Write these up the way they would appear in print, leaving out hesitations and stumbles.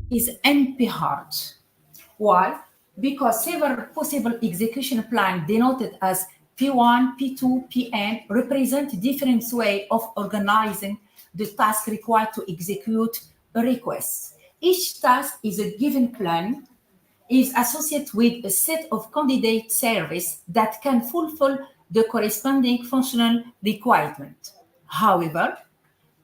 is NP-hard. Why? Because several possible execution plans denoted as P1, P2, Pn represent different ways of organizing the task required to execute a request. Each task is a given plan, is associated with a set of candidate services that can fulfill the corresponding functional requirement. However,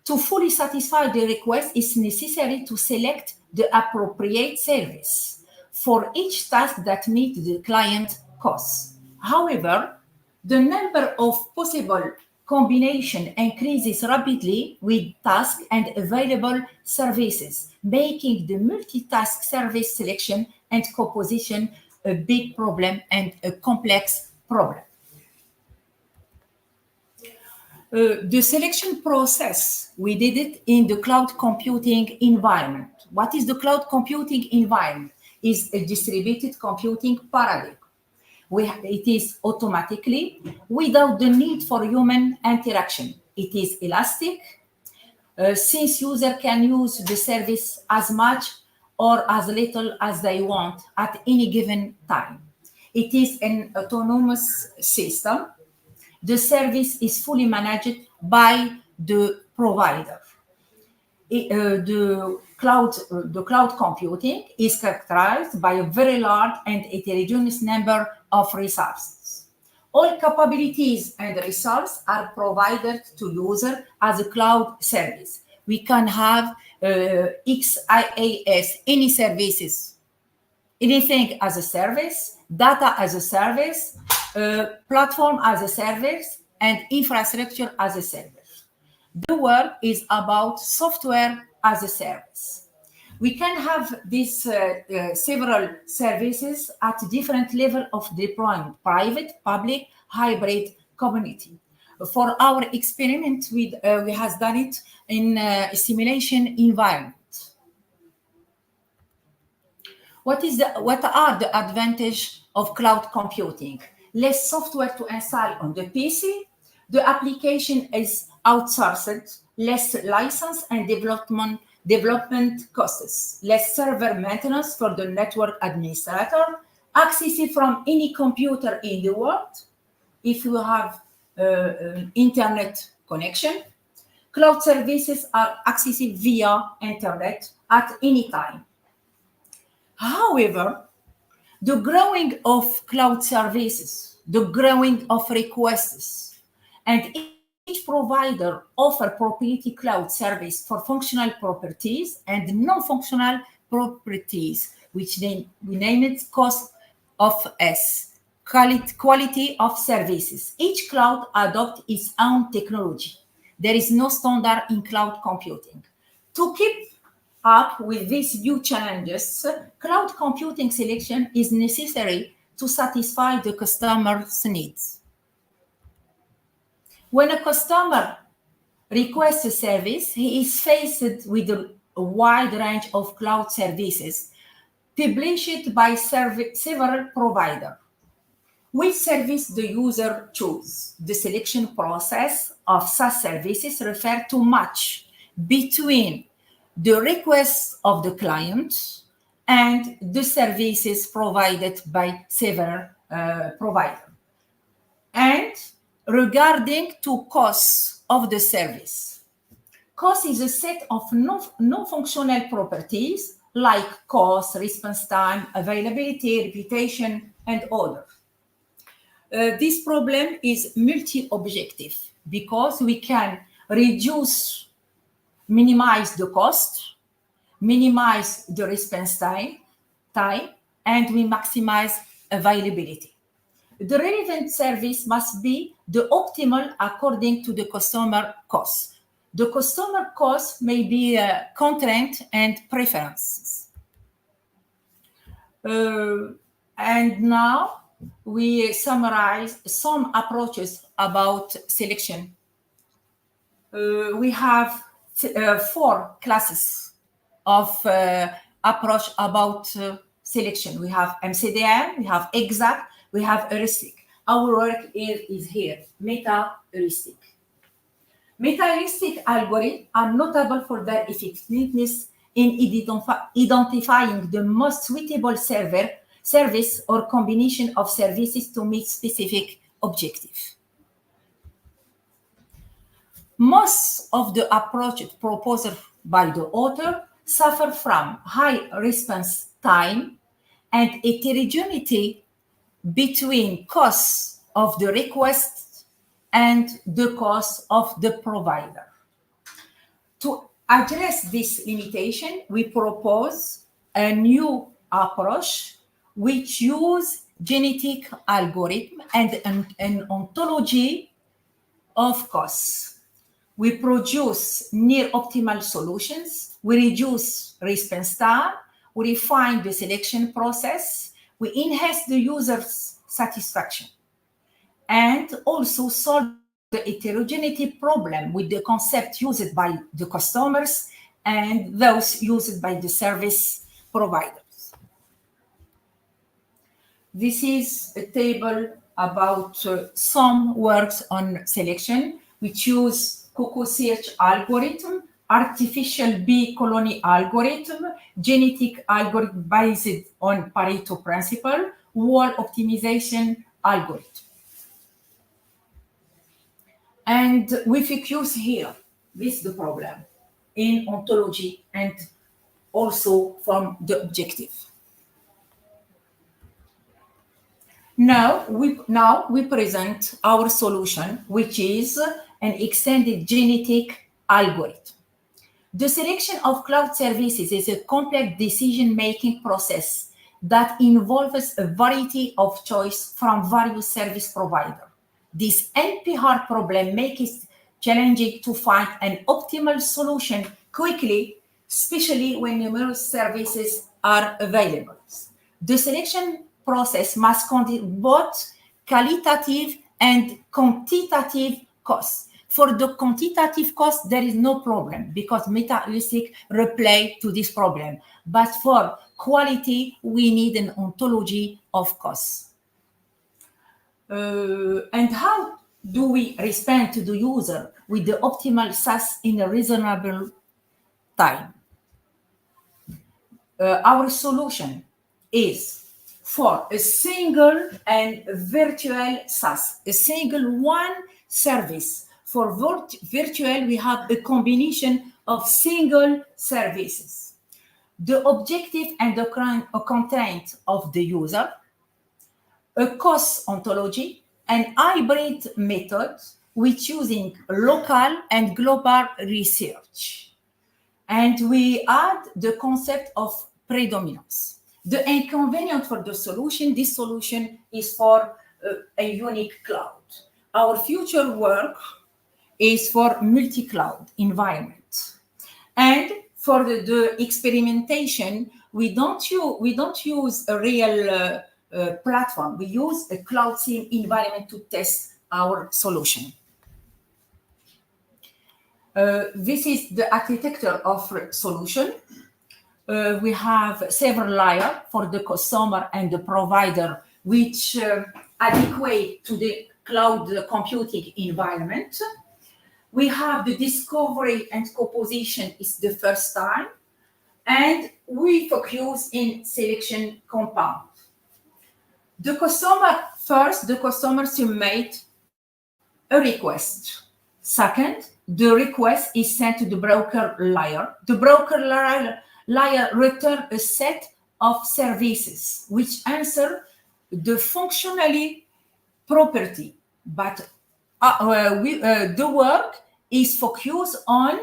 to fully satisfy the request, it's necessary to select the appropriate service for each task that meets the client costs. However, the number of possible combinations increases rapidly with tasks and available services, making the multitask service selection and composition a big problem and a complex problem. The selection process, we did it in the cloud computing environment. What is the cloud computing environment? Is a distributed computing paradigm. It is automatically without the need for human interaction. It is elastic, since users can use the service as much or as little as they want at any given time. It is an autonomous system. The service is fully managed by the provider. The cloud computing is characterized by a very large and heterogeneous number of resources. All capabilities and resources are provided to users as a cloud service. We can have ICCSA, any services, anything as a service, data as a service, platform as a service, and infrastructure as a service. The work is about software as a service. We can have these several services at different level of deployment: private, public, hybrid, community. For our experiment, we have done it in a simulation environment. What are the advantages of cloud computing? Less software to install on the PC. The application is outsourced. Less license and development costs. Less server maintenance for the network administrator. Access from any computer in the world if you have internet connection. Cloud services are accessible via internet at any time. However, the growing of cloud services, the growing of requests, and each provider offer proprietary cloud service for functional properties and non-functional properties, which we name it cost of S, quality of services. Each cloud adopts its own technology. There is no standard in cloud computing. To keep up with these new challenges, cloud computing selection is necessary to satisfy the customer's needs. When a customer requests a service, he is faced with a wide range of cloud services published by several providers. Which service the user chooses? The selection process of SaaS services refers to match between the requests of the client and the services provided by several providers. And regarding to costs of the service, cost is a set of non-functional properties like cost, response time, availability, reputation, and others. This problem is multi-objective because we can minimize the cost, minimize the response time, and we maximize availability. The relevant service must be the optimal according to the customer cost. The customer cost may be constraint and preferences. And now we summarize some approaches about selection. We have 4 classes of approach about selection. We have MCDM, we have exact, we have heuristic. Our work is here, meta-heuristic. Meta-heuristic algorithms are notable for their effectiveness in identifying the most suitable service or combination of services to meet specific objectives. Most of the approaches proposed by the author suffer from high response time and heterogeneity between costs of the request and the cost of the provider. To address this limitation, we propose a new approach which uses genetic algorithm and an ontology of costs. We produce near optimal solutions. We reduce response time. We refine the selection process. We enhance the user's satisfaction and also solve the heterogeneity problem with the concept used by the customers and those used by the service providers. This is a table about some works on selection. We choose Cuckoo search algorithm, artificial bee colony algorithm, genetic algorithm based on Pareto principle, wall optimization algorithm. And we focus here, this is the problem, in ontology and also from the objective. Now we present our solution, which is an extended genetic algorithm. The selection of cloud services is a complex decision-making process that involves a variety of choice from various service providers. This NP-hard problem makes it challenging to find an optimal solution quickly, especially when numerous services are available. The selection process must consider both qualitative and quantitative costs. For the quantitative cost, there is no problem because meta-heuristic reply to this problem. But for quality, we need an ontology of costs. And how do we respond to the user with the optimal SaaS in a reasonable time? Our solution is for a single and virtual SaaS, a single one service. For virtual, we have a combination of single services. The objective and the content of the user, a cost ontology, an hybrid method with using local and global research. And we add the concept of predominance. The inconvenience for the solution, this solution is for a unique cloud. Our future work is for multi-cloud environment. And for the experimentation, we don't use a real platform. We use a cloud sim environment to test our solution. This is the architecture of solution. We have several layers for the customer and the provider, which adequate to the cloud computing environment. We have the discovery and composition is the first time, and we focus in selection compound. The customer submit a request. Second, the request is sent to the broker layer. The broker layer returns a set of services which answer the functionality property, but the work is focused on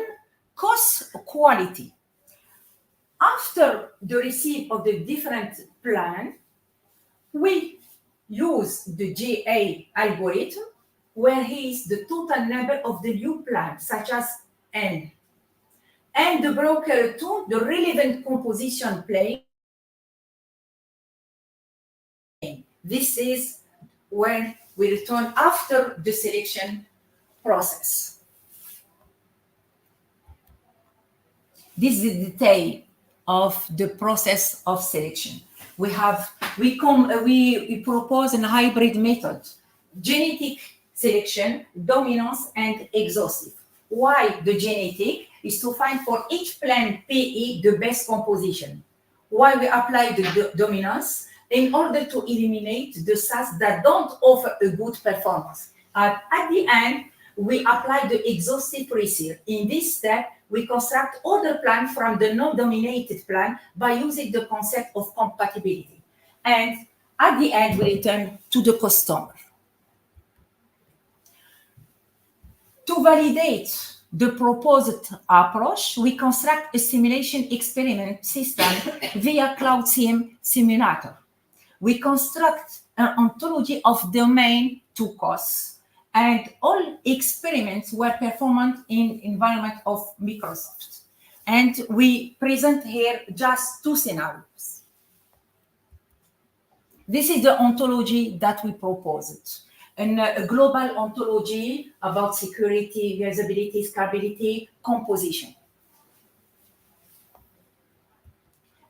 cost quality. After the receipt of the different plan, we use the GA algorithm, where is the total number of the new plans, such as N. And the broker returns the relevant composition plane. This is when we return after the selection process. This is the detail of the process of selection. We propose a hybrid method: genetic selection, dominance, and exhaustive. Why the genetic? is to find for each plane PE the best composition. Why we apply the dominance? In order to eliminate the SAS that don't offer a good performance. At the end, we apply the exhaustive research. In this step, we construct other plans from the non-dominated plan by using the concept of compatibility. And at the end, we return to the customer. To validate the proposed approach, we construct a simulation experiment system via Cloud Sim simulator. We construct an ontology of domain to costs, and all experiments were performed in environment of Microsoft. And we present here just two scenarios. This is the ontology that we proposed. A global ontology about security, usability, scalability, composition.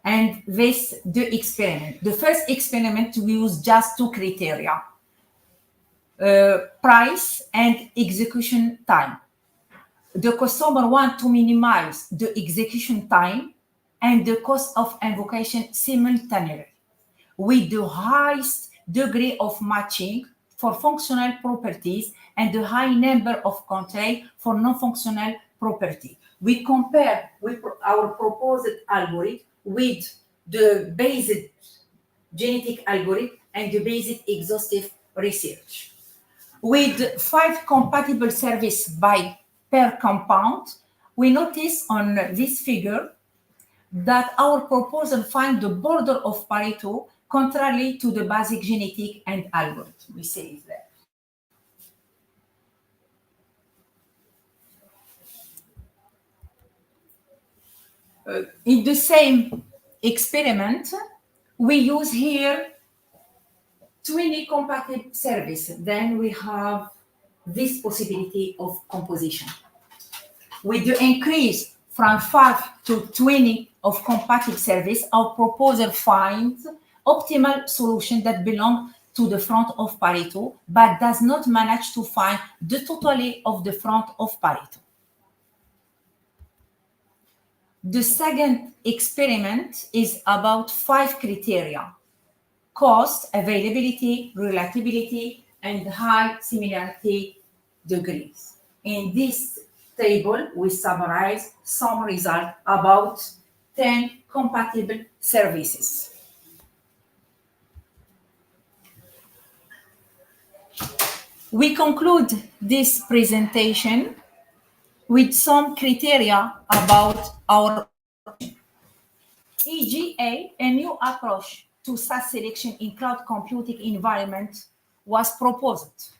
And this, the experiment. The first experiment, we use just two criteria, price and execution time. The customer wants to minimize the execution time and the cost of invocation simultaneously, with the highest degree of matching for functional properties and the high number of constraints for non-functional property. We compare with our proposed algorithm with the basic genetic algorithm and the basic exhaustive research. With 5 compatible services per compound, we notice on this figure that our proposal finds the border of Pareto contrary to the basic genetic and algorithm. We say it there. In the same experiment, we use here 20 compatible services. Then we have this possibility of composition. With the increase from 5 to 20 of compatible service, our proposal finds optimal solution that belong to the front of Pareto, but does not manage to find the totality of the front of Pareto. The second experiment is about 5 criteria: cost, availability, reliability, and high similarity degrees. In this table, we summarize some results about 10 compatible services. We conclude this presentation with some criteria about our EGA, a new approach to SAS selection in cloud computing environment, was proposed.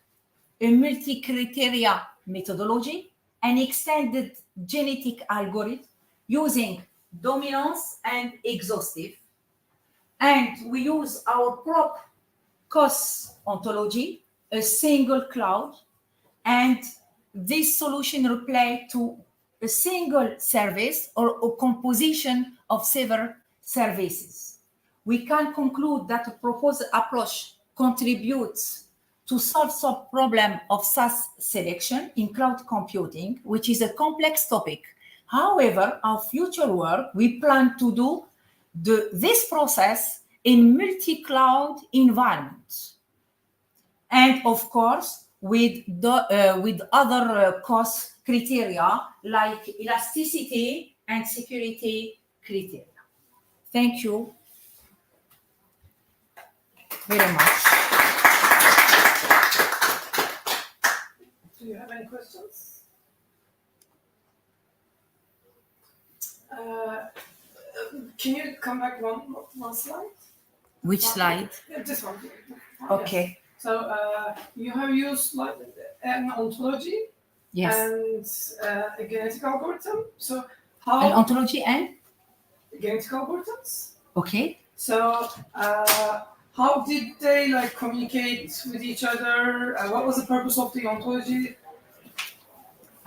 A multi-criteria methodology, an extended genetic algorithm using dominance and exhaustive. And we use our proper cost ontology, a single cloud, and this solution replies to a single service or a composition of several services. We can conclude that the proposed approach contributes to solve some problem of SAS selection in cloud computing, which is a complex topic. However, our future work, we plan to do this process in multi-cloud environments. And of course, with other cost criteria like elasticity and security criteria. Thank you very much. Do you have any questions? Can you come back one slide? Which slide? This one. Okay. Yes. So you have used like an ontology, Yes. And a genetic algorithm. So how An ontology and? Genetic algorithms. Okay. So how did they like communicate with each other? What was the purpose of the ontology?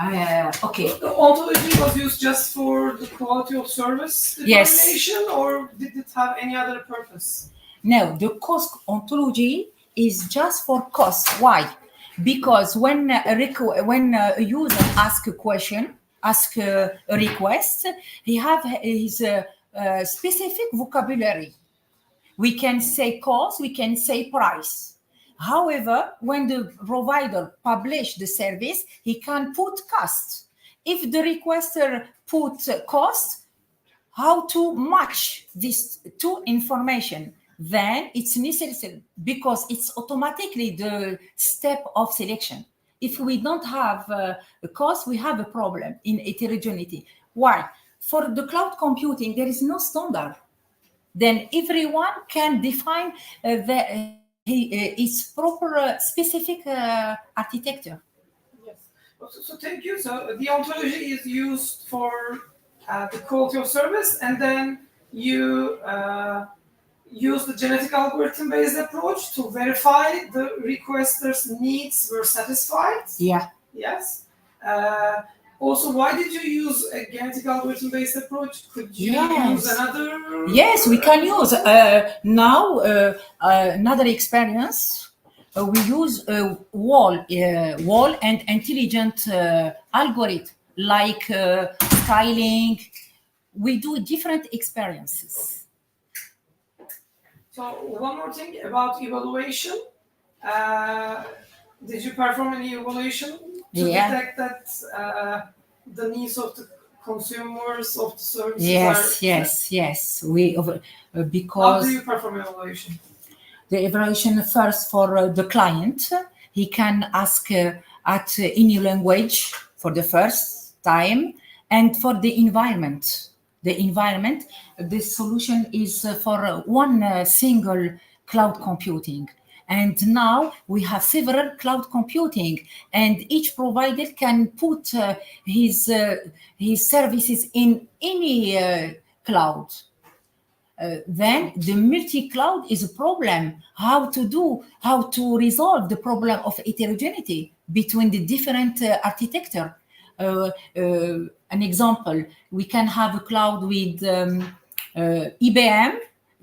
Okay. The ontology was used just for the quality of service determination, or did it have any other purpose? No, the cost ontology is just for cost. Why? Because when a user asks a question, ask a request, he have his specific vocabulary. We can say cost, we can say price. However, when the provider publish the service, he can put cost. If the requester put cost, how to match these two information, then it's necessary because it's automatically the step of selection. If we don't have a cost, we have a problem in heterogeneity. Why? For the cloud computing, there is no standard. Then everyone can define its proper specific architecture. Yes. So thank you. So the ontology is used for the quality of service, and then you use the genetic algorithm-based approach to verify the requester's needs were satisfied. Yeah. Yes. Also, why did you use a genetic algorithm-based approach? Could you use another? Yes, we can use. Now, another experience, we use wall and intelligent algorithm like scaling. We do different experiences. So one more thing about evaluation. Did you perform any evaluation to detect that the needs of the consumers of the services Yes. We How because do you perform evaluation? The evaluation first for the client, he can ask at any language for the first time, and for the environment. The solution is for one single cloud computing. And now we have several cloud computing, and each provider can put his services in any cloud. Then the multi-cloud is a problem. How to resolve the problem of heterogeneity between the different architecture. An example, we can have a cloud with IBM,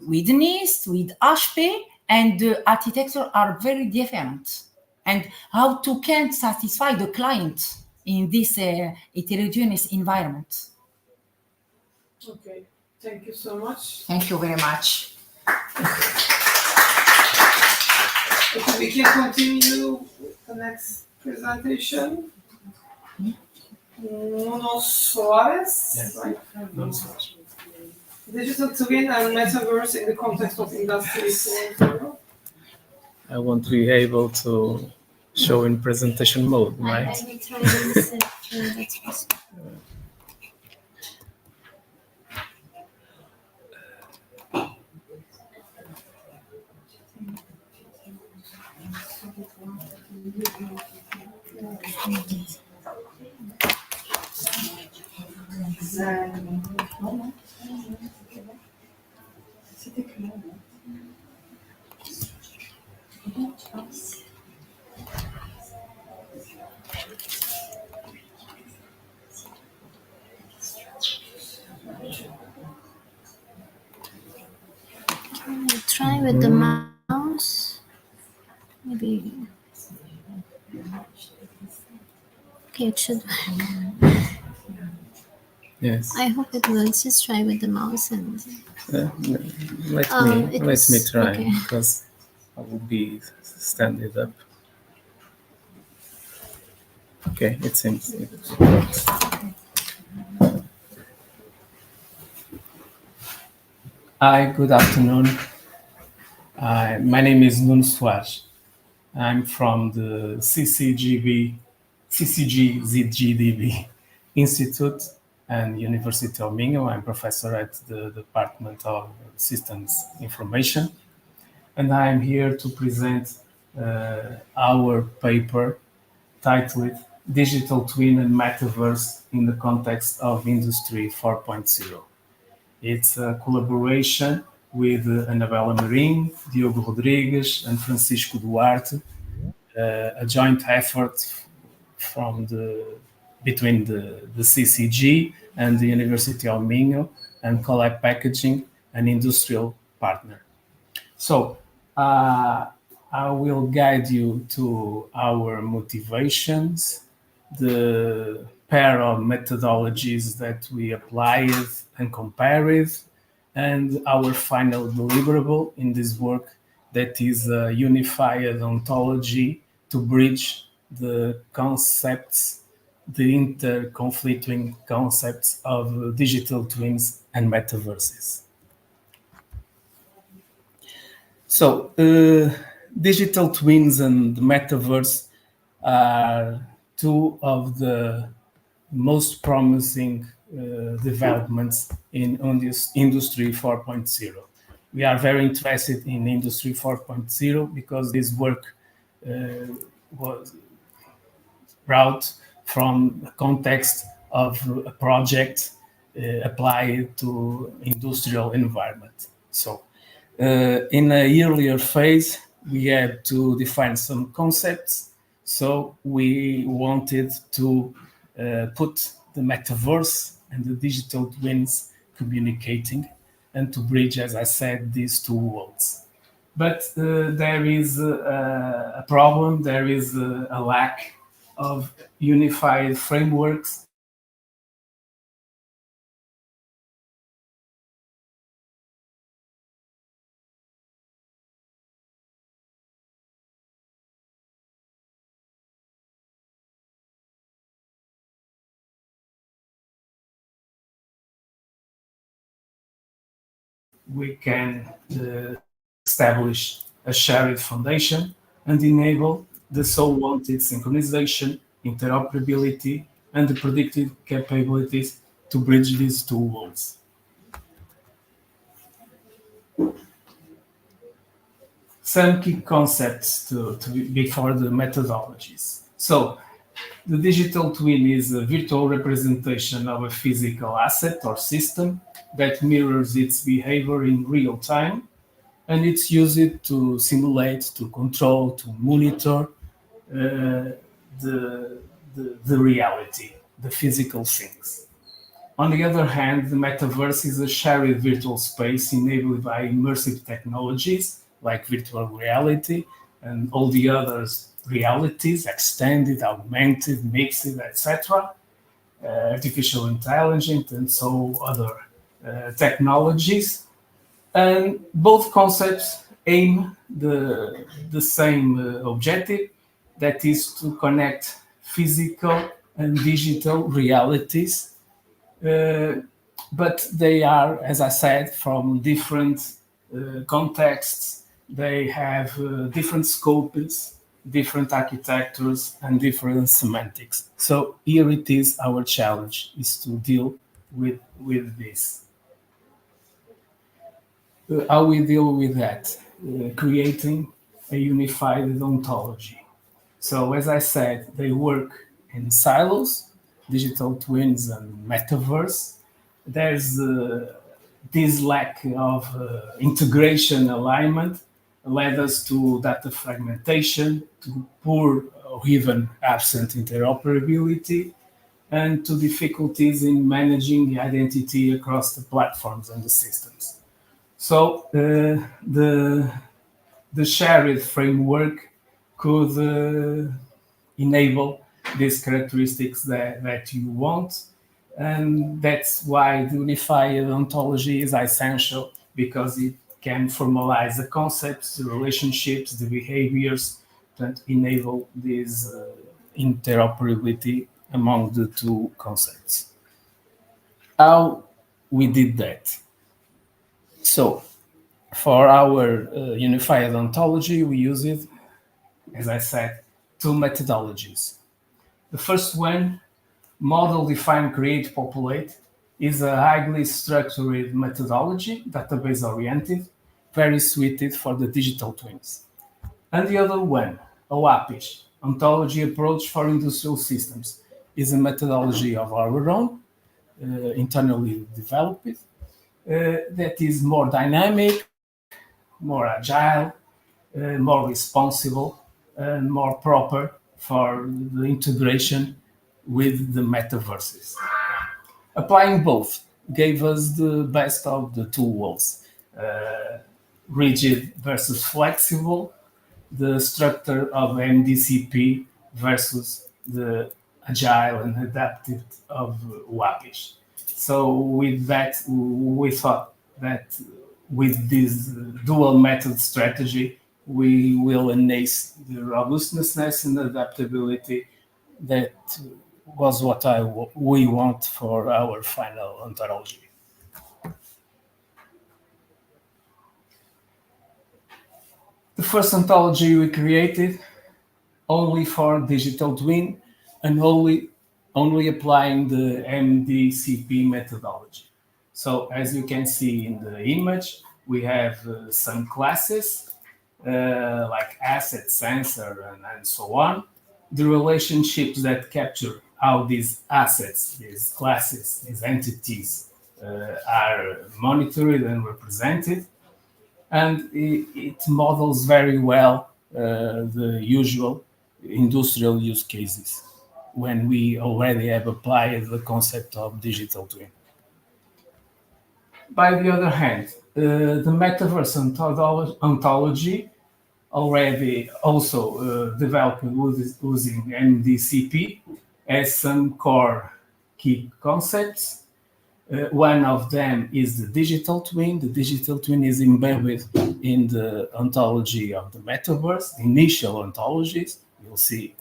with NIST, with HP, and the architecture are very different. And how to can satisfy the client in this heterogeneous environment. Okay, thank you so much. Thank you very much. Okay, we can continue with the next presentation. Nuno Soares, Yes. right? Digital twin and metaverse in the context of Industry 4.0. I won't be able to show in presentation mode, right? I will try this. That's possible. I'll try with the mouse. Maybe. Okay, it should work. Yes. I hope it will. Just try with the mouse and. Let me try, okay. because I will be standing up. Okay, it seems it works. Hi, good afternoon. My name is Nuno Soares. I'm from the CCGZGDB Institute and University of Minho. I'm professor at the Department of Systems Information. And I'm here to present our paper titled Digital Twin and Metaverse in the Context of Industry 4.0. It's a collaboration with Anabela Marim, Diogo Rodrigues, and Francisco Duarte, a joint effort between the CCG and the University of Minho and Collab Packaging, an industrial partner. So I will guide you to our motivations, the pair of methodologies that we applied and compared, and our final deliverable in this work, that is a unified ontology to bridge the concepts, the interconflicting concepts of digital twins and metaverses. So, digital twins and the metaverse are two of the most promising developments in Industry 4.0. We are very interested in Industry 4.0 because this work was brought from the context of a project applied to industrial environment. So in a earlier phase, we had to define some concepts. So we wanted to put the metaverse and the digital twins communicating and to bridge, as I said, these two worlds. But there is a problem, there is a lack of unified frameworks. We can establish a shared foundation and enable the so wanted synchronization, interoperability, and the predictive capabilities to bridge these two worlds. Some key concepts before the methodologies. So, the digital twin is a virtual representation of a physical asset or system that mirrors its behavior in real time, and it's used to simulate, to control, to monitor the reality, the physical things. On the other hand, the metaverse is a shared virtual space enabled by immersive technologies like virtual reality and all the other realities, extended, augmented, mixed, etc., artificial intelligence, and so other technologies. And both concepts aim the same objective, that is to connect physical and digital realities. But they are, as I said, from different contexts. They have different scopes, different architectures, and different semantics. So here it is, our challenge is to deal with this. How we deal with that? Creating a unified ontology. So as I said, they work in silos, digital twins and metaverse. There's this lack of integration alignment led us to data fragmentation, to poor or even absent interoperability, and to difficulties in managing identity across the platforms and the systems. So the shared framework could enable these characteristics that you want. And that's why the unified ontology is essential, because it can formalize the concepts, the relationships, the behaviors that enable this interoperability among the two concepts. How we did that? So, for our unified ontology, we use it, as I said, two methodologies. The first one, model, define, create, populate, is a highly structured methodology, database oriented, very suited for the digital twins. And the other one, OAPIS, ontology approach for industrial systems, is a methodology of our own, internally developed, that is more dynamic, more agile, more responsible, and more proper for the integration with the metaverses. Applying both gave us the best of the two worlds, rigid versus flexible, the structure of MDCP versus the agile and adaptive of WAPIsh. So with that, we thought that with this dual method strategy, we will enhance the robustness and adaptability that was what we want for our final ontology. The first ontology we created only for digital twin and only applying the MDCP methodology. So as you can see in the image, we have some classes like asset, sensor, and so on. The relationships that capture how these assets, these classes, these entities are monitored and represented. And it models very well the usual industrial use cases when we already have applied the concept of digital twin. By the other hand, the metaverse ontology already also developed using MDCP has some core key concepts. One of them is the digital twin. The digital twin is embedded in the ontology of the metaverse, the initial ontologies. You'll see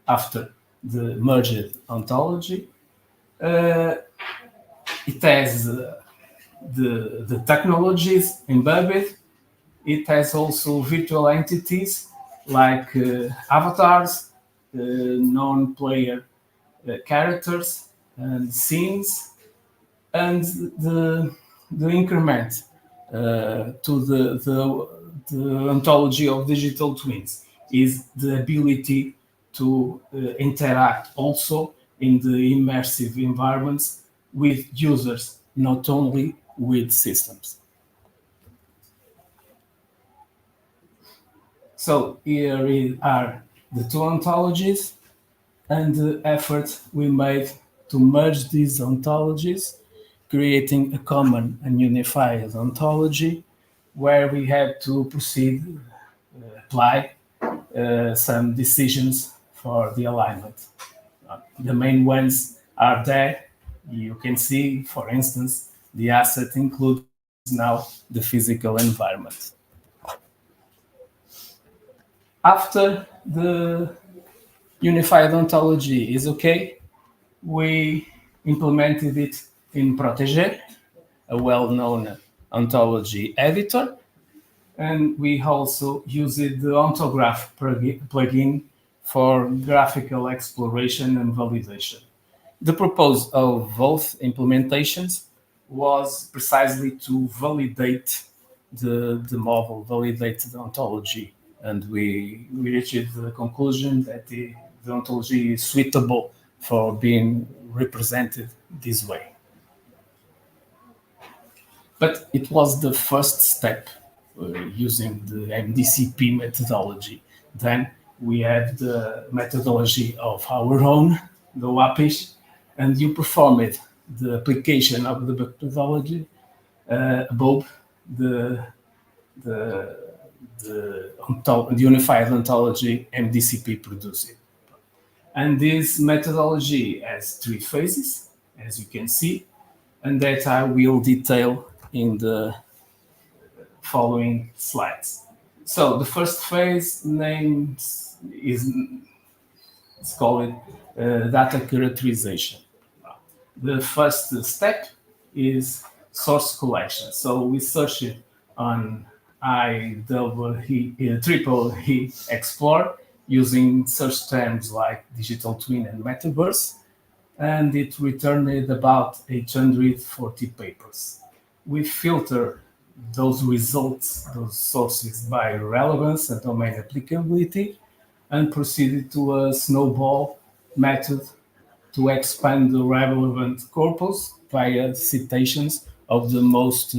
after the merged ontology. It has the technologies embedded. It has also virtual entities like avatars, non-player characters, and scenes, and the increment to the ontology of digital twins is the ability to interact also in the immersive environments with users, not only with systems. So here are the two ontologies and the effort we made to merge these ontologies, creating a common and unified ontology where we have to proceed, apply some decisions for the alignment. The main ones are there. You can see, for instance, the asset includes now the physical environment. After the unified ontology is okay, we implemented it in Protégé, a well-known ontology editor, and we also used the Ontograph plugin for graphical exploration and validation. The purpose of both implementations was precisely to validate the model, validate the ontology, and we reached the conclusion that the ontology is suitable for being represented this way. But it was the first step using the MDCP methodology. Then we had the methodology of our own, the WAPIsh, and you performed the application of the methodology above the unified ontology MDCP produced. And this methodology has three phases, as you can see, and that I will detail in the following slides. So the first phase it's called data characterization. The first step is source collection. So we search it on IEEE Explore using search terms like digital twin and metaverse, and it returned about 840 papers. We filter those results, those sources by relevance and domain applicability, and proceeded to a snowball method to expand the relevant corpus via citations of the most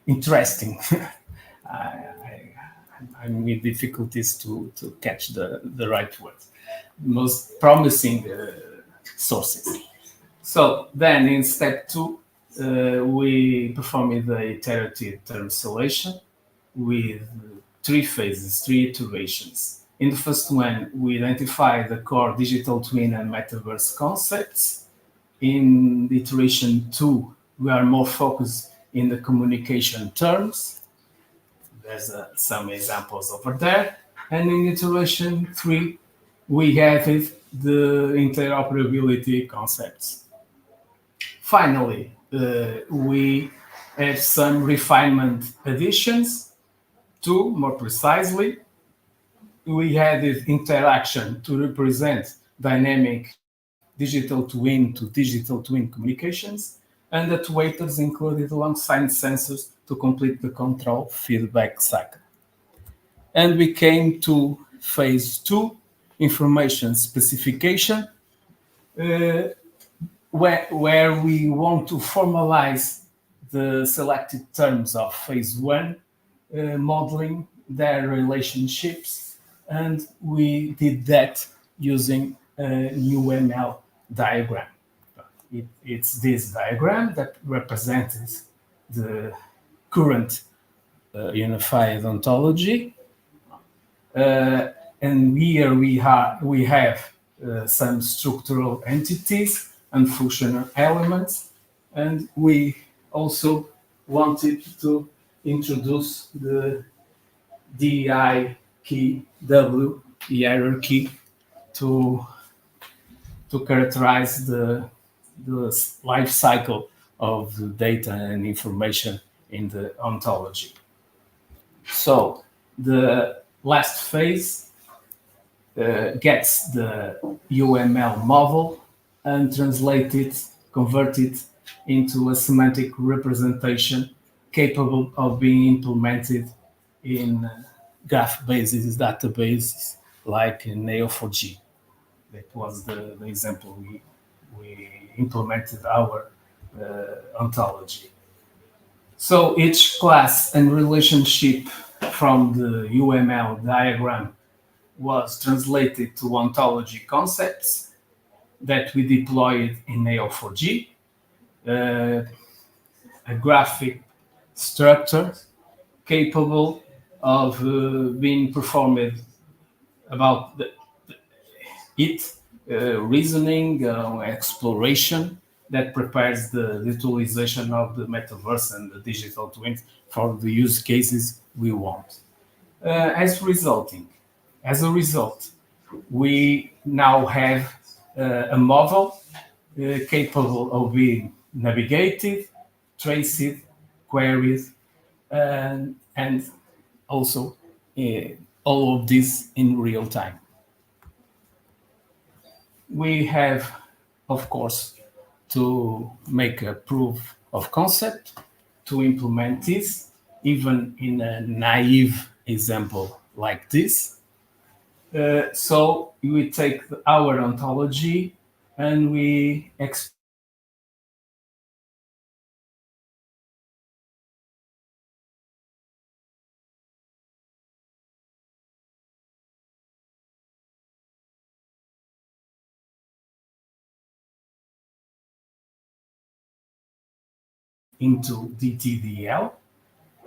interesting. I'm with difficulties to catch the right word. Most promising sources. So then in step 2, we performed the iterative term selection with three phases, three iterations. In the first one, we identify the core digital twin and metaverse concepts. In iteration 2, we are more focused in the communication terms. There's some examples over there. And in iteration 3, we added the interoperability concepts. Finally, we have some refinement additions. Two, more precisely, we added interaction to represent dynamic digital twin to digital twin communications, and actuators included alongside sensors to complete the control feedback cycle. And we came to phase 2, information specification, where we want to formalize the selected terms of phase 1, modeling their relationships, and we did that using a UML diagram. It's this diagram that represents the current unified ontology. And here we have some structural entities and functional elements, and we also wanted to introduce the DIKW hierarchy to characterize the life cycle of the data and information in the ontology. So the last phase gets the UML model and convert it into a semantic representation capable of being implemented in graph-based databases like Neo4j. That was the example we implemented our ontology. So each class and relationship from the UML diagram was translated to ontology concepts that we deployed in Neo4j, a graphic structure capable of being performed about reasoning, exploration that prepares the utilization of the metaverse and the digital twins for the use cases we want. As a result, we now have a model capable of being navigated, traced, queried, and also all of this in real time. We have, of course, to make a proof of concept to implement this, even in a naive example like this. So we take our ontology and we into DTDL,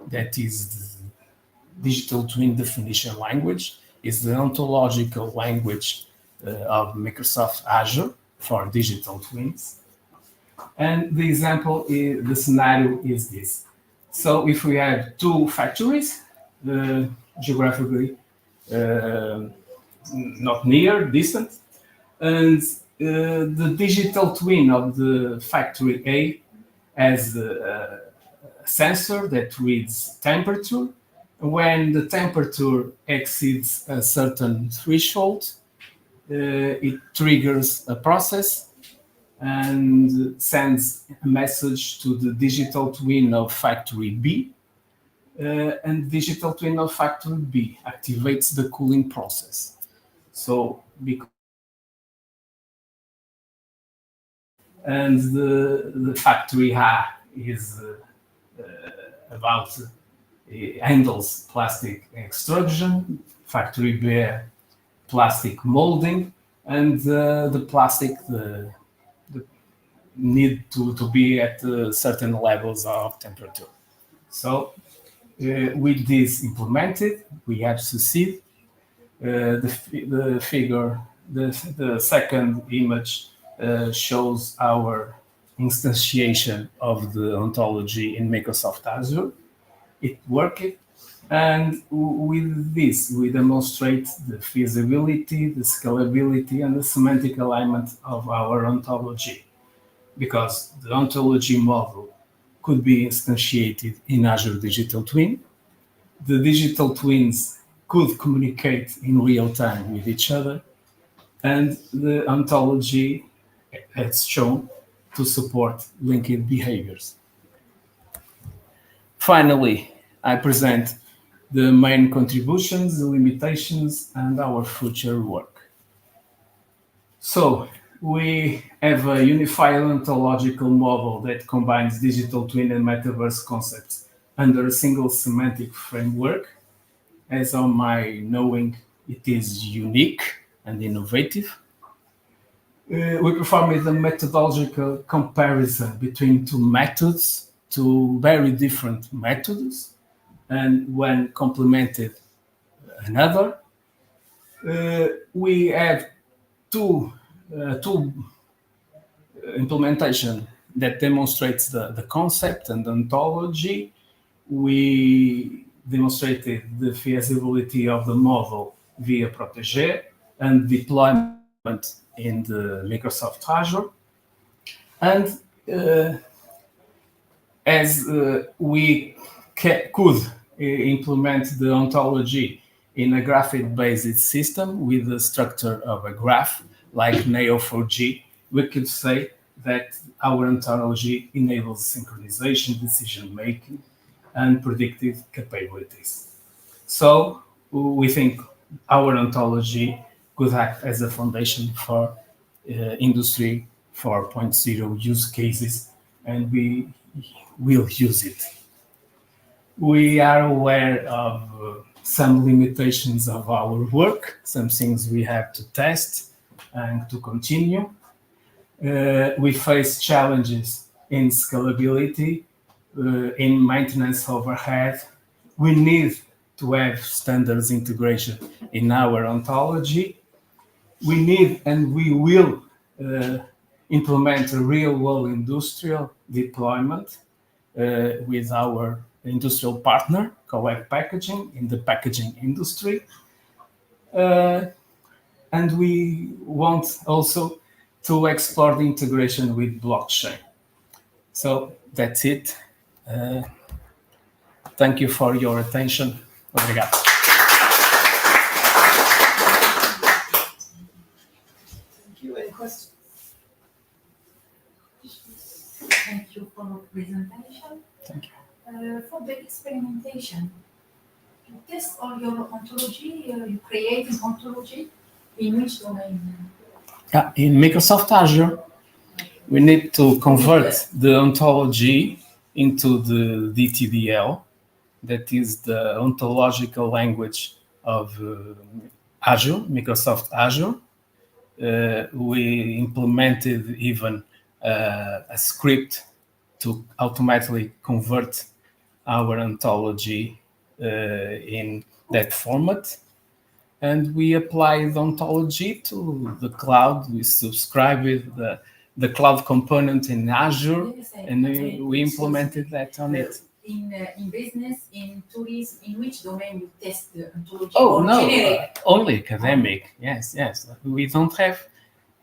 that is the digital twin definition language, is the ontological language of Microsoft Azure for digital twins. And the example, the scenario is this. So if we have two factories, geographically not near, distant, and the digital twin of the factory A has a sensor that reads temperature. When the temperature exceeds a certain threshold, it triggers a process and sends a message to the digital twin of factory B. And digital twin of factory B activates the cooling process. So, and the factory A is handles plastic extrusion, factory B plastic molding, and the plastic need to be at certain levels of temperature. So With this implemented, we have succeeded. The figure, the second image shows our instantiation of the ontology in Microsoft Azure. It worked, and with this, we demonstrate the feasibility, the scalability, and the semantic alignment of our ontology, because the ontology model could be instantiated in Azure Digital Twin. The digital twins could communicate in real time with each other, and the ontology has shown to support linked behaviors. Finally, I present the main contributions, the limitations, and our future work. So, we have a unified ontological model that combines digital twin and metaverse concepts under a single semantic framework. As on my knowing, it is unique and innovative. We performed a methodological comparison between two very different methods, and when complemented another, we have two implementation that demonstrates the concept and ontology. We demonstrated the feasibility of the model via Protégé and deployment in the Microsoft Azure. And as we could implement the ontology in a graphic-based system with the structure of a graph, like Neo4j, we could say that our ontology enables synchronization, decision-making, and predictive capabilities. So we think our ontology could act as a foundation for Industry 4.0 use cases, and we will use it. We are aware of some limitations of our work, some things we have to test and to continue. We face challenges in scalability, in maintenance overhead. We need to have standards integration in our ontology. We need and we will implement a real-world industrial deployment with our industrial partner, Collect Packaging, in the packaging industry. And we want also to explore the integration with blockchain. So that's it. Thank you for your attention. Obrigado. Thank you. Any questions? Thank you for your presentation. Thank you. For the experimentation, you test all your ontology, you create an ontology in which domain? In Microsoft Azure, we need to convert the ontology into the DTDL, that is the ontological language of Azure, Microsoft Azure. We implemented even a script to automatically convert our ontology in that format. And we applied ontology to the cloud. We subscribed the cloud component in Azure, and we implemented that on it. In business, in tourism, in which domain you test the ontology? Oh, no, generic? only academic. Yes. We don't have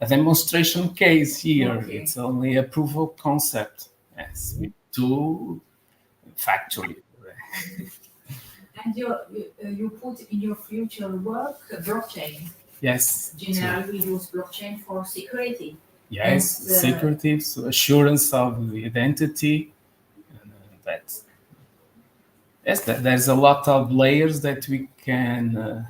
a demonstration case here. Okay. It's only a proof of concept. Yes, we do factually. And you put in your future work blockchain. Yes. Generally, we use blockchain for security. Yes, And, security, so assurance of the identity. That. Yes, there's a lot of layers that we can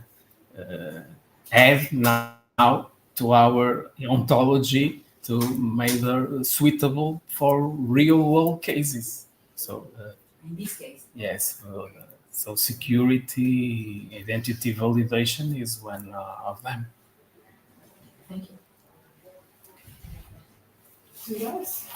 add now to our ontology to make it suitable for real-world cases. So, in this case, yes. So security, identity validation is one of them. thank you. Yes.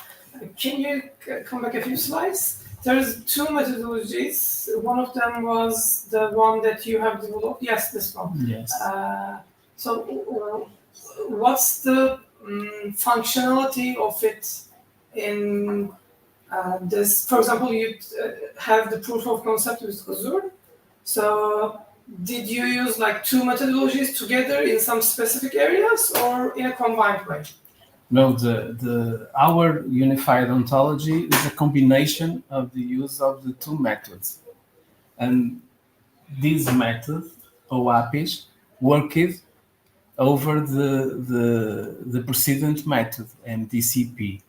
Can you come back a few slides? there's two methodologies. One of them was the one that you have developed. Yes, this one. Yes. So, what's the functionality of it in this? For example, you have the proof of concept with Azure. So, did you use like two methodologies together in some specific areas or in a combined way? No, our unified ontology is a combination of the use of the two methods, and these methods, OAPIs, worked over the precedent method, MDCP.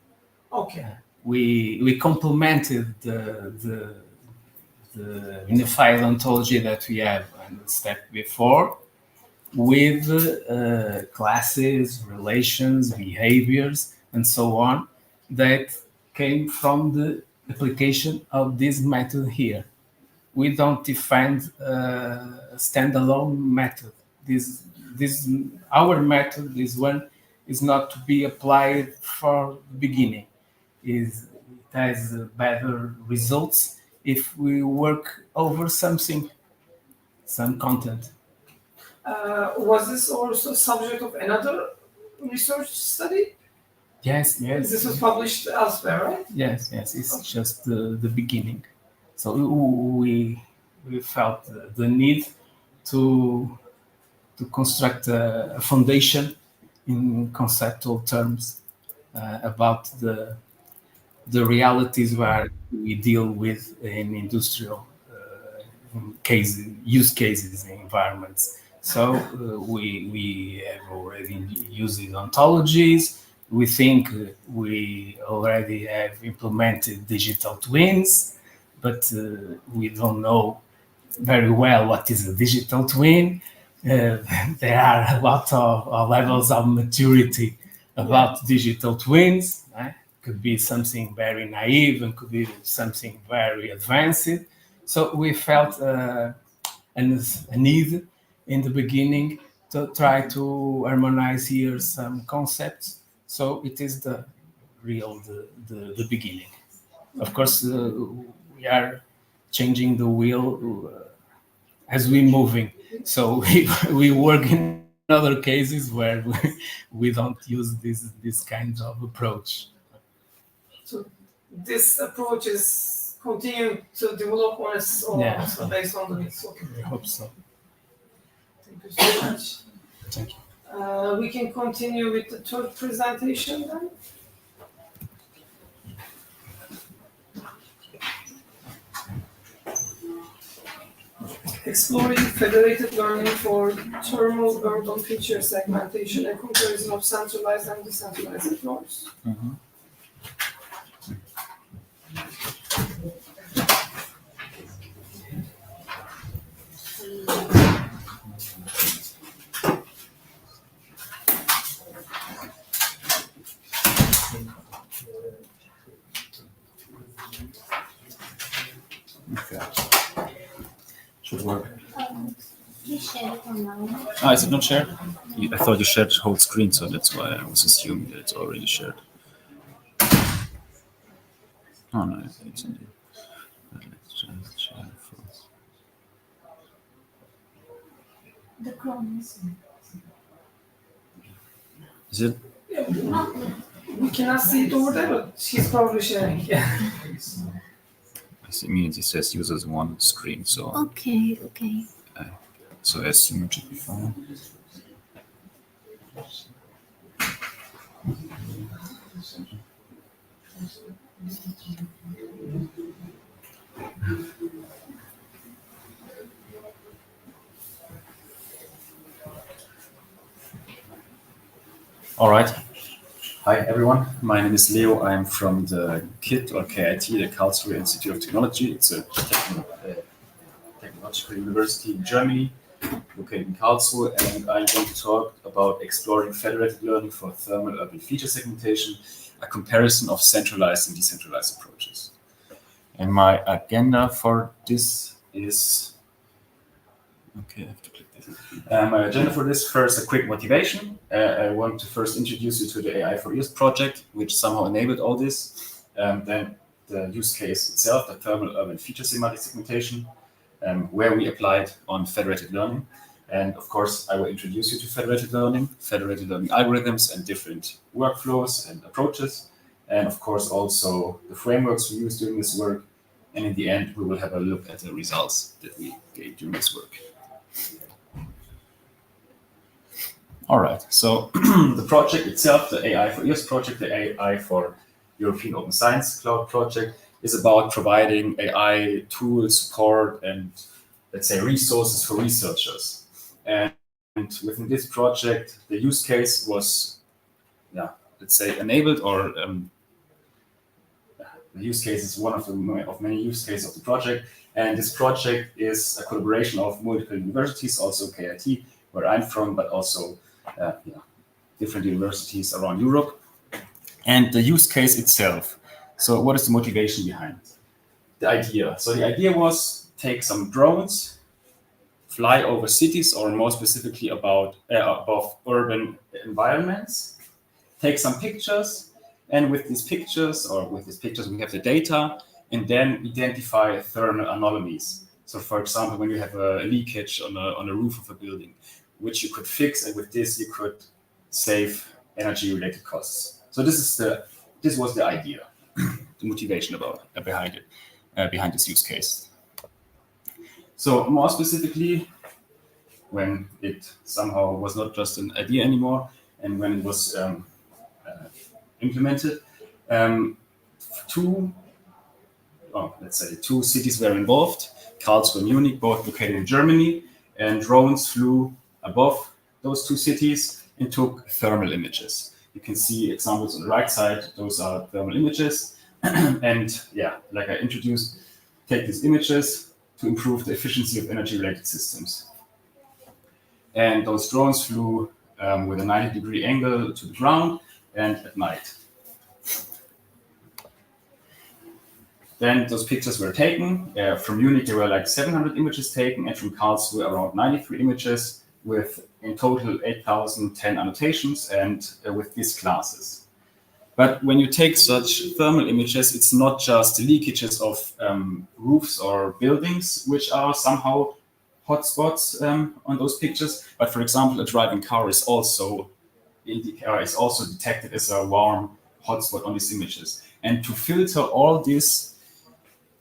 Okay. We complemented the unified ontology that we have on the step before with classes, relations, behaviors, and so on that came from the application of this method here. We don't define a standalone method. Our method, this one, is not to be applied for the beginning. It has better results if we work over something, some content. Was this also subject of another research study? Yes. This was published elsewhere, right? Yes. It's just the beginning. So we felt the need to construct a foundation in conceptual terms about the realities where we deal with in industrial use cases in environments. So we have already used ontologies. We think we already have implemented digital twins, but we don't know very well what is a digital twin. There are a lot of levels of maturity about digital twins. Could be something very naive and could be something very advanced. So we felt a need in the beginning to try to harmonize here some concepts. So it is the beginning. Of course, we are changing the wheel as we're moving. So we work in other cases where we don't use this kind of approach. So this approach is continuing to develop on its own, also based on the needs. Okay. I hope so. Thank you so much. Thank you. We can continue with the third presentation then. Exploring federated learning for thermal urban feature segmentation and comparison of centralized and decentralized nodes. Mm-hmm. Okay. Should work. You share it online. Ah, is it not shared? I thought you shared the whole screen, so that's why I was assuming that it's already shared. Oh no, it's in there. Let's just share first. The Chrome is. Is it? We cannot see it over there, but she's probably sharing. Yeah. I mean, it says users one screen, so Okay. so I assume it should be fine. All right. Hi, everyone. My name is Leo. I'm from the KIT or KIT, the Karlsruhe Institute of Technology. It's a technological university in Germany, located in Karlsruhe, and I'm going to talk about exploring federated learning for thermal urban feature segmentation, a comparison of centralized and decentralized approaches. And my agenda for this is, okay, I have to click this. My agenda for this, first, a quick motivation. I want to first introduce you to the AI for Ears project, which somehow enabled all this. Then the use case itself, the thermal urban feature semantic segmentation, where we applied on federated learning. And of course, I will introduce you to federated learning algorithms and different workflows and approaches. And of course, also the frameworks we use during this work. And in the end, we will have a look at the results that we gave during this work. All right, so the project itself, the AI for EOS project, the AI for European Open Science Cloud project, is about providing AI tools, support, and let's say resources for researchers. And within this project, the use case was, let's say, enabled, or the use case is one of many use cases of the project. And this project is a collaboration of multiple universities, also KIT, where I'm from, but also different universities around Europe. And the use case itself. So what is the motivation behind the idea? So the idea was take some drones, fly over cities, or more specifically above urban environments, take some pictures, and with these pictures we have the data, and then identify thermal anomalies. So for example, when you have a leakage on a roof of a building, which you could fix, and with this you could save energy-related costs. So this was the idea, the motivation behind this use case. So more specifically, when it somehow was not just an idea anymore, and when it was implemented, two cities were involved, Karlsruhe and Munich, both located in Germany, and drones flew above those two cities and took thermal images. You can see examples on the right side, those are thermal images. And like I introduced, take these images to improve the efficiency of energy-related systems. And those drones flew with a 90-degree angle to the ground and at night. Then those pictures were taken. From Munich, there were like 700 images taken, and from Karlsruhe, around 93 images, with in total 8,010 annotations, and with these classes. But when you take such thermal images, it's not just leakages of roofs or buildings, which are somehow hotspots on those pictures. But for example, a driving car is also detected as a warm hotspot on these images. And to filter all these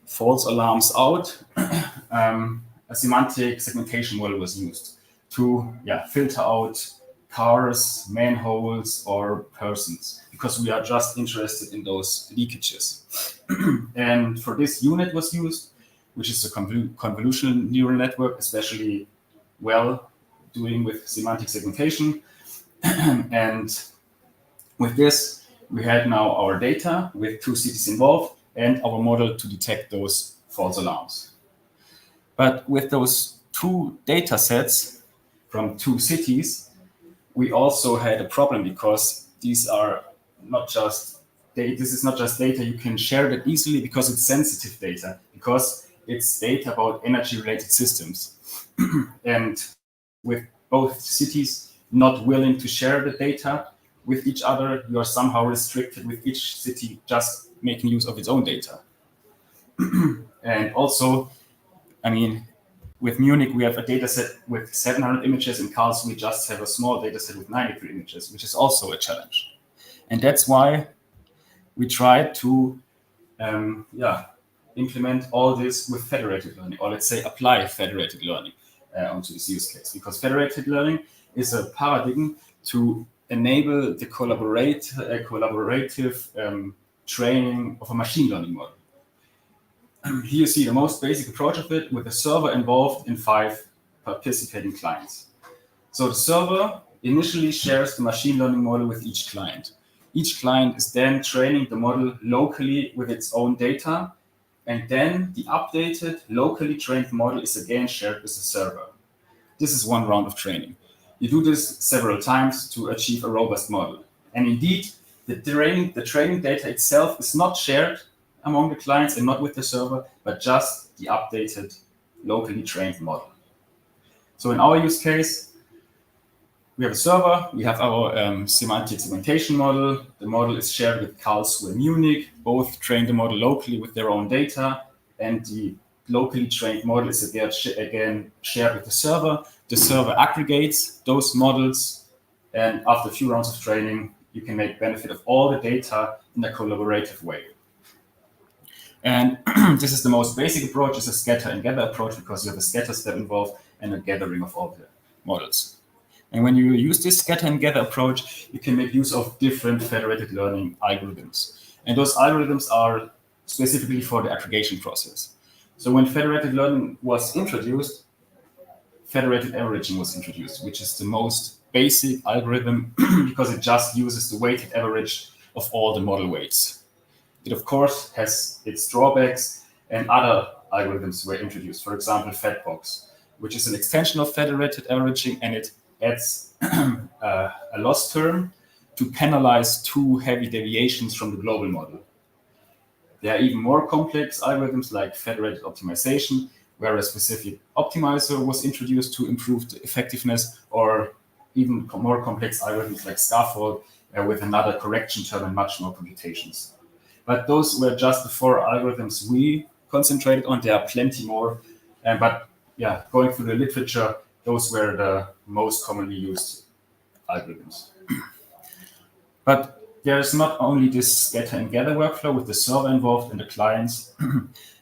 false alarms out, a semantic segmentation model was used to filter out cars, manholes, or persons, because we are just interested in those leakages. And for this, UNet was used, which is a convolutional neural network, especially well doing with semantic segmentation. And with this, we had now our data with two cities involved and our model to detect those false alarms. But with those two data sets from two cities, we also had a problem, because these are not just this is not just data you can share that easily, because it's sensitive data, because it's data about energy-related systems. And with both cities not willing to share the data with each other, you are somehow restricted with each city just making use of its own data. And also, with Munich, we have a data set with 700 images. In Karlsruhe, we just have a small data set with 93 images, which is also a challenge. And that's why we tried to implement all this with federated learning, or let's say apply federated learning onto this use case. Because federated learning is a paradigm to enable the collaborative training of a machine learning model. Here you see the most basic approach of it, with a server involved in 5 participating clients. So the server initially shares the machine learning model with each client. Each client is then training the model locally with its own data, and then the updated, locally trained model is again shared with the server. This is one round of training. You do this several times to achieve a robust model. And indeed, the training data itself is not shared among the clients and not with the server, but just the updated, locally trained model. So in our use case, we have a server, we have our semantic segmentation model. The model is shared with Karlsruhe and Munich. Both train the model locally with their own data, and the locally trained model is again shared with the server. The server aggregates those models, and after a few rounds of training, you can make benefit of all the data in a collaborative way. And this is the most basic approach, is a scatter and gather approach, because you have a scatter step involved and a gathering of all the models. And when you use this scatter and gather approach, you can make use of different federated learning algorithms. And those algorithms are specifically for the aggregation process. So when federated learning was introduced, federated averaging was introduced, which is the most basic algorithm because it just uses the weighted average of all the model weights. It, of course, has its drawbacks, and other algorithms were introduced. For example, FedBox, which is an extension of federated averaging, and it adds a loss term to penalize too heavy deviations from the global model. There are even more complex algorithms like federated optimization, where a specific optimizer was introduced to improve the effectiveness, or even more complex algorithms like scaffold with another correction term and much more computations. But those were just the 4 algorithms we concentrated on. There are plenty more, but yeah, going through the literature, those were the most commonly used algorithms. But there's not only this scatter and gather workflow with the server involved and the clients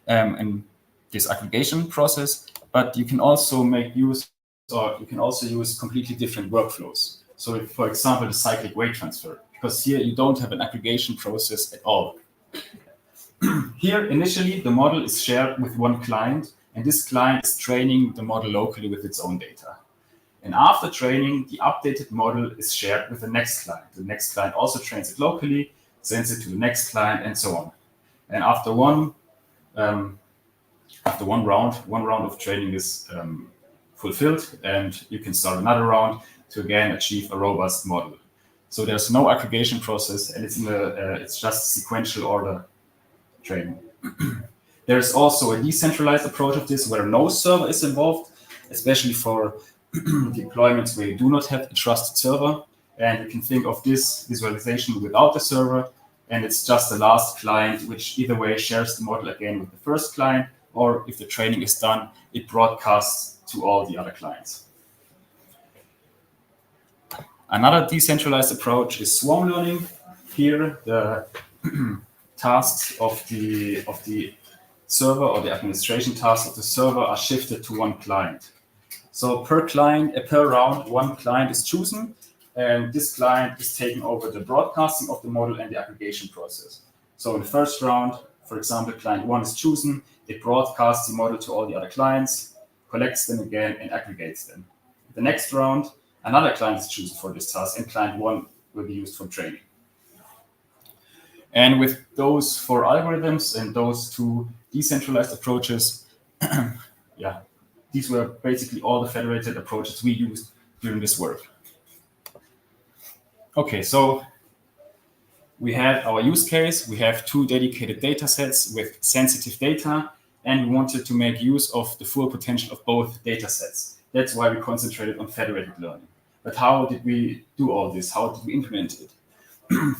and this aggregation process, but you can also make use, or you can also use completely different workflows. So if, for example, the cyclic weight transfer, because here you don't have an aggregation process at all. Here, initially, the model is shared with one client, and this client is training the model locally with its own data. And after training, the updated model is shared with the next client. The next client also trains it locally, sends it to the next client, and so on. And after one round of training is fulfilled, and you can start another round to again achieve a robust model. So there's no aggregation process, and it's just sequential order training. There's also a decentralized approach of this, where no server is involved, especially for deployments where you do not have a trusted server. And you can think of this visualization without the server, and it's just the last client, which either way shares the model again with the first client, or if the training is done, it broadcasts to all the other clients. Another decentralized approach is swarm learning. Here, the tasks of the server, or the administration tasks of the server, are shifted to one client. So per round, one client is chosen, and this client is taking over the broadcasting of the model and the aggregation process. So in the first round, for example, client 1 is chosen, it broadcasts the model to all the other clients, collects them again, and aggregates them. The next round, another client is chosen for this task, and client 1 will be used for training. And with those 4 algorithms and those 2 decentralized approaches, these were basically all the federated approaches we used during this work. Okay, so we have our use case. We have 2 dedicated data sets with sensitive data, and we wanted to make use of the full potential of both data sets. That's why we concentrated on federated learning. But how did we do all this? How did we implement it?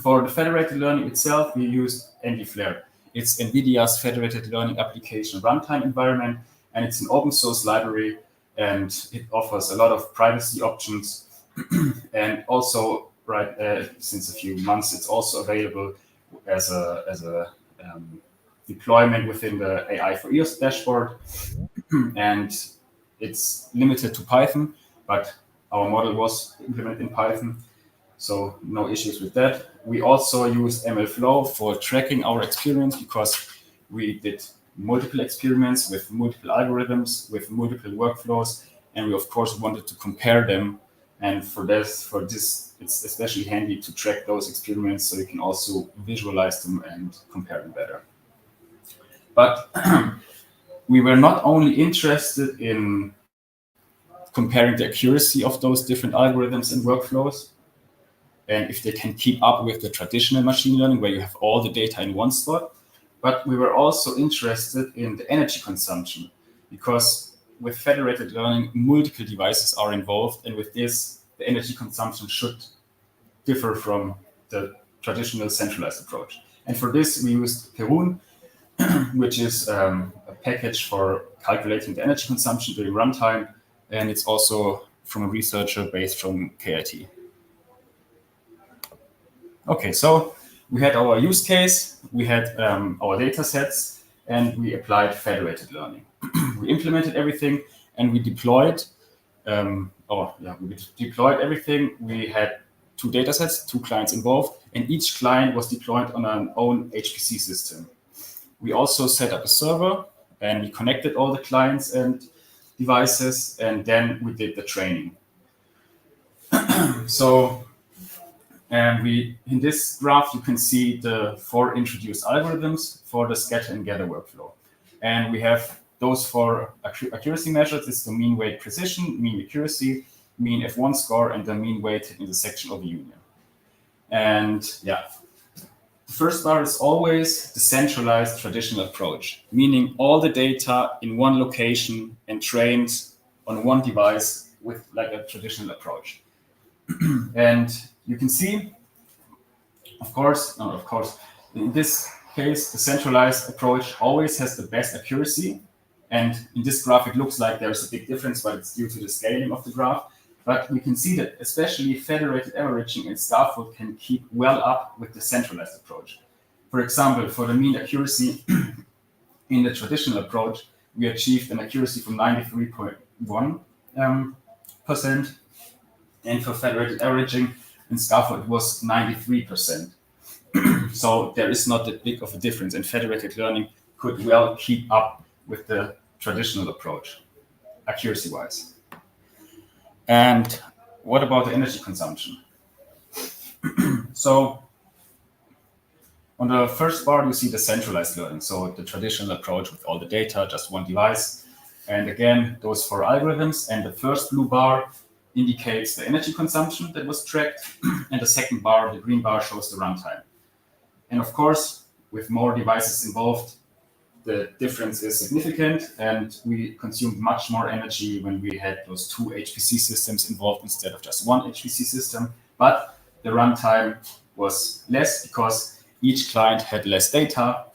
For the federated learning itself, we used NVFLARE. It's NVIDIA's federated learning application runtime environment, and it's an open source library, and it offers a lot of privacy options. And also, since a few months, it's also available as a deployment within the AI for EOS dashboard. And it's limited to Python, but our model was implemented in Python, so no issues with that. We also use MLflow for tracking our experience, because we did multiple experiments with multiple algorithms, with multiple workflows, and we of course wanted to compare them. And for this, it's especially handy to track those experiments, so you can also visualize them and compare them better. But we were not only interested in comparing the accuracy of those different algorithms and workflows, and if they can keep up with the traditional machine learning, where you have all the data in one spot, but we were also interested in the energy consumption, because with federated learning, multiple devices are involved, and with this, the energy consumption should differ from the traditional centralized approach. And for this, we used Perun, which is a package for calculating the energy consumption during runtime. And it's also from a researcher based from KIT. Okay, so we had our use case, we had our data sets, and we applied federated learning. We implemented everything, and we deployed. We deployed everything. We had 2 data sets, 2 clients involved, and each client was deployed on an own HPC system. We also set up a server, and we connected all the clients and devices, and then we did the training. So, in this graph, you can see the 4 introduced algorithms for the scatter and gather workflow. And we have those 4 accuracy measures. It's the mean weight precision, mean accuracy, mean F1 score, and the mean weight intersection over union. And yeah, the first bar is always the centralized traditional approach, meaning all the data in one location and trained on one device with like a traditional approach. And you can see, of course, in this case, the centralized approach always has the best accuracy. And in this graph, it looks like there's a big difference, but it's due to the scaling of the graph. But we can see that especially federated averaging and scaffold can keep well up with the centralized approach. For example, for the mean accuracy in the traditional approach, we achieved an accuracy from 93.1%. And for federated averaging in scaffold, it was 93%. So there is not that big of a difference, and federated learning could well keep up with the traditional approach, accuracy-wise. And what about the energy consumption? So on the first bar, you see the centralized learning. So the traditional approach with all the data, just one device. And again, those 4 algorithms. And the first blue bar indicates the energy consumption that was tracked. And the second bar, the green bar, shows the runtime. And of course, with more devices involved, the difference is significant, and we consumed much more energy when we had those 2 HPC systems involved instead of just 1 HPC system. But the runtime was less because each client had less data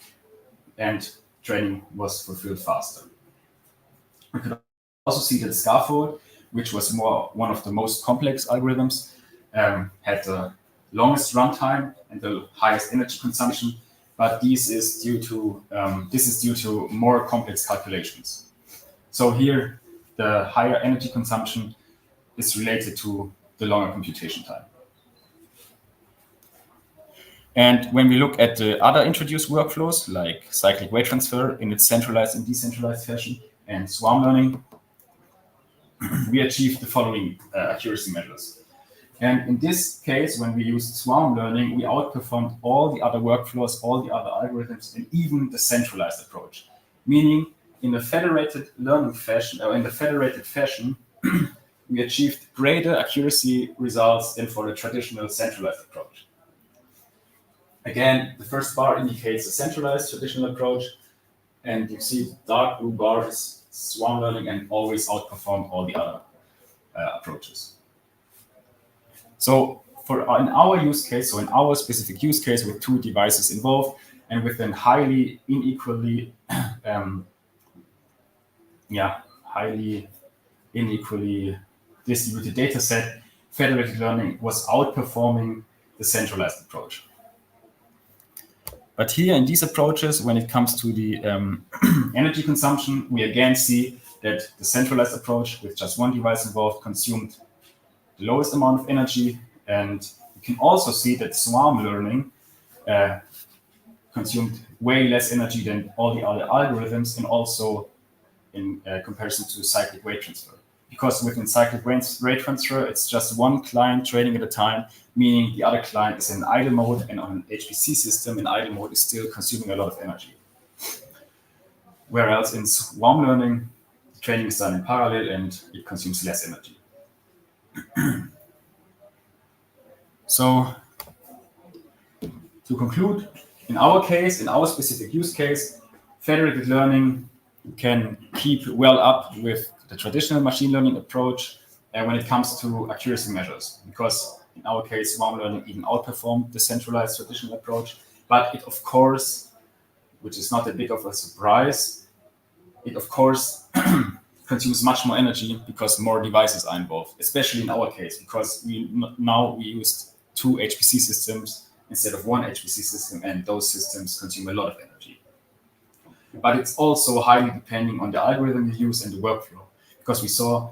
and training was fulfilled faster. We could also see that the scaffold, which was one of the most complex algorithms, had the longest runtime and the highest energy consumption. But this is due to more complex calculations. So here, the higher energy consumption is related to the longer computation time. And when we look at the other introduced workflows, like cyclic weight transfer in its centralized and decentralized fashion, and swarm learning, we achieved the following accuracy measures. And in this case, when we used swarm learning, we outperformed all the other workflows, all the other algorithms, and even the centralized approach. Meaning, in the federated learning fashion, or in the federated fashion, we achieved greater accuracy results than for the traditional centralized approach. Again, the first bar indicates a centralized traditional approach, and you see the dark blue bar is swarm learning and always outperformed all the other approaches. So in our use case, so in our specific use case with 2 devices involved and with a highly unequally distributed data set, federated learning was outperforming the centralized approach. But here in these approaches, when it comes to the energy consumption, we again see that the centralized approach with just 1 device involved consumed the lowest amount of energy, and you can also see that swarm learning consumed way less energy than all the other algorithms, and also in comparison to cyclic weight transfer. Because within cyclic weight transfer, it's just 1 client training at a time, meaning the other client is in idle mode, and on an HPC system in idle mode is still consuming a lot of energy. Whereas in swarm learning, training is done in parallel and it consumes less energy. So, to conclude, in our case, in our specific use case, federated learning can keep well up with the traditional machine learning approach when it comes to accuracy measures, because in our case, swarm learning even outperformed the centralized traditional approach. But it, of course, which is not that big of a surprise, it, of course, consumes much more energy because more devices are involved, especially in our case, because we used 2 HPC systems instead of 1 HPC system, and those systems consume a lot of energy. But it's also highly depending on the algorithm you use and the workflow, because we saw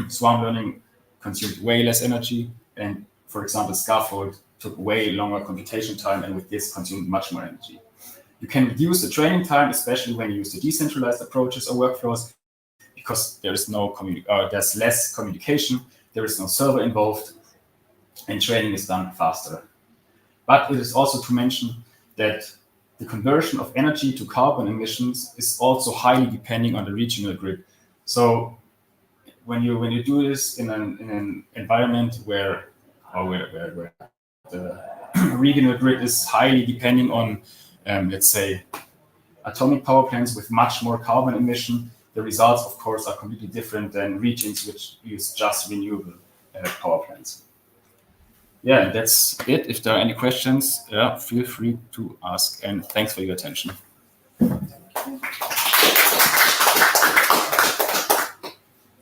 swarm learning consumed way less energy, and for example, scaffold took way longer computation time, and with this consumed much more energy. You can reduce the training time, especially when you use the decentralized approaches or workflows, because there is there's less communication, there is no server involved, and training is done faster. But it is also to mention that the conversion of energy to carbon emissions is also highly depending on the regional grid. So when you do this in an environment where the regional grid is highly depending on, let's say, atomic power plants with much more carbon emission, the results, of course, are completely different than regions which use just renewable power plants. Yeah, that's it. If there are any questions, feel free to ask. And thanks for your attention.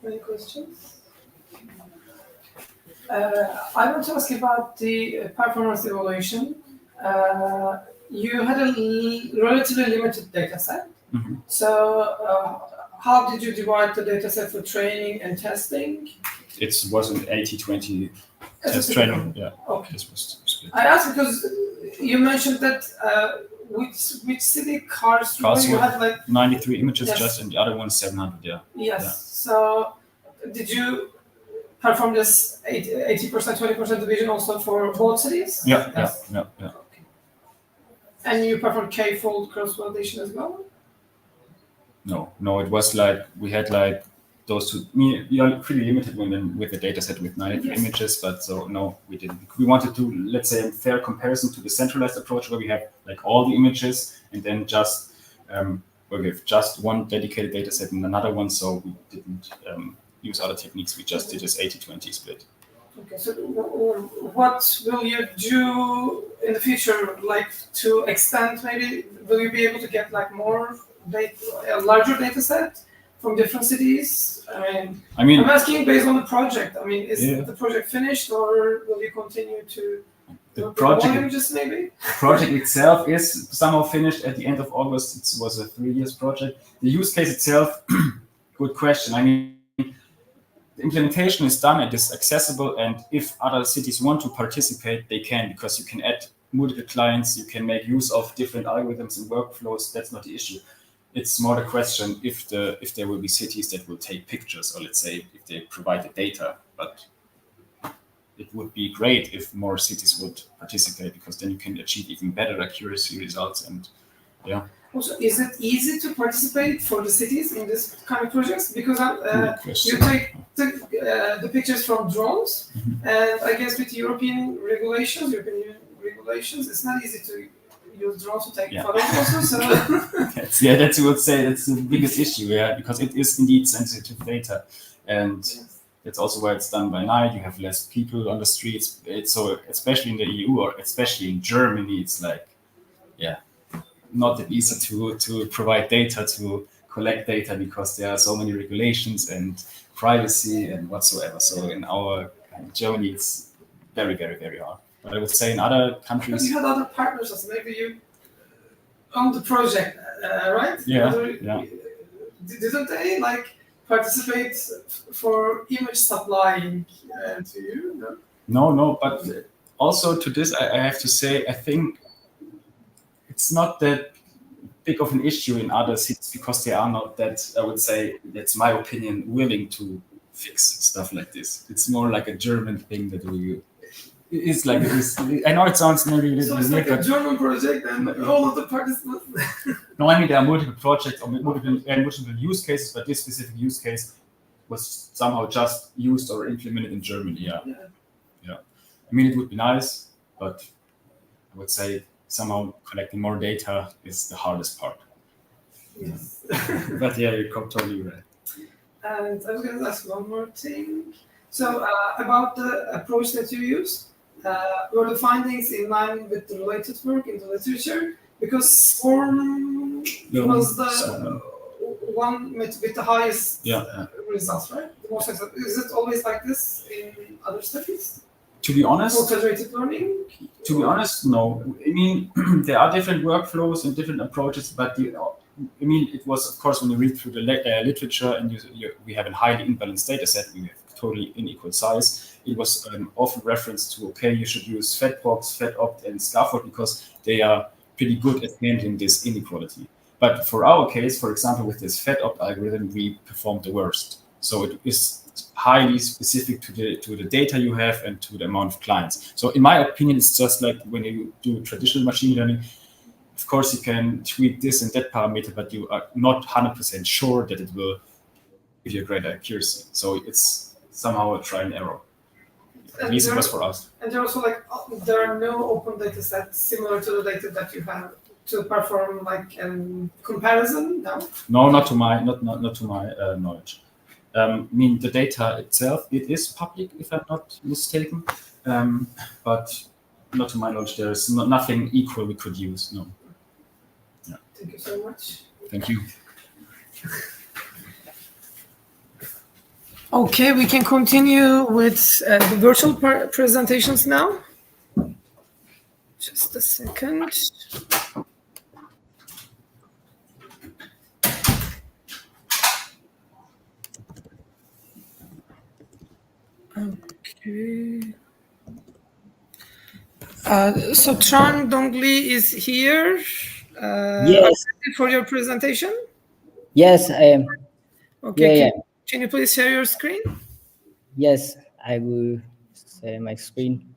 Any questions? I want to ask about the performance evaluation. You had a relatively limited data set. Mm-hmm. So how did you divide the data set for training and testing? It was an 80-20 test training. Yeah. Okay. This was split. I asked because you mentioned that which city Karlsruhe you had like 93 images yes. just, and the other one 700. Yeah. Yes. Yeah. So did you perform this 80%, 20% division also for both cities? Yeah. Yes. Yeah. Okay. And you performed k-fold cross-validation as well? No. It was like we had like those two. We are pretty limited with the data set with 93 yes. images, but so no, we didn't. We wanted to, let's say, a fair comparison to the centralized approach where we have like all the images and then just where we have just one dedicated data set and another one. So we didn't use other techniques. We just did this 80-20 split. Okay, so what will you do in the future, like to expand maybe? Will you be able to get like more data, a larger data set from different cities? I mean, I'm asking based on the project. I mean, is the project finished or will you continue to the project images maybe? The project itself is somehow finished at the end of August. It was a 3 years project. The use case itself, good question. I mean, the implementation is done, it is accessible, and if other cities want to participate, they can, because you can add multiple clients, you can make use of different algorithms and workflows. That's not the issue. It's more the question if there will be cities that will take pictures, or let's say if they provide the data. But it would be great if more cities would participate, because then you can achieve even better accuracy results. And yeah. Also, is it easy to participate for the cities in this kind of projects? Because you take the pictures from drones, and I guess with European regulations, it's not easy to use drones to take photos also. So that's I would say that's the biggest issue, because it is indeed sensitive data, and that's also why it's done by night. You have less people on the streets. It's so, especially in the EU or especially in Germany, it's like, not that easy to provide data, to collect data, because there are so many regulations and privacy and whatsoever. So in Germany, it's very, very, very hard. But I would say in other countries... But you had other partners, also maybe you owned the project, right? Yeah. Didn't they participate for image supplying to you? No, but also to this, I have to say, I think it's not that big of an issue in other cities, because they are not that, I would say, that's my opinion, willing to fix stuff like this. It's more like a German thing that we... It's like this. I know it sounds maybe a little weird. So it's like a German project and all of the participants... No, I mean, there are multiple projects or multiple use cases, but this specific use case was somehow just used or implemented in Germany, yeah. I mean, it would be nice, but I would say somehow collecting more data is the hardest part. Yes. But yeah, you're totally right. And I was going to ask one more thing. So about the approach that you use, were the findings in line with the related work in the literature? Because swarm was the one with the highest results, right? The most successful. Is it always like this in other studies? To be honest, Multi-iterative learning? To be honest, no. I mean, there are different workflows and different approaches, but I mean, it was, of course, when you read through the literature and we have a highly imbalanced data set, we have totally unequal size. It was often referenced to, okay, you should use FedBox, FedOpt, and Scaffold because they are pretty good at handling this inequality. But for our case, for example, with this FedOpt algorithm, we performed the worst. So it is highly specific to the data you have and to the amount of clients. So in my opinion, it's just like when you do traditional machine learning, of course you can tweak this and that parameter, but you are not 100% sure that it will give you a greater accuracy. So it's somehow a trial and error. At least it was for us. And there also there are no open data sets similar to the data that you have to perform comparison. No, not to my knowledge. I mean, the data itself, it is public, if I'm not mistaken, but not to my knowledge, there is nothing equal we could use, no. Yeah. Thank you so much. Thank you. Okay, we can continue with the virtual presentations now. Just a second. Okay. So Tran Dongli is here. Yes. For your presentation? Yes, I am. Okay. Yeah, can you please share your screen? Yes, I will share my screen.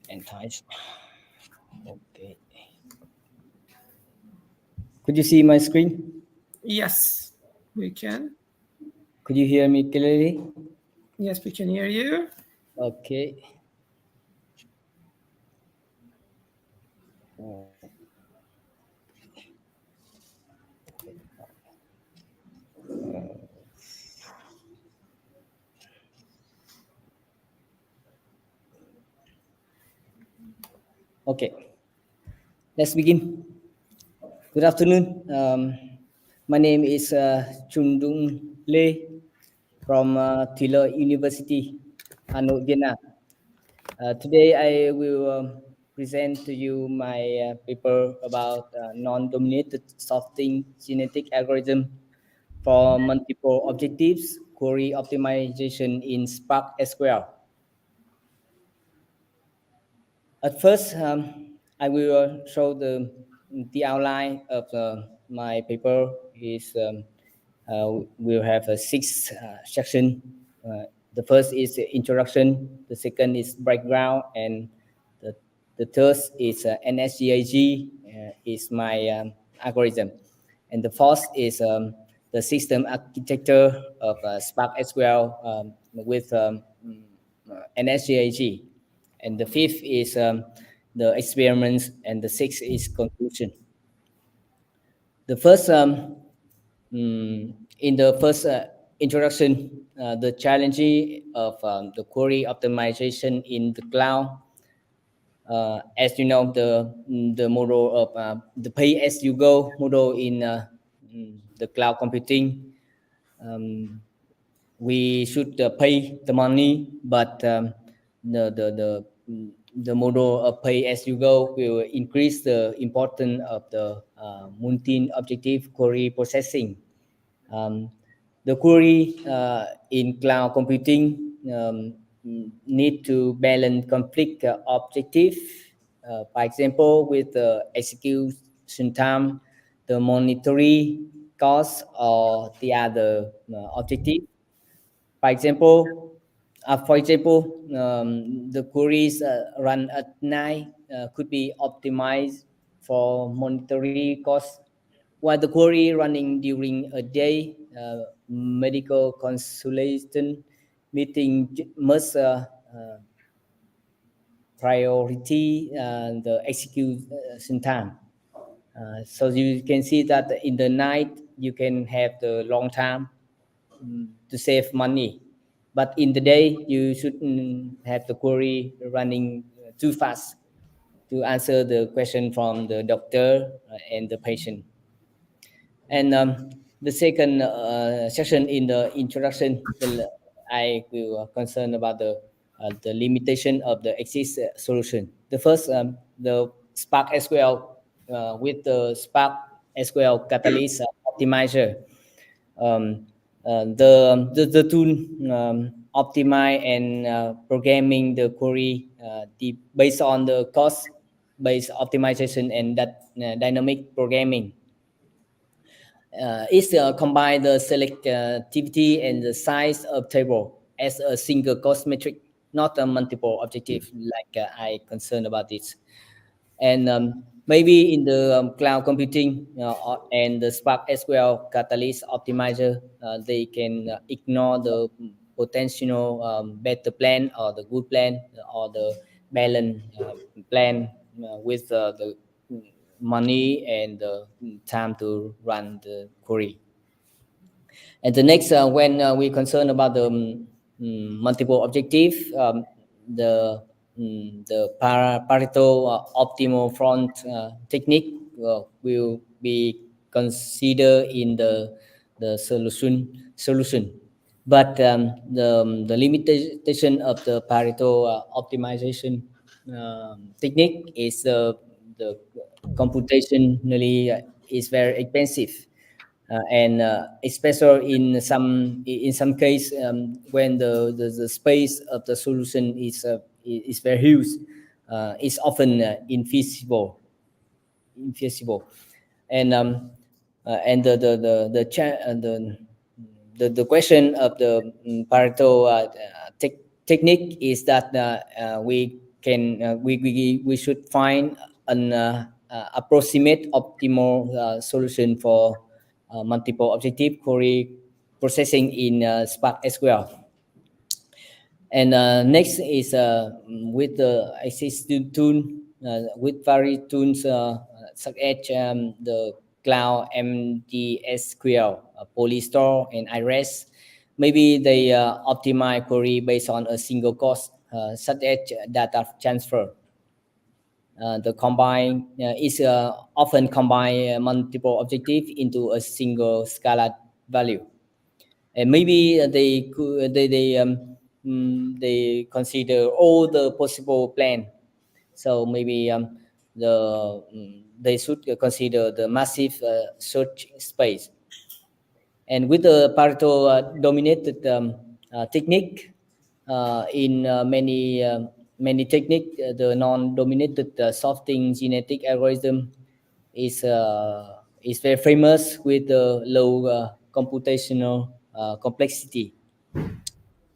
And touch. Okay. Could you see my screen? Yes, we can. Could you hear me clearly? Yes, we can hear you. Okay. Okay, let's begin. Good afternoon. My name is Chundung Lê from Tiller University, Hanoi, Vietnam. Today I will present to you my paper about non-dominated sorting genetic algorithm for multiple objectives query optimization in Spark SQL. At first, I will show the outline of my paper. We'll have a 6 section. The first is introduction. The second is background, and the third is NSGAG is my algorithm, and the fourth is the system architecture of Spark SQL with NSGAG. And the fifth is the experiments, and the sixth is conclusion. The first, in the first introduction, the challenge of the query optimization in the cloud. As you know, the model of the pay-as-you-go model in the cloud computing. We should pay the money, but the model of pay-as-you-go will increase the importance of the multi-objective query processing. The query in cloud computing need to balance conflict objective. For example, with the execution time, the monetary cost, or the other objective. For example, the queries run at night could be optimized for monetary costs, while the query running during a day, medical consultation meeting must priority the execution time. So you can see that in the night you can have the long time, to save money. But in the day, you shouldn't have the query running too fast to answer the question from the doctor and the patient. And the second section in the introduction, I will concern about the limitation of the exist solution. The first, the Spark SQL with the Spark SQL Catalyst Optimizer. Um, the tool optimize and programming the query based on the cost based optimization and that dynamic programming. It combine the selectivity and the size of table as a single cost metric, not a multiple objective like I concerned about this. And maybe in the cloud computing and the Spark SQL Catalyst Optimizer, they can ignore the potential better plan or the good plan or the balance plan with the money and the time to run the query. And the next, when we concern about the multiple objective, the Pareto optimal front technique will be considered in the solution. But the limitation of the Pareto optimization technique is the computationally is very expensive. And especially in some case when the space of the solution is very huge, it's often infeasible. And the question of the Pareto technique is that we should find an approximate optimal solution for multiple objective query processing in Spark SQL. And next is with the existing tool, with various tools such as the Cloud MDSQL, Polystore, and IRES. Maybe they optimize query based on a single cost, such as data transfer. The combine is often combine multiple objectives into a single scalar value, and maybe they consider all the possible plan. So maybe they should consider the massive search space. And with the Pareto dominated technique, in many technique, the non-dominated sorting genetic algorithm is very famous with the low computational complexity.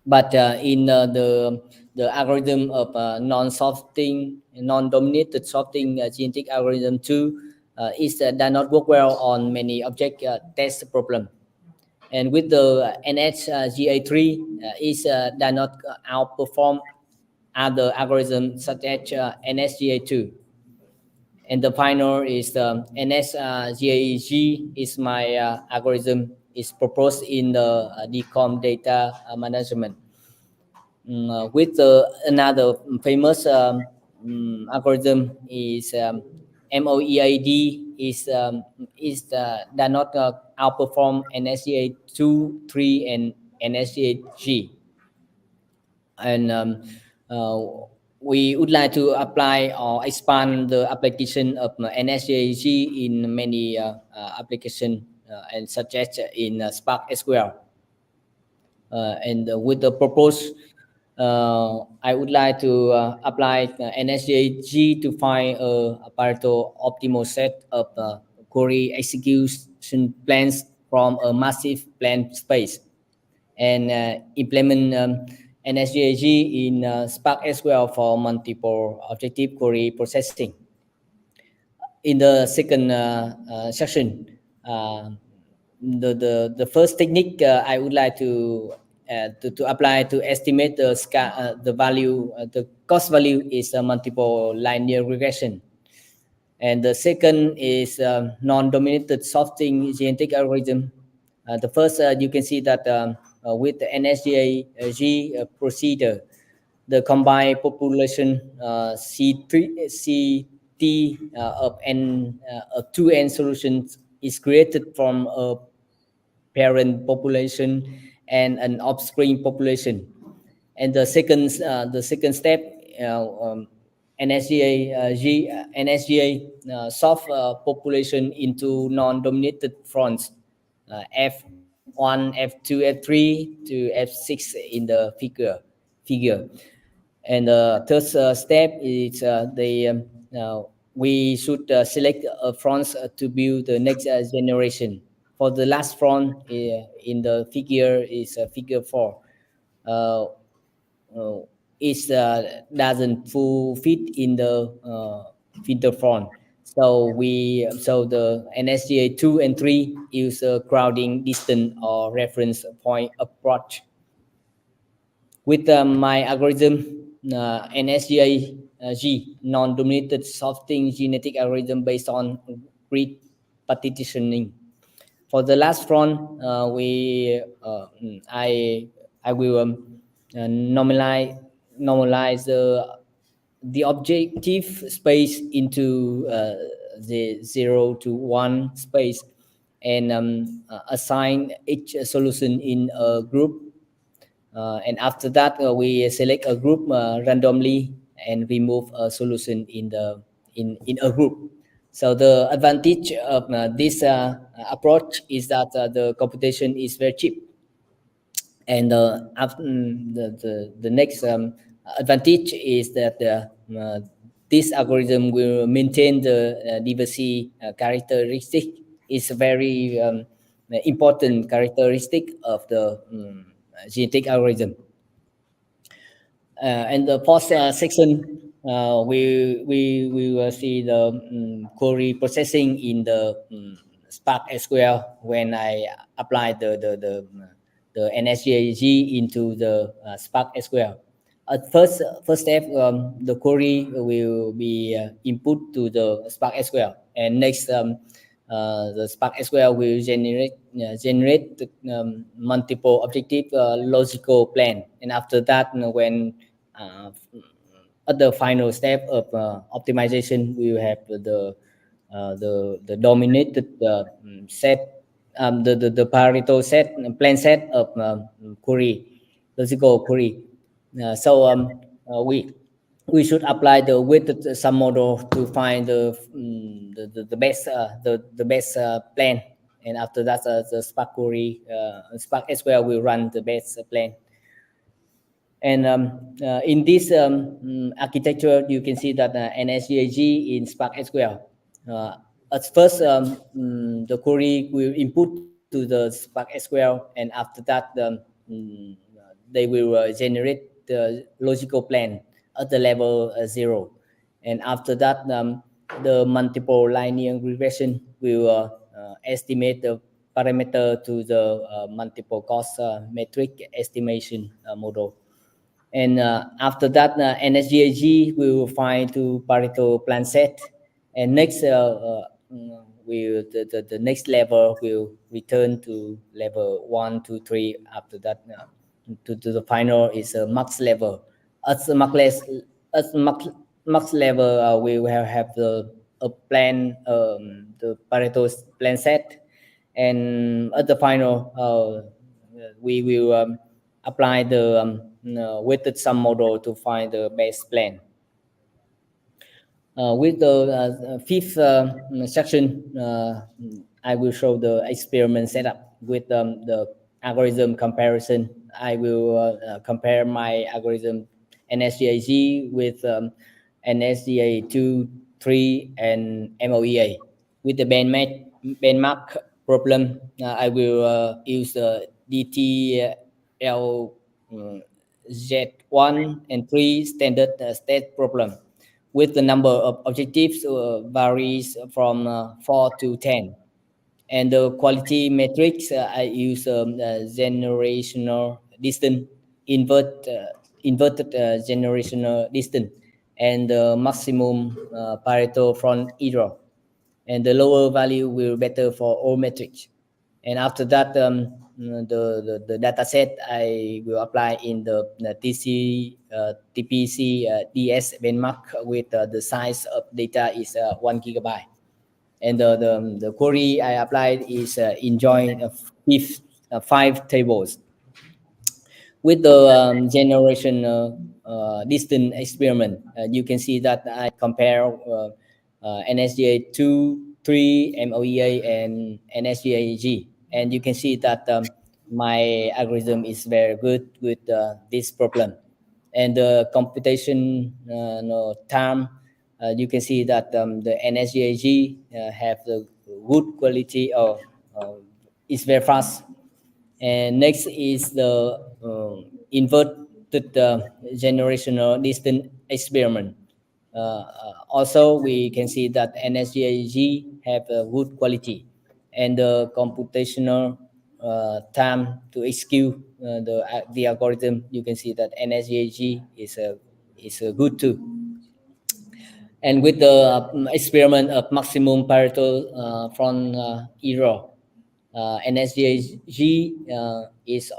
But in the algorithm of non-dominated sorting genetic algorithm too, is does not work well on many object test problem. And with the NSGA3, is does not outperform other algorithms such as NSGA2. And the final is the NSGAG is my algorithm is proposed in the DCOM data management. With another famous algorithm is MOEAD is does not outperform NSGA2, 3, and NSGAG. And we would like to apply or expand the application of NSGAG in many applications and such as in Spark SQL. And with the proposed, I would like to apply NSGAG to find a Pareto optimal set of query execution plans from a massive plan space, and implement NSGAG in Spark SQL for multiple objective query processing. In the second section, the first technique I would like to apply to estimate the value, the cost value is a multiple linear regression. And the second is non-dominated sorting genetic algorithm. The first, you can see that with the NSGA-G procedure, the combined population CT of n of 2n solutions is created from a parent population and an offspring population. And the second step, NSGA soft population into non-dominated fronts, F1, F2, F3 to F6 in the figure. And the third step is we should select a front to build the next generation. For the last front in the figure is figure 4. Uh, uh, it doesn't full fit in the filter front. So the NSGA 2 and 3 use a crowding distance or reference point approach. With my algorithm, NSGA-G, non-dominated sorting genetic algorithm based on grid partitioning. For the last front, I will normalize the objective space into the 0 to 1 space, and assign each solution in a group. And after that, we select a group randomly and remove a solution in a group. So the advantage of this approach is that the computation is very cheap. And the next advantage is that this algorithm will maintain the diversity characteristic. Is a very important characteristic of the genetic algorithm. And the post section, we will see the query processing in the Spark SQL when I apply the NSGAG into the Spark SQL. At first step, the query will be input to the Spark SQL, and next the Spark SQL will generate multiple objective logical plan, and after that, when at the final step of optimization, we will have the dominated set, the Pareto set, plan set of query, logical query. We should apply the weighted sum model to find the best the best plan, and after that the Spark query Spark SQL will run the best plan. And in this architecture, you can see that NSGAG in Spark SQL. At first, the query will input to the Spark SQL, and after that, they will generate the logical plan at the level 0. And after that, the multiple linear regression will estimate the parameter to the multiple cost metric estimation model. And after that, NSGAG will find to Pareto plan set, and next the next level will return to level 1, 2, 3. After that, to the final is a max level. At the max level, we will have the a plan, the Pareto plan set, and at the final, we will apply the weighted sum model to find the best plan. With the fifth section, I will show the experiment setup with the algorithm comparison. I will compare my algorithm NSGAG with NSGA 2, 3, and MOEA. With the benchmark problem, I will use the DTL Z1 and 3 standard state problem, with the number of objectives varies from 4 to 10. And the quality metrics, I use generational distance, inverted generational distance, and the maximum Pareto front error. And the lower value will better for all metrics. And after that, the data set I will apply in the TPC DS benchmark with the size of data is 1 gigabyte. And the query I applied is enjoin of 5 tables. With the generation distance experiment, you can see that I compare NSGA 2, 3, MOEA, and NSGA-G. And you can see that my algorithm is very good with this problem. And the computation time, you can see that the NSGA-G have the good quality or is very fast. And next is the inverted generational distance experiment. Also, we can see that NSGAG have a good quality, and the computational time to execute the algorithm. You can see that NSGAG is good too. And with the experiment of maximum Pareto from error, NSGAG is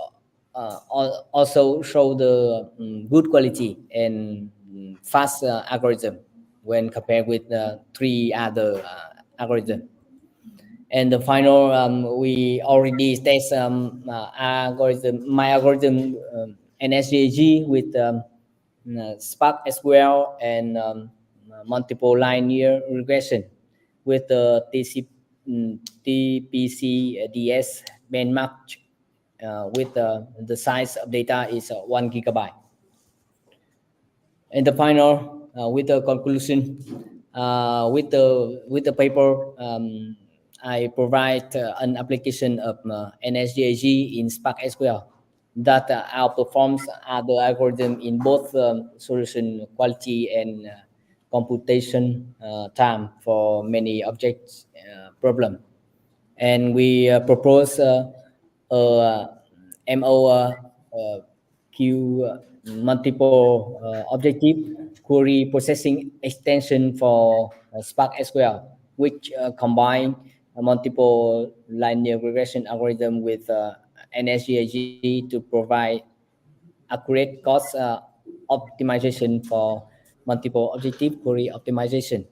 also show the good quality and fast algorithm when compared with 3 other algorithm. And the final, we already test my algorithm NSGAG with Spark SQL and multiple linear regression with the TPC DS benchmark with the size of data is 1 gigabyte. And the final, with the conclusion, with the paper, I provide an application of NSGAG in Spark SQL that outperforms other algorithm in both solution quality and computation time for many objects problem. And we propose MOQ multiple objective query processing extension for Spark SQL, which combine multiple linear regression algorithm with NSGAG to provide accurate cost optimization for multiple objective query optimization.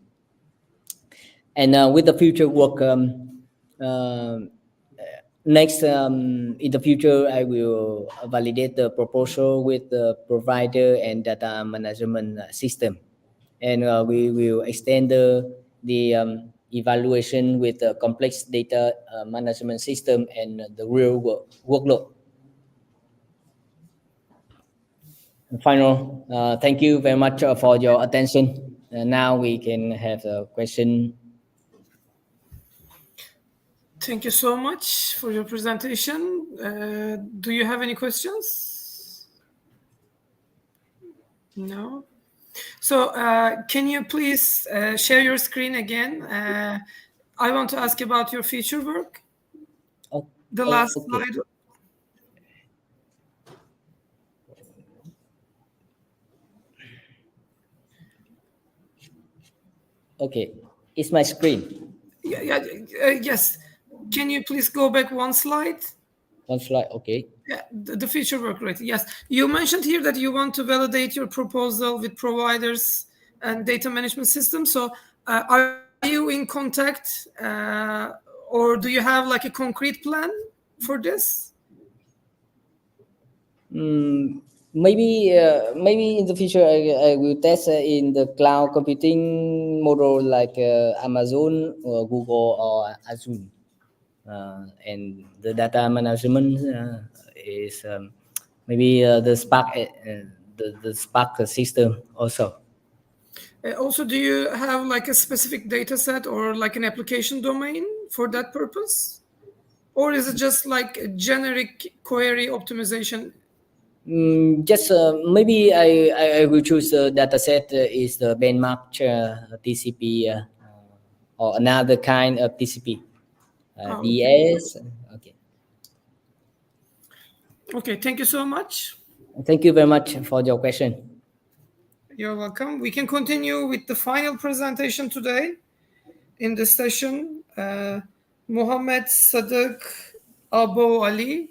And with the future work, next, in the future, I will validate the proposal with the provider and data management system. And we will extend the evaluation with the complex data management system and the real workload. And final, thank you very much for your attention. Now we can have a question. Thank you so much for your presentation. Do you have any questions? No? So can you please share your screen again? I want to ask about your future work. The last slide. Okay, it's my screen. Yes. Can you please go back one slide? One slide, okay. Yeah, the future work rate. Yes, you mentioned here that you want to validate your proposal with providers and data management systems. So, are you in contact, or do you have like a concrete plan for this? Maybe in the future I will test in the cloud computing model like Amazon or Google or Azure. And the data management is maybe the Spark the Spark system also. Also, do you have like a specific data set or like an application domain for that purpose? Or is it just like a generic query optimization? Just maybe I will choose the data set is the benchmark TCP or another kind of TCP. DS. Okay. Okay, thank you so much. Thank you very much for your question. You're welcome. We can continue with the final presentation today in this session. Mohammed Sadiq Abo Ali,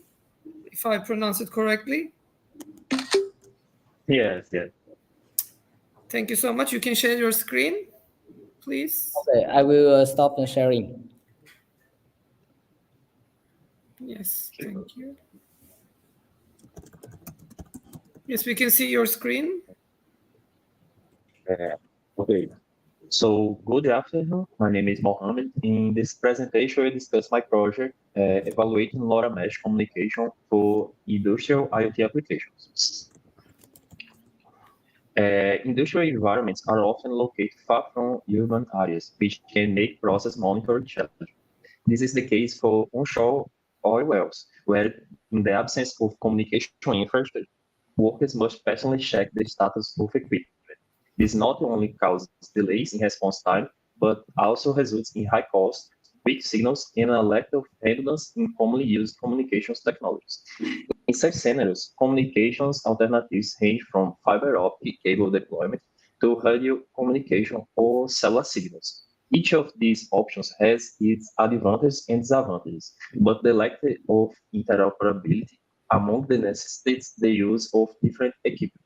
if I pronounce it correctly. Yes, yes. Thank you so much. You can share your screen, please. Okay, I will stop the sharing. Yes, thank you. Yes, we can see your screen. Okay. So, good afternoon. My name is Mohammed. In this presentation, I discuss my project evaluating LoRa mesh communication for industrial IoT applications. Industrial environments are often located far from urban areas, which can make process monitoring challenging. This is the case for onshore oil wells, where in the absence of communication infrastructure, workers must personally check the status of equipment. This not only causes delays in response time, but also results in high costs, weak signals, and a lack of redundancy in commonly used communications technologies. In such scenarios, communications alternatives range from fiber optic cable deployment to radio communication or cellular signals. Each of these options has its advantages and disadvantages, but the lack of interoperability among the necessitates the use of different equipment.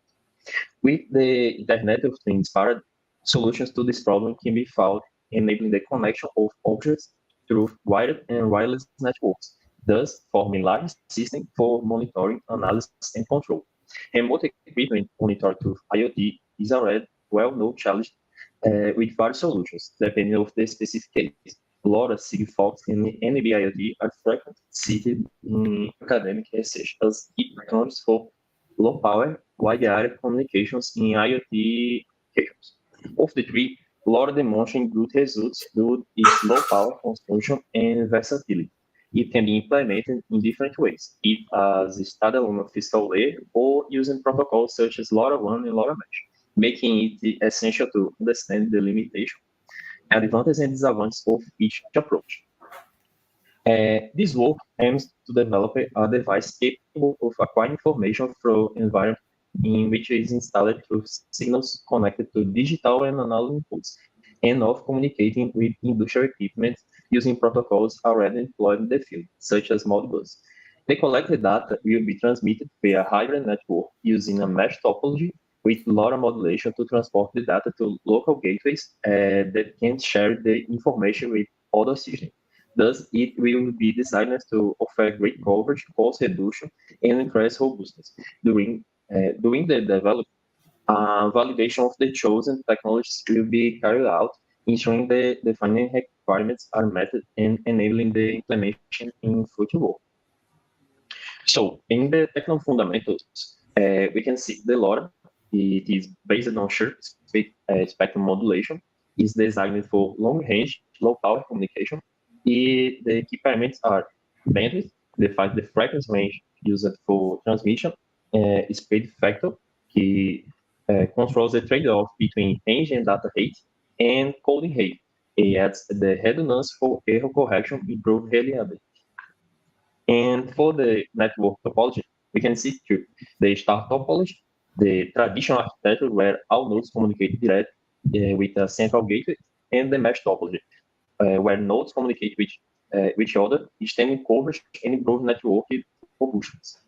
With the Internet of Things paradigm, solutions to this problem can be found enabling the connection of objects through wired and wireless networks, thus forming large systems for monitoring, analysis, and control. Remote equipment monitored through IoT is already well-known challenge with various solutions, depending on the specific case. LoRa, Sigfox, and NB-IoT are frequently cited in academic research as key technologies for low-power, wide-area communications in IoT applications. Of the three, LoRa demonstrates good results due to its low power consumption and versatility. It can be implemented in different ways, either as a standalone physical layer or using protocols such as LoRaWAN and LoRa Mesh, making it essential to understand the limitations, advantages, and disadvantages of each approach. This work aims to develop a device capable of acquiring information from environment in which it is installed through signals connected to digital and analog inputs, and of communicating with industrial equipment using protocols already employed in the field, such as Modbus. The collected data will be transmitted via a hybrid network using a mesh topology with LoRa modulation to transport the data to local gateways that can share the information with other systems. Thus, it will be designed to offer great coverage, cost reduction, and increase robustness. During the development, validation of the chosen technologies will be carried out, ensuring the defined requirements are met and enabling the implementation in future work. So, in the technical fundamentals, we can see the LoRa. It is based on short spectrum modulation. Is designed for long-range, low-power communication. The key parameters are bandwidth, the frequency range used for transmission, speed factor, controls the trade-off between range and data rate, and coding rate. It adds the redundancy for error correction, improve reliability. And for the network topology, we can see two: the star topology, the traditional architecture where all nodes communicate direct with a central gateway, and the mesh topology, where nodes communicate with each other, extending coverage and improve network robustness.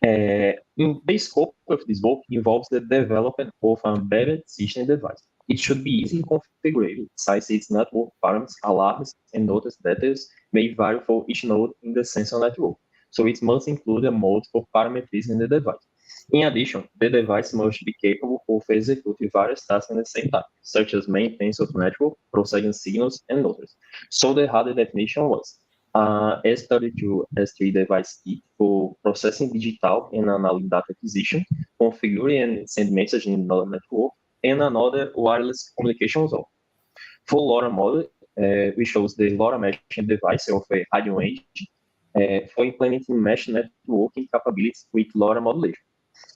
The scope of this work involves the development of an embedded system device. It should be easily configurable, since its network parameters, alarms, and notice details may vary for each node in the sensor network. So it must include a mode for parameterizing the device. In addition, the device must be capable of executing various tasks at the same time, such as maintenance of network, processing signals, and others. So the harder definition was S32 S3 device kit for processing digital and analog data acquisition, configuring and send message in the network, and another wireless communication zone. For LoRa model, we shows the LoRa mesh device of a radio range for implementing mesh networking capabilities with LoRa modulation.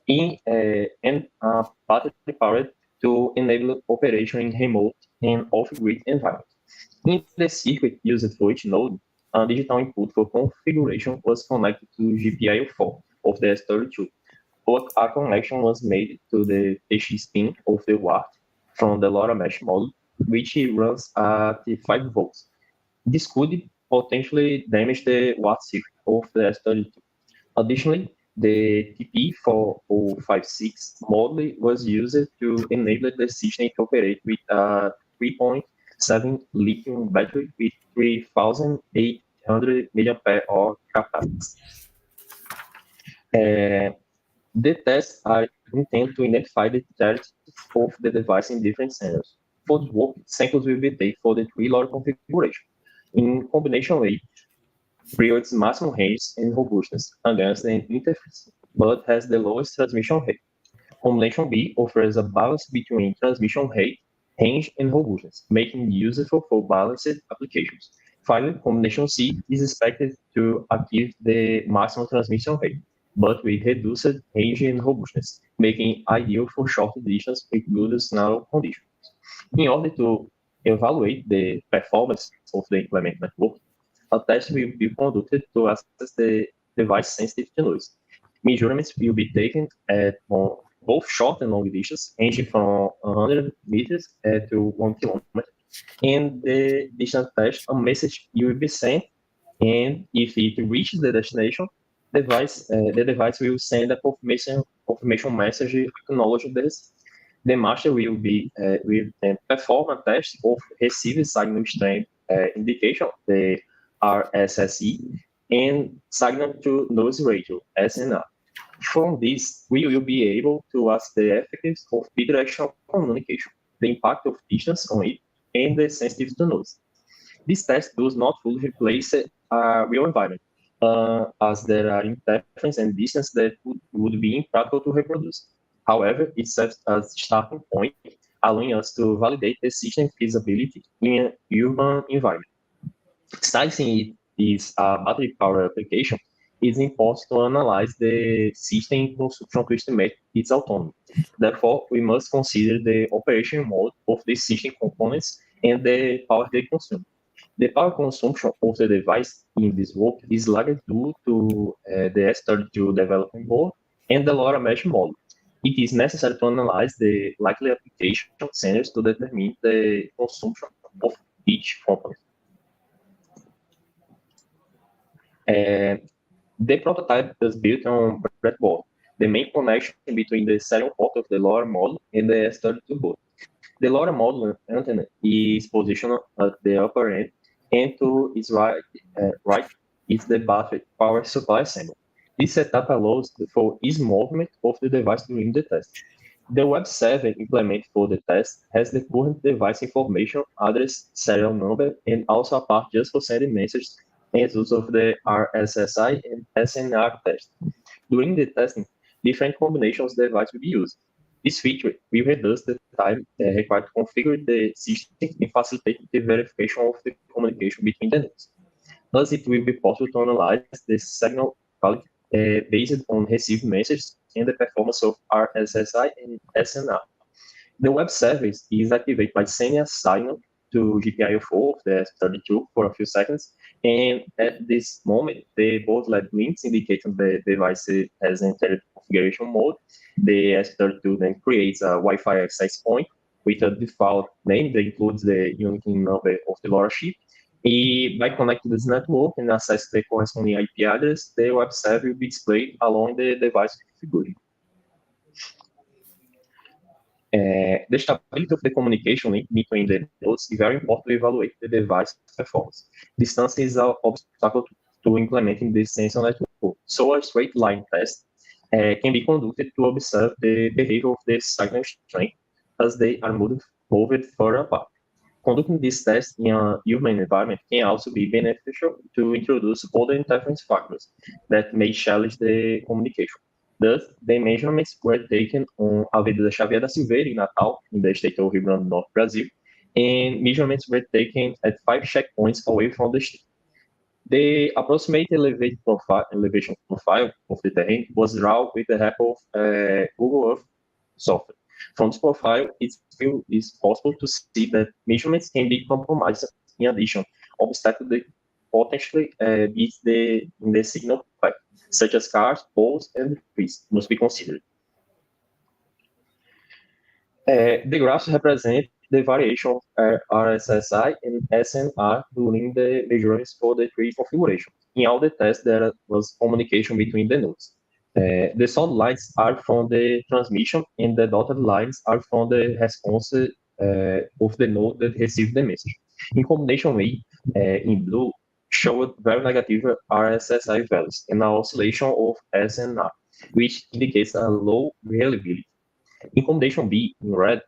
And battery powered to enable operation in remote and off-grid environments. In the circuit used for each node, a digital input for configuration was connected to GPIO4 of the S32, but a connection was made to the TX pin of the WART from the LoRa mesh module, which runs at 5 volts. This could potentially damage the watt circuit of the S32. Additionally, the TP4056 model was used to enable the system to operate with a 3.7 lithium battery with 3,800 mAh capacity. The tests are intended to identify the charges of the device in different scenarios. For this work, samples will be taken for the three-layer configuration. In combination A, priorities maximum range and robustness against the interface, but has the lowest transmission rate. Combination B offers a balance between transmission rate, range, and robustness, making it useful for balanced applications. Finally, combination C is expected to achieve the maximum transmission rate, but with reduced range and robustness, making it ideal for short distance with good scenario conditions. In order to evaluate the performance of the implement network, a test will be conducted to assess the device sensitivity to noise. Measurements will be taken at both short and long distances, ranging from 100 meters to 1 kilometer. And the distance test, a message will be sent, and if it reaches the destination, the device will send a confirmation message acknowledging this. The master will perform a test of received signal strength indication, the RSSE, and signal to noise ratio, SNR. From this, we will be able to ask the effectiveness of bidirectional communication, the impact of distance on it, and the sensitivity to noise. This test does not fully replace a real environment, as there are interference and distance that would be impractical to reproduce. However, it serves as a starting point, allowing us to validate the system feasibility in an urban environment. Since it is a battery power application, it's important to analyze the system consumption to estimate its autonomy. Therefore, we must consider the operation mode of the system components and the power they consume. The power consumption of the device in this work is largely due to the S32 development board and the LoRa mesh model. It is necessary to analyze the likely application scenarios to determine the consumption of each component. The prototype is built on breadboard, the main connection between the serial port of the LoRa model and the S32 board. The LoRa model antenna is positioned at the upper end, and to its right is the battery power supply assembly. This setup allows for easy movement of the device during the test. The Web 7 implemented for the test has the current device information, address, serial number, and also a part just for sending messages and use of the RSSI and SNR test. During the testing, different combinations of the device will be used. This feature will reduce the time required to configure the system and facilitate the verification of the communication between the nodes. Thus, it will be possible to analyze the signal quality based on received messages and the performance of RSSI and SNR. The web service is activated by sending a signal to GPIO4 of the S32 for a few seconds, and at this moment, the both LED links indicating the device has entered configuration mode. The S32 then creates a Wi-Fi access point with a default name that includes the unique number of the LoRa chip. By connecting this network and access the corresponding IP address, the web server will be displayed along the device configuration. The stability of the communication link between the nodes is very important to evaluate the device performance. Distance is an obstacle to implementing this sensor network. So a straight line test can be conducted to observe the behavior of the signal strength as they are moved further apart. Conducting this test in a human environment can also be beneficial to introduce other interference factors that may challenge the communication. Thus, the measurements were taken on Avenida Xavier da Silveira in Natal, in the state of Rio Grande do Norte, Brazil, and measurements were taken at 5 checkpoints away from the state. The approximate elevation profile of the terrain was drawn with the help of Google Earth software. From this profile, it is possible to see that measurements can be compromised. In addition, obstacles that potentially beat in the signal pipe, such as cars, poles, and trees, must be considered. The graphs represent the variation of RSSI and SNR during the measurements for the three configurations. In all the tests, there was communication between the nodes. The solid lines are from the transmission, and the dotted lines are from the response of the node that received the message. In combination A, in blue, showed very negative RSSI values and an oscillation of SNR, which indicates a low reliability. In combination B, in red,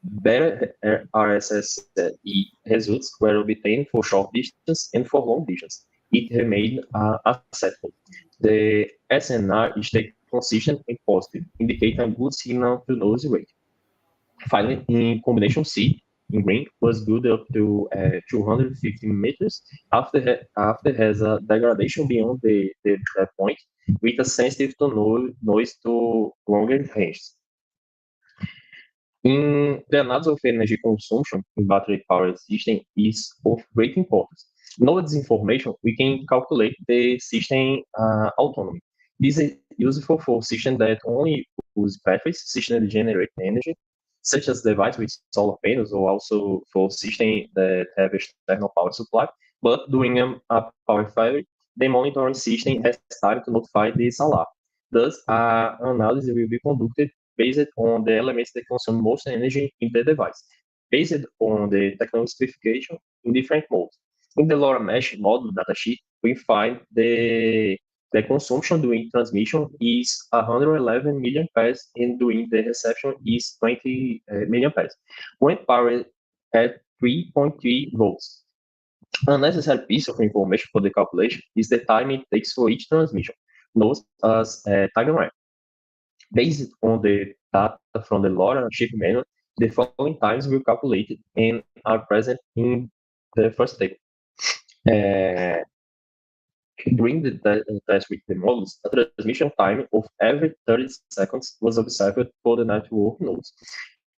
better RSSI results were obtained for short distance and for long distance. It remained acceptable. The SNR stayed consistent and positive, indicating a good signal to noise rate. Finally, in combination C, in green, was good up to 250 meters after has a degradation beyond that point with a sensitive to noise to longer ranges. The analysis of energy consumption in battery powered system is of great importance. Knowing this information, we can calculate the system autonomy. This is useful for systems that only use batteries, systems that generate energy, such as devices with solar panels, or also for systems that have external power supply. But during a power failure, the monitoring system has time to notify this alarm. Thus, analysis will be conducted based on the elements that consume most energy in the device, based on the technology specification in different modes. In the LoRa mesh model datasheet, we find the consumption during transmission is 111 million pairs, and during the reception is 20 million pairs, when powered at 3.3 volts. A necessary piece of information for the calculation is the time it takes for each transmission, known as time ramp. Based on the data from the LoRa chip manual, the following times were calculated and are present in the first table. During the test with the models, a transmission time of every 30 seconds was observed for the network nodes.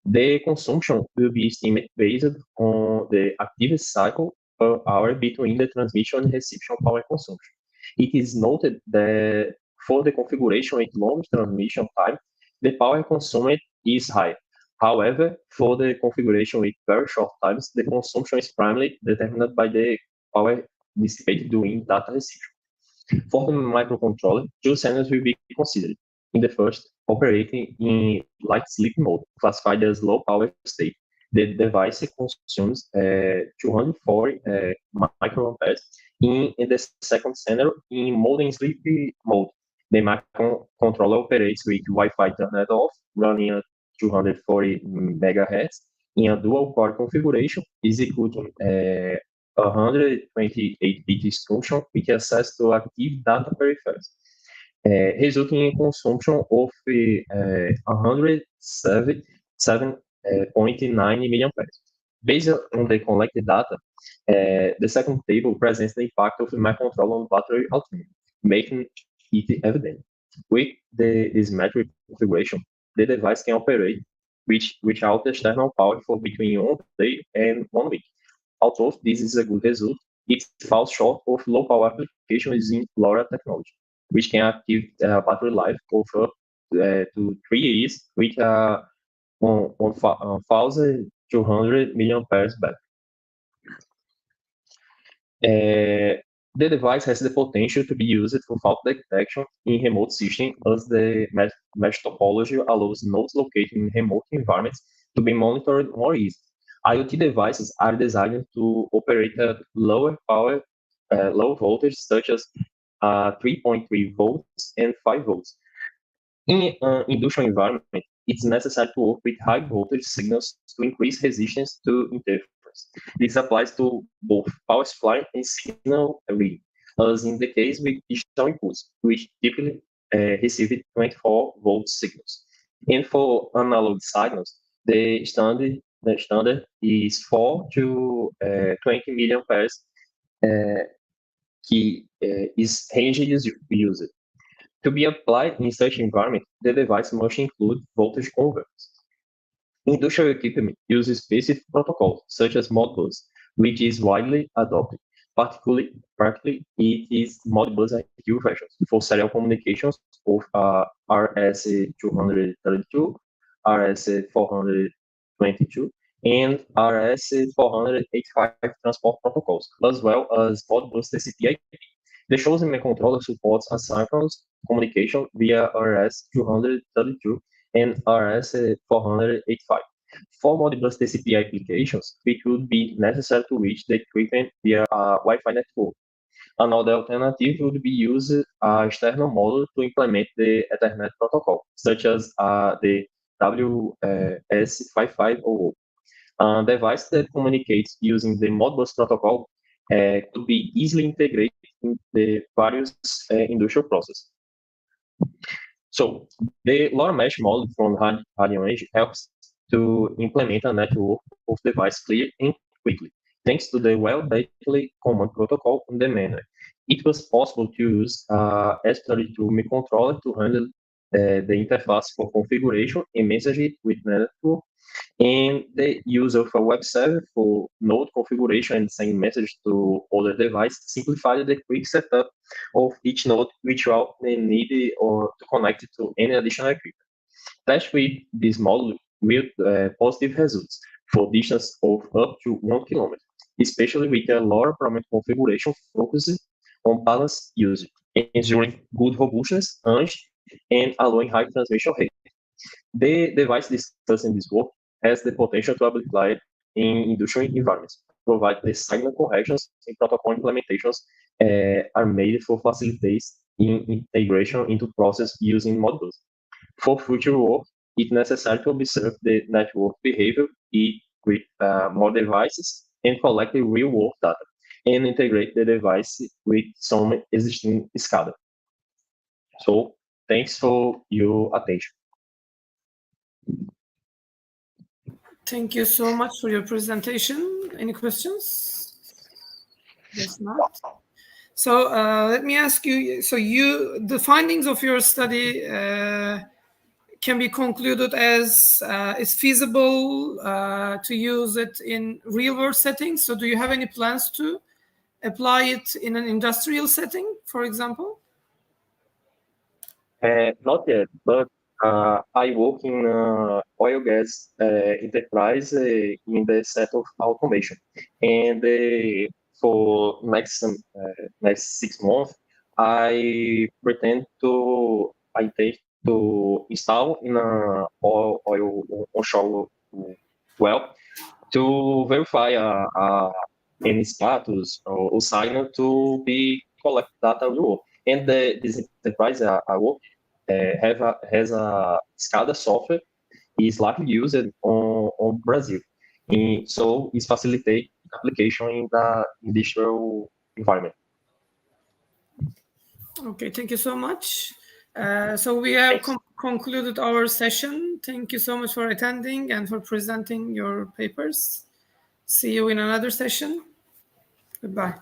The consumption will be estimated based on the activity cycle per hour between the transmission and reception power consumption. It is noted that for the configuration with long transmission time, the power consumed is high. However, for the configuration with very short times, the consumption is primarily determined by the power dissipated during data reception. For the microcontroller, two scenarios will be considered. In the first, operating in light sleep mode, classified as low power state. The device consumes 240 microamperes. In the second scenario, in modern sleep mode, the microcontroller operates with Wi-Fi turned off, running at 240 megahertz in a dual-core configuration, executing 128-bit instruction with access to active data peripherals, resulting in consumption of 107.9 million pairs. Based on the collected data, the second table presents the impact of the microcontroller on battery autonomy, making it evident. With this metric configuration, the device can operate without external power for between 1 day and 1 week. Although this is a good result, it falls short of low power applications using LoRa technology, which can active battery life of up to 3 years with 1,200 million pairs battery. The device has the potential to be used for fault detection in remote systems, as the mesh topology allows nodes located in remote environments to be monitored more easily. IoT devices are designed to operate at lower power, low voltage, such as 3.3 volts and 5 volts. In an industrial environment, it's necessary to work with high voltage signals to increase resistance to interference. This applies to both power supply and signal reading, as in the case with digital inputs, which typically receive 24 volt signals. And for analog signals, the standard is 4 to 20 million pairs is range used. To be applied in such environment, the device must include voltage converters. Industrial equipment uses specific protocols, such as Modbus, which is widely adopted. Particularly, it is Modbus IQ versions for serial communications of RS-232, RS-422, and RS-485 transport protocols, as well as Modbus TCP/IP. The chosen controller supports asynchronous communication via RS-232 and RS-485. For Modbus TCP applications, it would be necessary to reach the equipment via a Wi-Fi network. Another alternative would be use a external module to implement the Ethernet protocol, such as the WS5500. A device that communicates using the Modbus protocol could be easily integrated in the various industrial processes. So the LoRa mesh module from Radiant helps to implement a network of device clear and quickly, thanks to the well-defined command protocol in the manual. It was possible to use S32 microcontroller to handle the interface for configuration and messaging with network, and the use of a web server for node configuration and sending messages to other devices simplified the quick setup of each node without the need or to connect it to any additional equipment. Test with this module with positive results for distance of up to 1 kilometer, especially with a LoRa parameter configuration focused on balanced usage, ensuring good robustness, and allowing high transmission rate. The device discussed in this work has the potential to be applied in industrial environments, provide the signal corrections and protocol implementations are made for facilities in integration into process using modules. For future work, it's necessary to observe the network behavior with more devices and collect the real-world data and integrate the device with some existing SCADA. So thanks for your attention. Thank you so much for your presentation. Any questions? Yes, not. So let me ask you. So the findings of your study can be concluded as it's feasible to use it in real-world settings. So do you have any plans to apply it in an industrial setting, for example? Not yet, but I work in oil gas enterprise in the set of automation, and for next 6 months, I intend to install in a oil onshore well to verify any status or sign to be collect data rule. And this enterprise I work has a SCADA software is likely used on Brazil. So it facilitates application in the industrial environment. Okay, thank you so much. So we have concluded our session. Thank you so much for attending and for presenting your papers. See you in another session. Goodbye.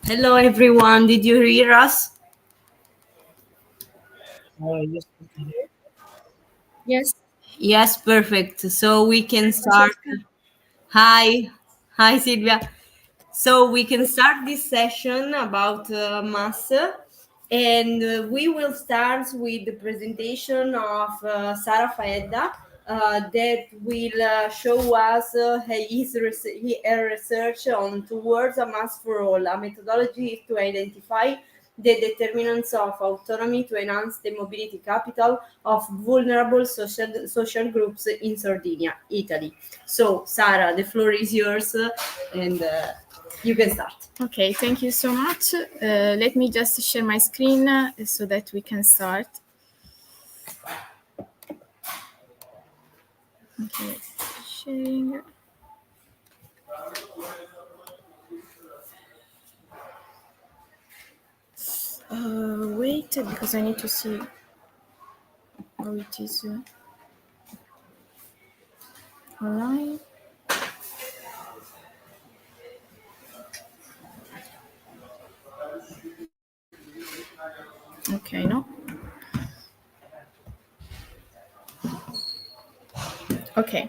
Hello, everyone. Did you hear us? Yes. Yes, perfect. So we can start. Hi. Hi, Silvia. So we can start this session about mass, and we will start with the presentation of Sara Faedda that will show us her research on towards a mass for all. A methodology to identify the determinants of autonomy to enhance the mobility capital of vulnerable social groups in Sardinia, Italy. So, Sara, the floor is yours, and you can start. Okay, thank you so much. Let me just share my screen so that we can start. Okay, sharing. Wait, because I need to see how it is online. Okay, no. Okay.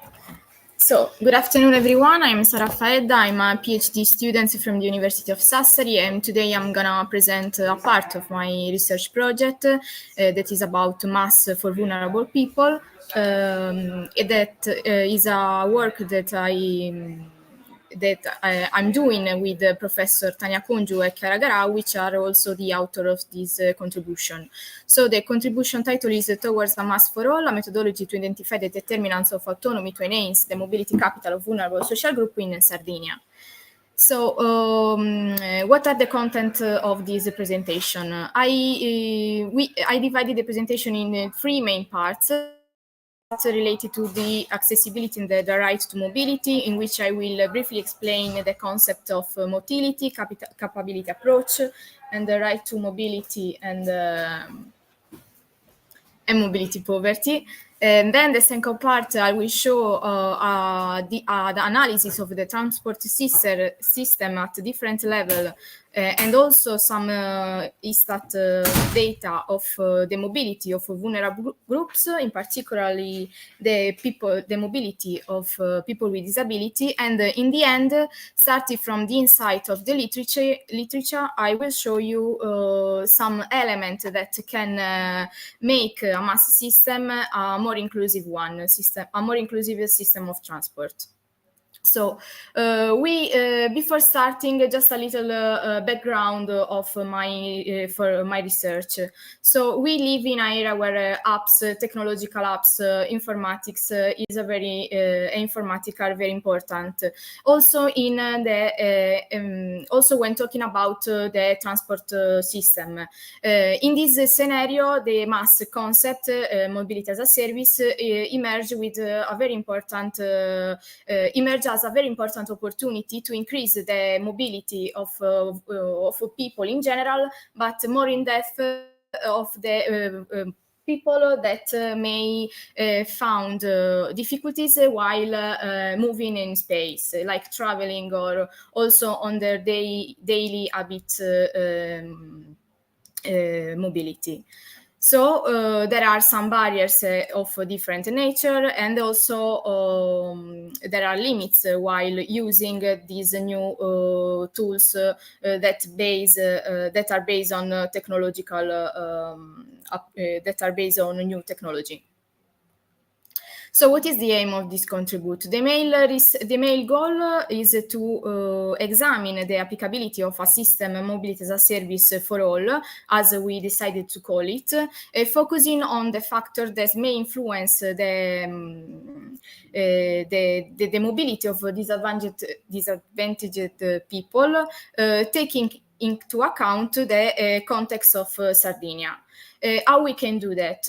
So, good afternoon, everyone. I'm Sara Faedda. I'm a PhD student from the University of Sassari, and today I'm gonna present a part of my research project that is about mass for vulnerable people. That is a work that I'm doing with Professor Tania Congiu and Chiara Garau, which are also the author of this contribution. So the contribution title is Towards a Mass for All, a methodology to identify the determinants of autonomy to enhance the mobility capital of vulnerable social group in Sardinia. So, what are the content of this presentation? I divided the presentation in three main parts related to the accessibility and the right to mobility, in which I will briefly explain the concept of motility, capability approach, and the right to mobility and mobility poverty. And then the second part, I will show the analysis of the transport system at different level, and also some ISTAT data of the mobility of vulnerable groups, in particularly the mobility of people with disability. And in the end, starting from the insight of the literature, I will show you some elements that can make a mass system a more inclusive system of transport. So before starting, just a little background of for my research. So we live in an era where technological apps, informatics is a very informatic are very important. Also also when talking about the transport system, in this scenario, the mass concept, mobility as a service, emerge with a very important as a very important opportunity to increase the mobility of people in general, but more in depth of the people that may found difficulties while moving in space, like traveling or also on their daily habit mobility. So there are some barriers of different nature, and also there are limits while using these new tools that are based on technological that are based on new technology. So what is the aim of this contribute? The main goal is to examine the applicability of a system mobility as a service for all, as we decided to call it, focusing on the factor that may influence the mobility of disadvantaged people, taking into account the context of Sardinia. How we can do that?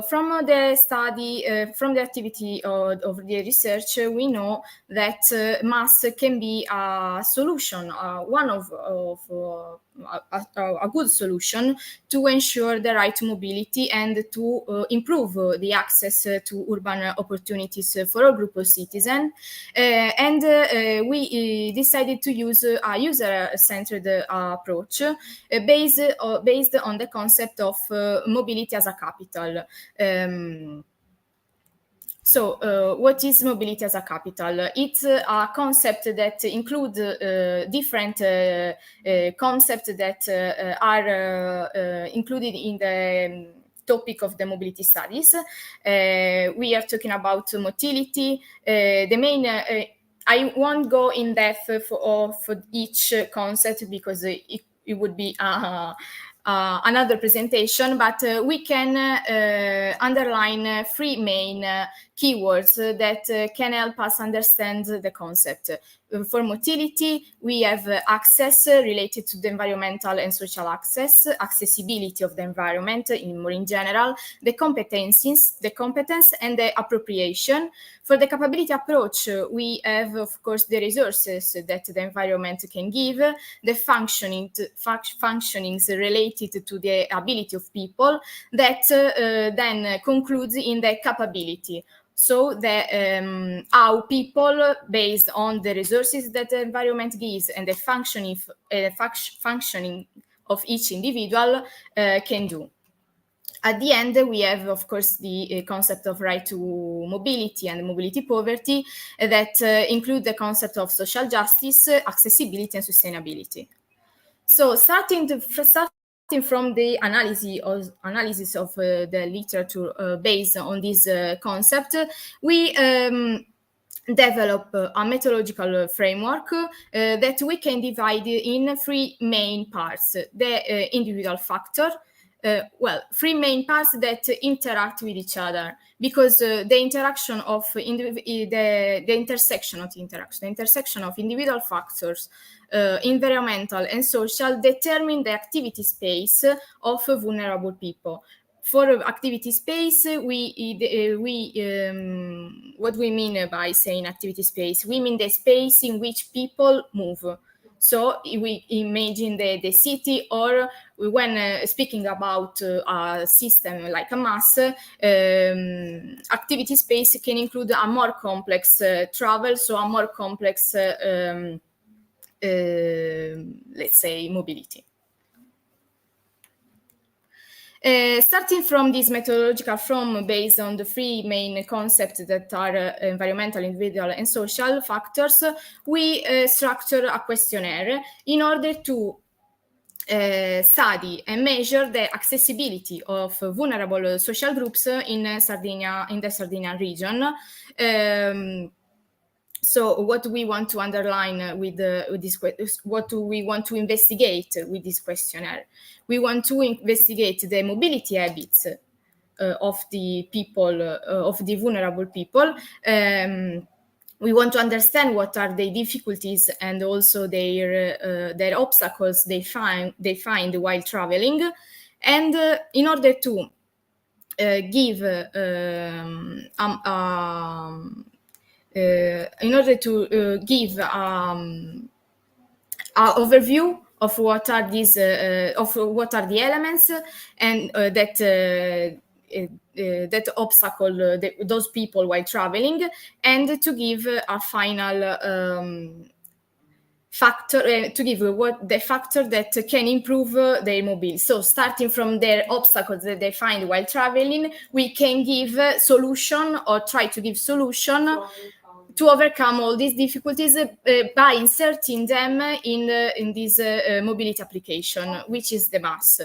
From the study, from the activity of the research, we know that mass can be a solution, one of a good solution to ensure the right mobility and to improve the access to urban opportunities for a group of citizens. We decided to use a user-centered approach based on the concept of mobility as a capital. What is mobility as a capital? It's a concept that includes different concepts that are included in the topic of the mobility studies. We are talking about motility. The main I won't go in depth for each concept because it would be another presentation, but we can underline three main keywords that can help us understand the concept. For motility, we have access related to the environmental and social access, accessibility of the environment more in general, the competence, and the appropriation. For the capability approach, we have, of course, the resources that the environment can give, the functionings related to the ability of people that then concludes in the capability. So how people, based on the resources that the environment gives and the functioning of each individual can do. At the end, we have, of course, the concept of right to mobility and mobility poverty that include the concept of social justice, accessibility, and sustainability. So starting from the analysis of the literature based on this concept, we develop a methodological framework that we can divide in three main parts. The individual factor, three main parts that interact with each other, because the intersection of individual factors, environmental and social, determine the activity space of vulnerable people. For activity space, what we mean by saying activity space, we mean the space in which people move. So we imagine the city, or when speaking about a system like a mass, activity space can include a more complex travel, so a more complex, let's say, mobility. Starting from this methodological form based on the three main concepts that are environmental, individual, and social factors, we structure a questionnaire in order to study and measure the accessibility of vulnerable social groups in the Sardinian region. So what we want to underline with this, what do we want to investigate with this questionnaire? We want to investigate the mobility habits of the people, of the vulnerable people. We want to understand what are the difficulties and also their obstacles they find while traveling, and in order to give an overview of what are these the elements and that obstacle those people while traveling, and to give a final factor, to give what the factor that can improve their mobility. So starting from their obstacles that they find while traveling, we can give solution or try to give solution to overcome all these difficulties by inserting them in this mobility application, which is the mass.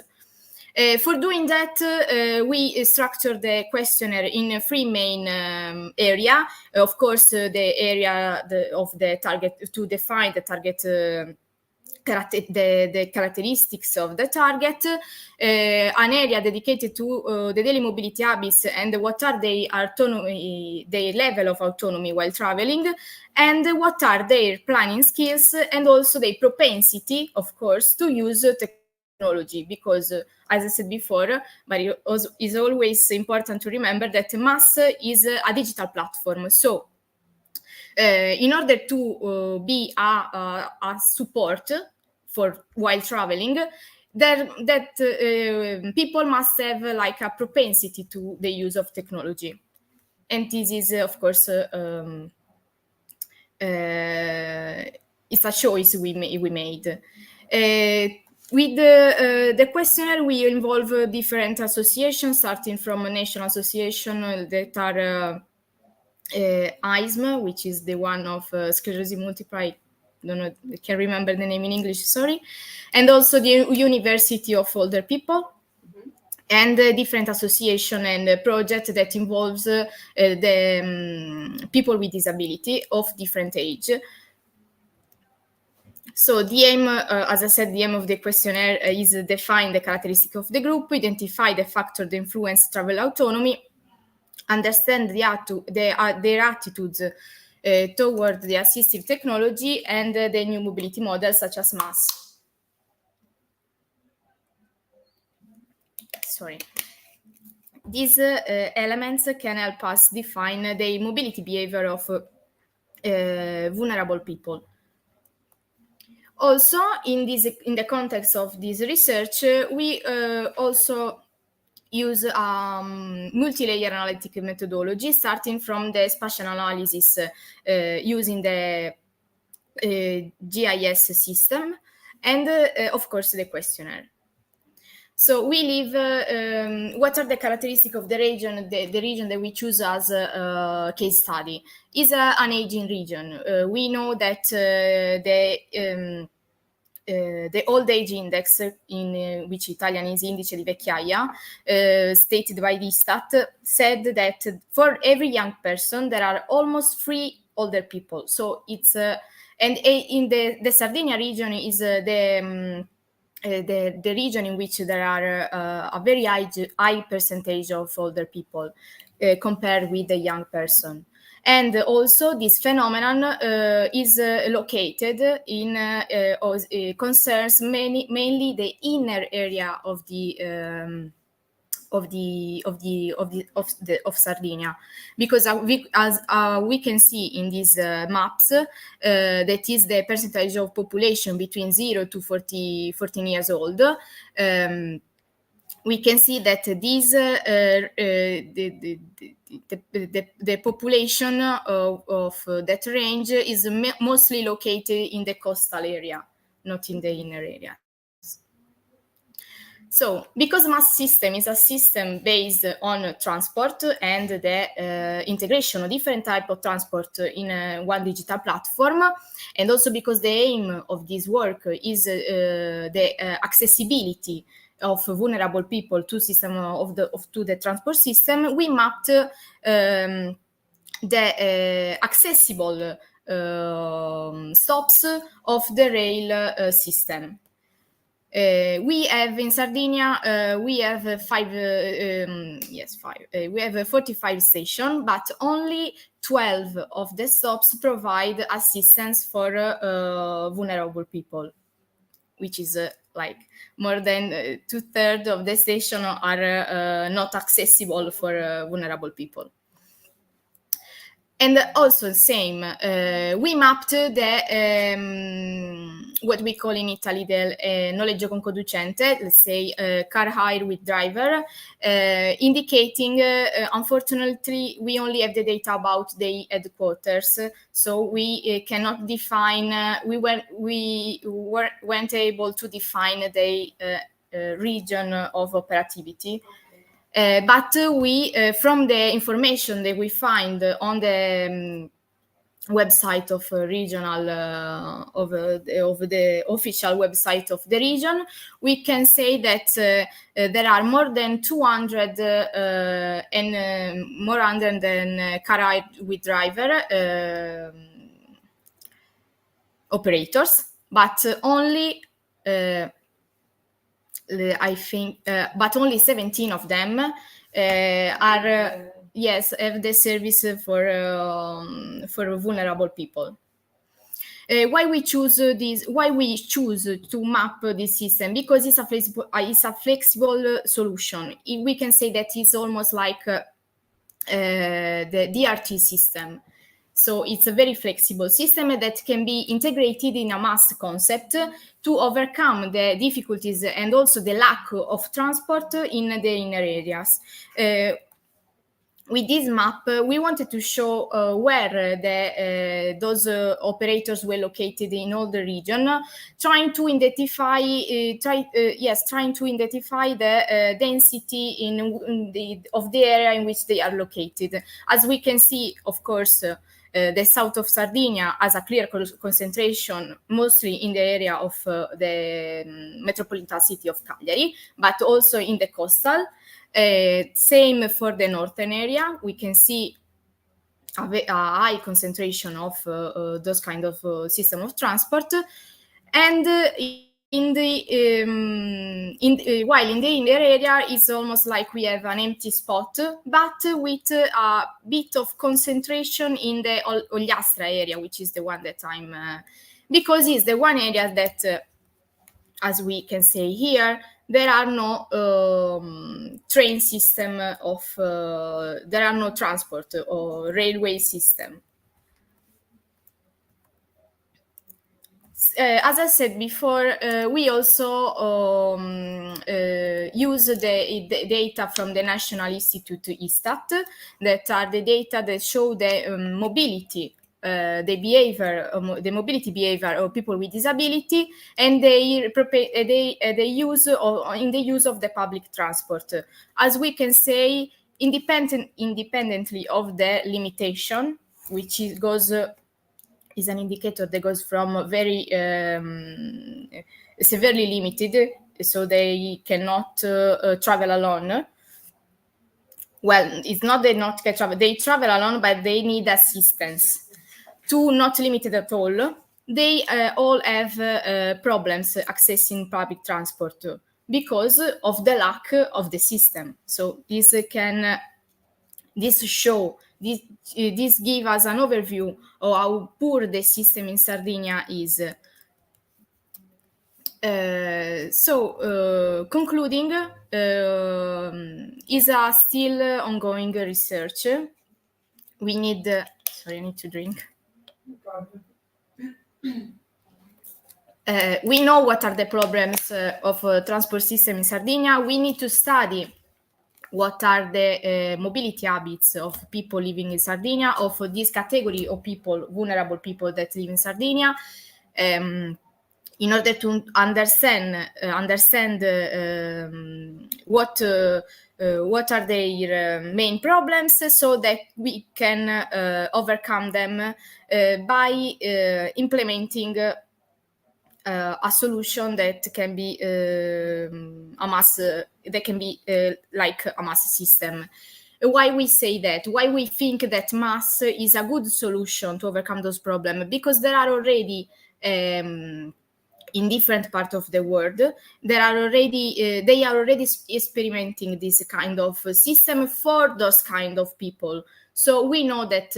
For doing that, we structure the questionnaire in three main areas. Of course, the area of the target, to define the target, the characteristics of the target, an area dedicated to the daily mobility habits and what are their autonomy, their level of autonomy while traveling, and what are their planning skills and also their propensity, of course, to use technology technology, because as I said before, but it is always important to remember that MAS is a digital platform. So in order to be a support for while traveling, people must have like a propensity to the use of technology, and this is of course it's a choice we made. With the questionnaire, we involve different associations, starting from a national association that are ISM, which is the one of sclerosis multiply. I don't know, I can't remember the name in English, sorry. And also the University of Older People, and different association and project that involves the people with disability of different age. So the aim, as I said, the aim of the questionnaire is define the characteristic of the group, identify the factor that influence travel autonomy, understand their attitudes toward the assistive technology and the new mobility models such as MAS. Sorry. These elements can help us define the mobility behavior of vulnerable people. Also, in the context of this research, we also use multi-layer analytic methodology, starting from the spatial analysis using the GIS system, and of course the questionnaire. So we leave what are the characteristics of the region, the region that we choose as a case study. Is an aging region. We know that the old age index, in which Italian is indice di vecchiaia, stated by the Istat, said that for every young person there are almost 3 older people. So it's and in the Sardinia region is the region in which there are a very high percentage of older people compared with the young person. And also this phenomenon is located in concerns mainly the inner area of Sardinia, because as we can see in these maps, that is the percentage of population between 0 to 14 years old. We can see that these the population of that range is mostly located in the coastal area, not in the inner area. So, because MAS system is a system based on transport and the integration of different types of transport in one digital platform, and also because the aim of this work is the accessibility of vulnerable people to the transport system, we mapped the accessible stops of the rail system. We have in Sardinia, we have 45 stations, but only 12 of the stops provide assistance for vulnerable people, which is like more than 2/3 of the stations are not accessible for vulnerable people. And also same, we mapped the what we call in Italy the noleggio con conducente, let's say car hire with driver, indicating unfortunately we only have the data about the headquarters, so we cannot define. We weren't able to define the region of operativity. But we, from the information that we find on the website of regional, of the official website of the region, we can say that there are more than 200 and more than car hire with driver operators, but only I think, but only 17 of them are have the service for vulnerable people. Why we choose to map this system? Because it's a flexible solution. We can say that it's almost like the DRT system. So it's a very flexible system that can be integrated in a mass concept to overcome the difficulties and also the lack of transport in the inner areas. With this map, we wanted to show where those operators were located in all the region, trying to identify the density of the area in which they are located. As we can see, of course, the south of Sardinia has a clear concentration, mostly in the area of the metropolitan city of Cagliari, but also in the coastal. Same for the northern area. We can see a high concentration of those kind of system of transport, and while in the inner area, it's almost like we have an empty spot, but with a bit of concentration in the Ogliastra area, which is the one that because it's the one area that, as we can say here, there are no train system there are no transport or railway system. As I said before, we also use the data from the National Institute Istat, that are the data that show the mobility, the mobility behavior of people with disability, and the use of the public transport. As we can say, independently of the limitation, which is an indicator that goes from very severely limited, so they cannot travel alone. Well, it's not they not can travel; they travel alone, but they need assistance. To not limited at all, they all have problems accessing public transport because of the lack of the system. So this gives us an overview of how poor the system in Sardinia is. Concluding, is a still ongoing research. We need. Sorry, I need to drink. We know what are the problems of transport system in Sardinia. We need to study what are the mobility habits of people living in Sardinia, of this category of people, vulnerable people that live in Sardinia, in order to understand what are their main problems, so that we can overcome them by implementing a solution that can be like a mass system. Why we say that? Why we think that mass is a good solution to overcome those problems? Because there are already in different parts of the world, they are already experimenting this kind of system for those kind of people. So we know that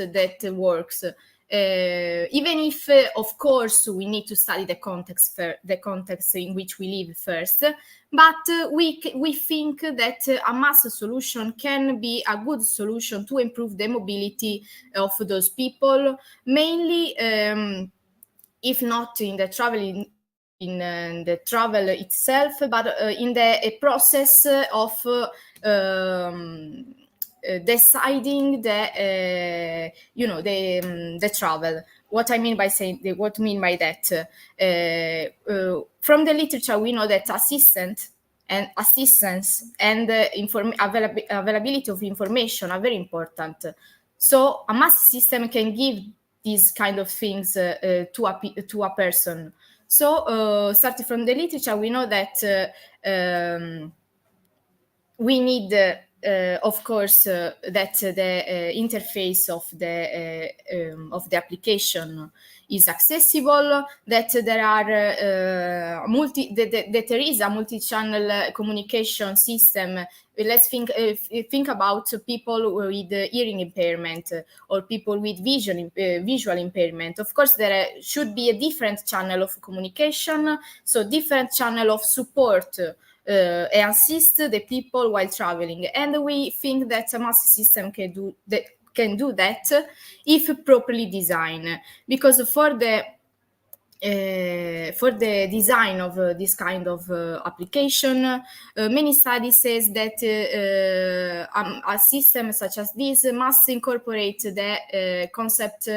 works. Even if, of course, we need to study the context in which we live first, but we think that a mass solution can be a good solution to improve the mobility of those people, mainly if not in the the travel itself, but in the process of deciding the travel. What I mean by that? From the literature, we know that assistance and availability of information are very important. So a mass system can give these kind of things to a person. So starting from the literature, we know that we need of course, that the interface of the application is accessible, that there are that there is a multi-channel communication system. Let's think about people with hearing impairment or people with visual impairment. Of course, there should be a different channel of communication, so different channel of support and assist the people while traveling. And we think that a mass system can do that if properly designed, because for the design of this kind of application, many studies says that a system such as this must incorporate the concept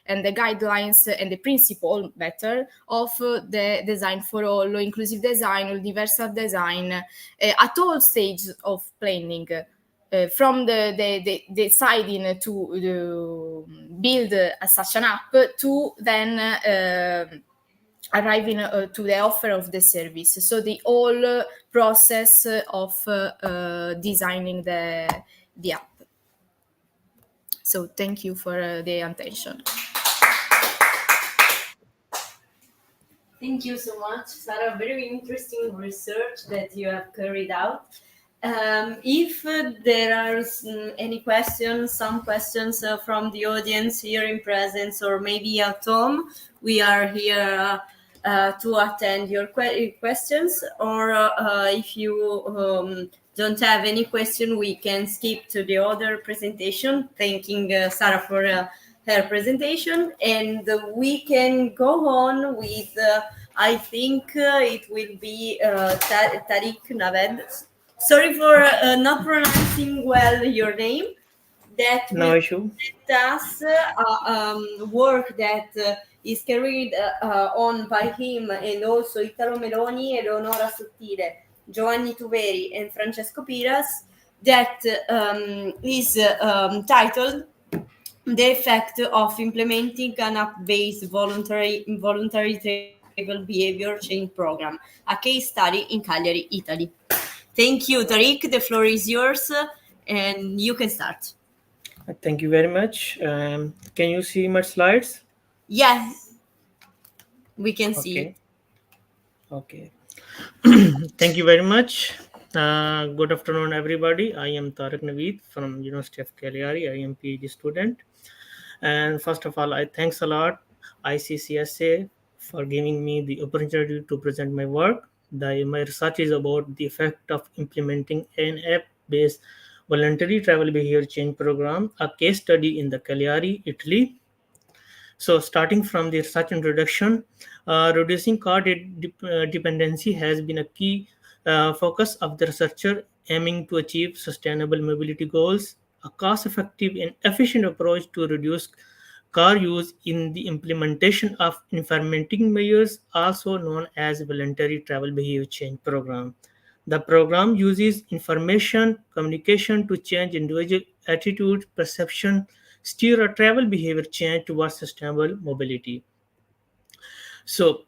and the guidelines and the principle better of the design for all, inclusive design, universal design, at all stages of planning. From the deciding to build such an app to then arriving to the offer of the service. So the whole process of designing the app. So thank you for the attention. Thank you so much, Sarah. Very interesting research that you have carried out. If there are any questions, some questions from the audience here in presence or maybe at home, we are here to attend your questions. Or if you don't have any question, we can skip to the other presentation. Thanking Sarah for her presentation, and we can go on with I think it will be Tariq Naved. Sorry for not pronouncing well your name. That No issue. let us work that is carried on by him and also Italo Meloni, Eleonora Sottile, Giovanni Tuveri, and Francesco Piras, that is titled The Effect of Implementing an App-Based Voluntary Travel Behavior Change Program, a case study in Cagliari, Italy. Thank you, Tariq. The floor is yours, and you can start. Thank you very much. Can you see my slides? Yes, we can see. Okay. Thank you very much. Good afternoon, everybody. I am Tariq Naveed from University of Cagliari. I am PhD student. And first of all, I thanks a lot ICCSA for giving me the opportunity to present my work. My research is about the effect of implementing an app-based voluntary travel behavior change program, a case study in the Cagliari, Italy. So starting from the research introduction, reducing car dependency has been a key focus of the researcher aiming to achieve sustainable mobility goals. A cost-effective and efficient approach to reduce car use in the implementation of implementing measures, also known as voluntary travel behavior change program. The program uses information communication to change individual attitude, perception, steer a travel behavior change towards sustainable mobility. So,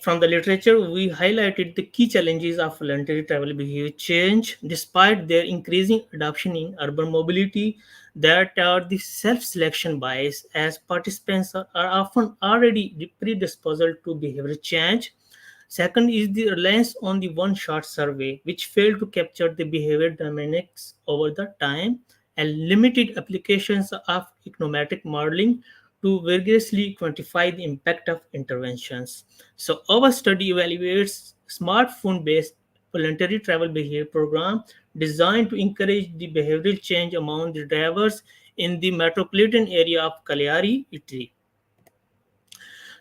from the literature, we highlighted the key challenges of voluntary travel behavior change, despite their increasing adoption in urban mobility, that are the self-selection bias, as participants are often already predisposed to behavior change. Second is the reliance on the one-shot survey, which failed to capture the behavior dynamics over the time, and limited applications of econometric modeling to vigorously quantify the impact of interventions. So our study evaluates smartphone-based voluntary travel behavior program designed to encourage the behavioral change among the drivers in the metropolitan area of Cagliari, Italy.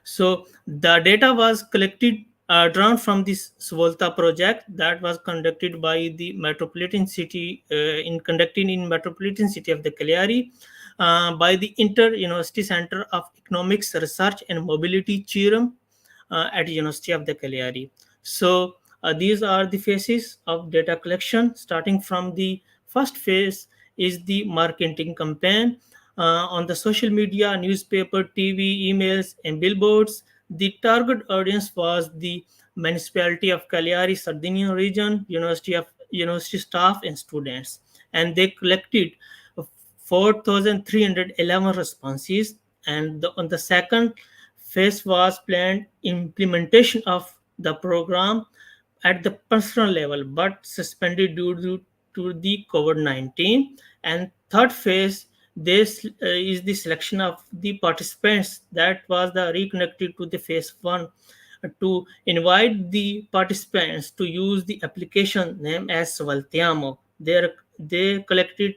So the data was collected, drawn from this Svolta project that was conducted by the metropolitan city, conducted in metropolitan city of the Cagliari, by the Inter University Center of Economics Research and Mobility, CIRM, at University of the Cagliari. So these are the phases of data collection. Starting from the first phase is the marketing campaign. On the social media, newspaper, TV, emails, and billboards. The target audience was the municipality of Cagliari, Sardinian region, university staff, and students. and they collected 4,311 responses. And on the second phase was planned implementation of the program at the personal level, but suspended to the COVID-19. And third phase, this is the selection of the participants that was the reconnected to the phase one to invite the participants to use the application name as Svaltiamo. They collected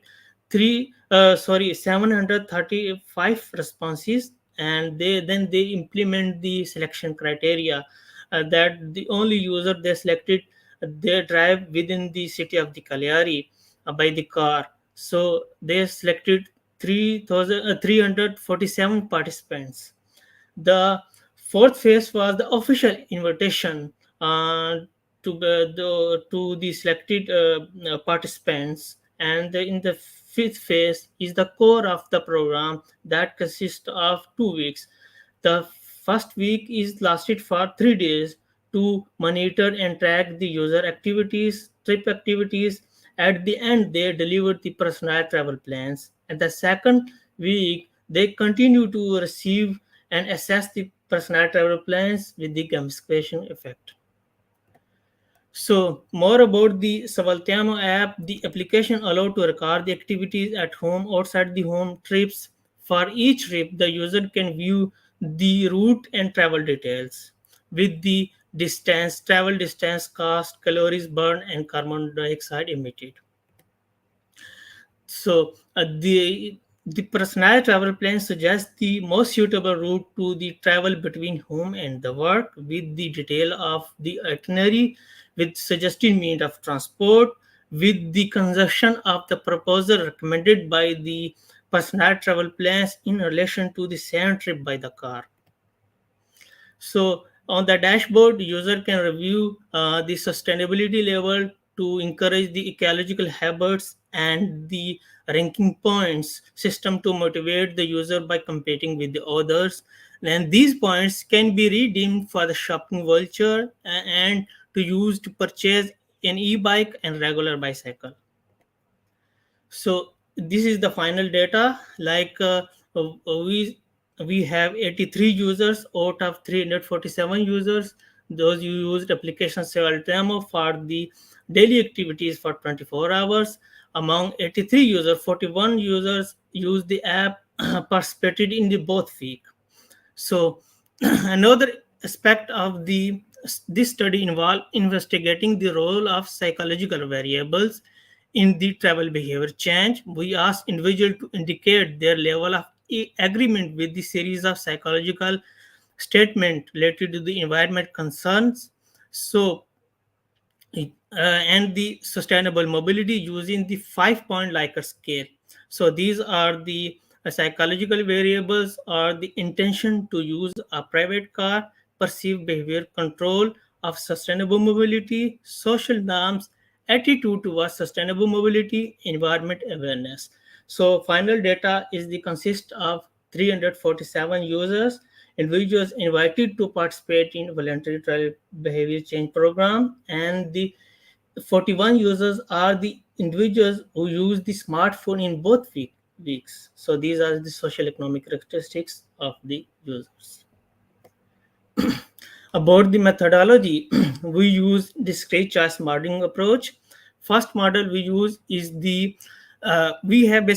735 responses, and they implement the selection criteria that the only user they selected they drive within the city of the Cagliari by the car. So they selected 3,347 participants. The fourth phase was the official invitation to the selected participants, and in the fifth phase is the core of the program that consists of 2 weeks. The first week is lasted for 3 days to monitor and track the user activities, trip activities. At the end, they delivered the personalized travel plans. And the second week, they continue to receive and assess the personalized travel plans with the gamification effect. So, more about the Savaltiano app. The application allowed to record the activities at home, outside the home, trips. For each trip, the user can view the route and travel details with the distance, travel distance, cost, calories burned, and carbon dioxide emitted. So the personalized travel plan suggests the most suitable route to the travel between home and the work with the detail of the itinerary, with suggested means of transport, with the consumption of the proposal recommended by the personalized travel plans in relation to the same trip by the car. So on the dashboard, user can review the sustainability level to encourage the ecological habits, and the ranking points system to motivate the user by competing with the others. And these points can be redeemed for the shopping voucher and to use to purchase an e-bike and regular bicycle. So this is the final data. We have 83 users out of 347 users. Those who used application several times for the daily activities for 24 hours. Among 83 users, 41 users used the app participated in the both week. So another aspect of this study involved investigating the role of psychological variables in the travel behavior change. We asked individuals to indicate their level of agreement with the series of psychological statements related to the environment concerns. So and the sustainable mobility using the 5-point Likert scale. So these are the psychological variables or the intention to use a private car, perceived behavior control of sustainable mobility, social norms, attitude towards sustainable mobility, environment awareness. So final data is the consist of 347 users, individuals invited to participate in voluntary trial behavior change program, and the 41 users are the individuals who use the smartphone in both weeks. So these are the social economic characteristics of the users. About the methodology, we use discrete choice modeling approach. First model we use is the we have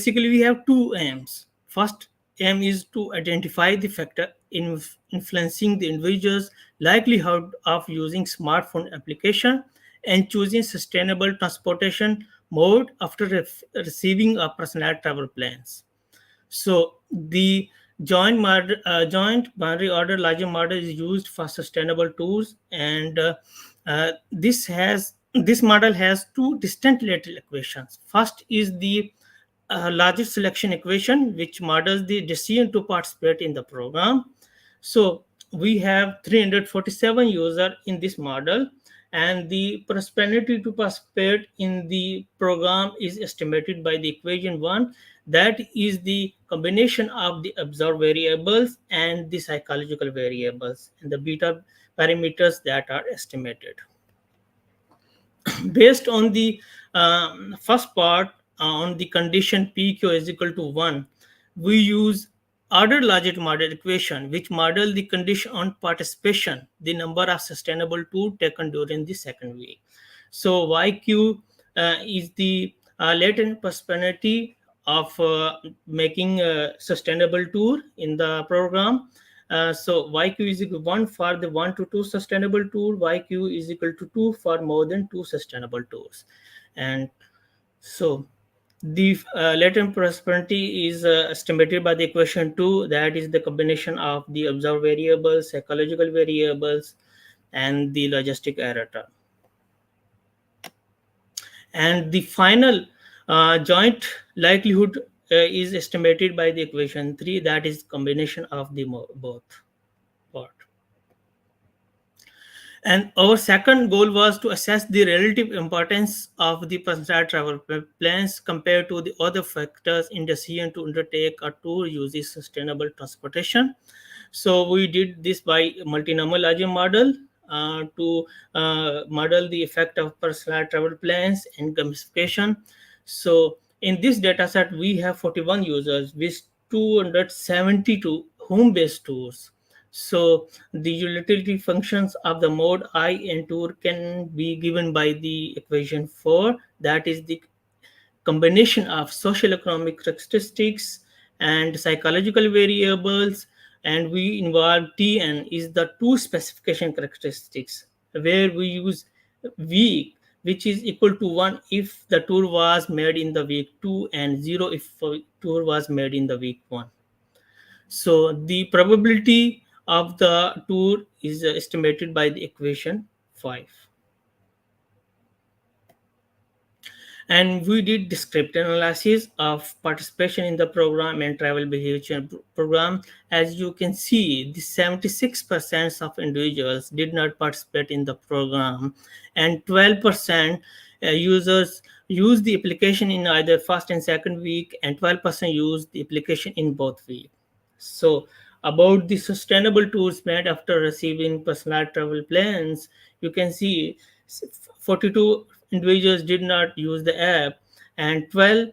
two aims. First aim is to identify the factor influencing the individual's likelihood of using smartphone application and choosing sustainable transportation mode after receiving a personal travel plans. So the joint binary order larger model is used for sustainable tools, and this model has two distinct lateral equations. First is the largest selection equation, which models the decision to participate in the program. So we have 347 users in this model, and the propensity to participate in the program is estimated by the equation 1, that is the combination of the observed variables and the psychological variables and the beta parameters that are estimated. Based on the first part, on the condition PQ is equal to 1, we use ordered logic model equation, which model the condition on participation, the number of sustainable tour taken during the second week. So YQ is the latent possibility of making a sustainable tour in the program. So YQ is equal to 1 for the 1 to 2 sustainable tour, YQ is equal to 2 for more than 2 sustainable tours. And so the latent prosperity is estimated by the equation 2, that is the combination of the observed variables, psychological variables, and the logistic error term. And the final joint likelihood is estimated by the equation 3, that is combination of the both part. And our second goal was to assess the relative importance of the personal travel plans compared to the other factors in decision to undertake a tour using sustainable transportation. So we did this by multinomial logic model to model the effect of personal travel plans and gamification. So in this data set, we have 41 users with 272 home-based tours. So the utility functions of the mode I and tour can be given by the equation 4, that is the combination of social economic characteristics and psychological variables, and we involve Tn is the two specification characteristics, where we use week, which is equal to 1 if the tour was made in the week 2 and 0 if tour was made in the week 1. So the probability of the tour is estimated by the equation 5. And we did descriptive analysis of participation in the program and travel behavior program. As you can see, the 76% of individuals did not participate in the program, and 12% users used the application in either first and second week, and 12% used the application in both weeks. So about the sustainable tours made after receiving personal travel plans, you can see 42 individuals did not use the app, and 12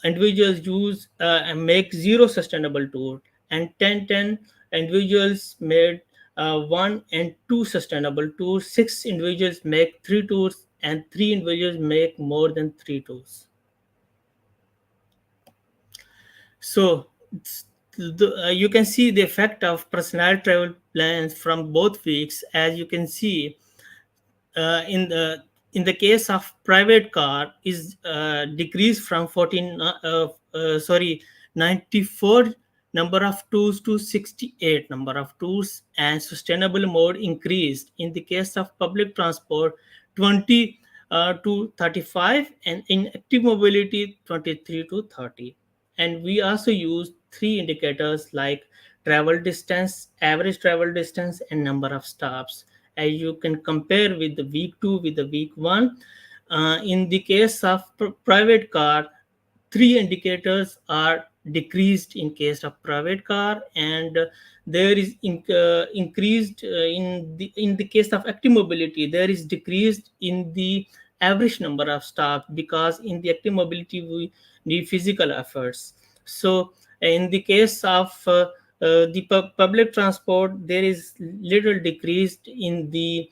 individuals use and make 0 sustainable tour, and 10 individuals made 1 and 2 sustainable tours, 6 individuals make 3 tours, and 3 individuals make more than 3 tours. So you can see the effect of personal travel plans from both weeks. As you can see, in the case of private car is decreased from 94 number of tours to 68 number of tours, and sustainable mode increased in the case of public transport 20 to 35, and in active mobility 23 to 30. And we also use 3 indicators like travel distance, average travel distance, and number of stops, as you can compare with the week 2 with the week 1. In the case of private car, 3 indicators are decreased in case of private car, and there is increased in the case of active mobility, there is decreased in the average number of stops, because in the active mobility we need physical efforts. So in the case of the public transport, there is little decreased in the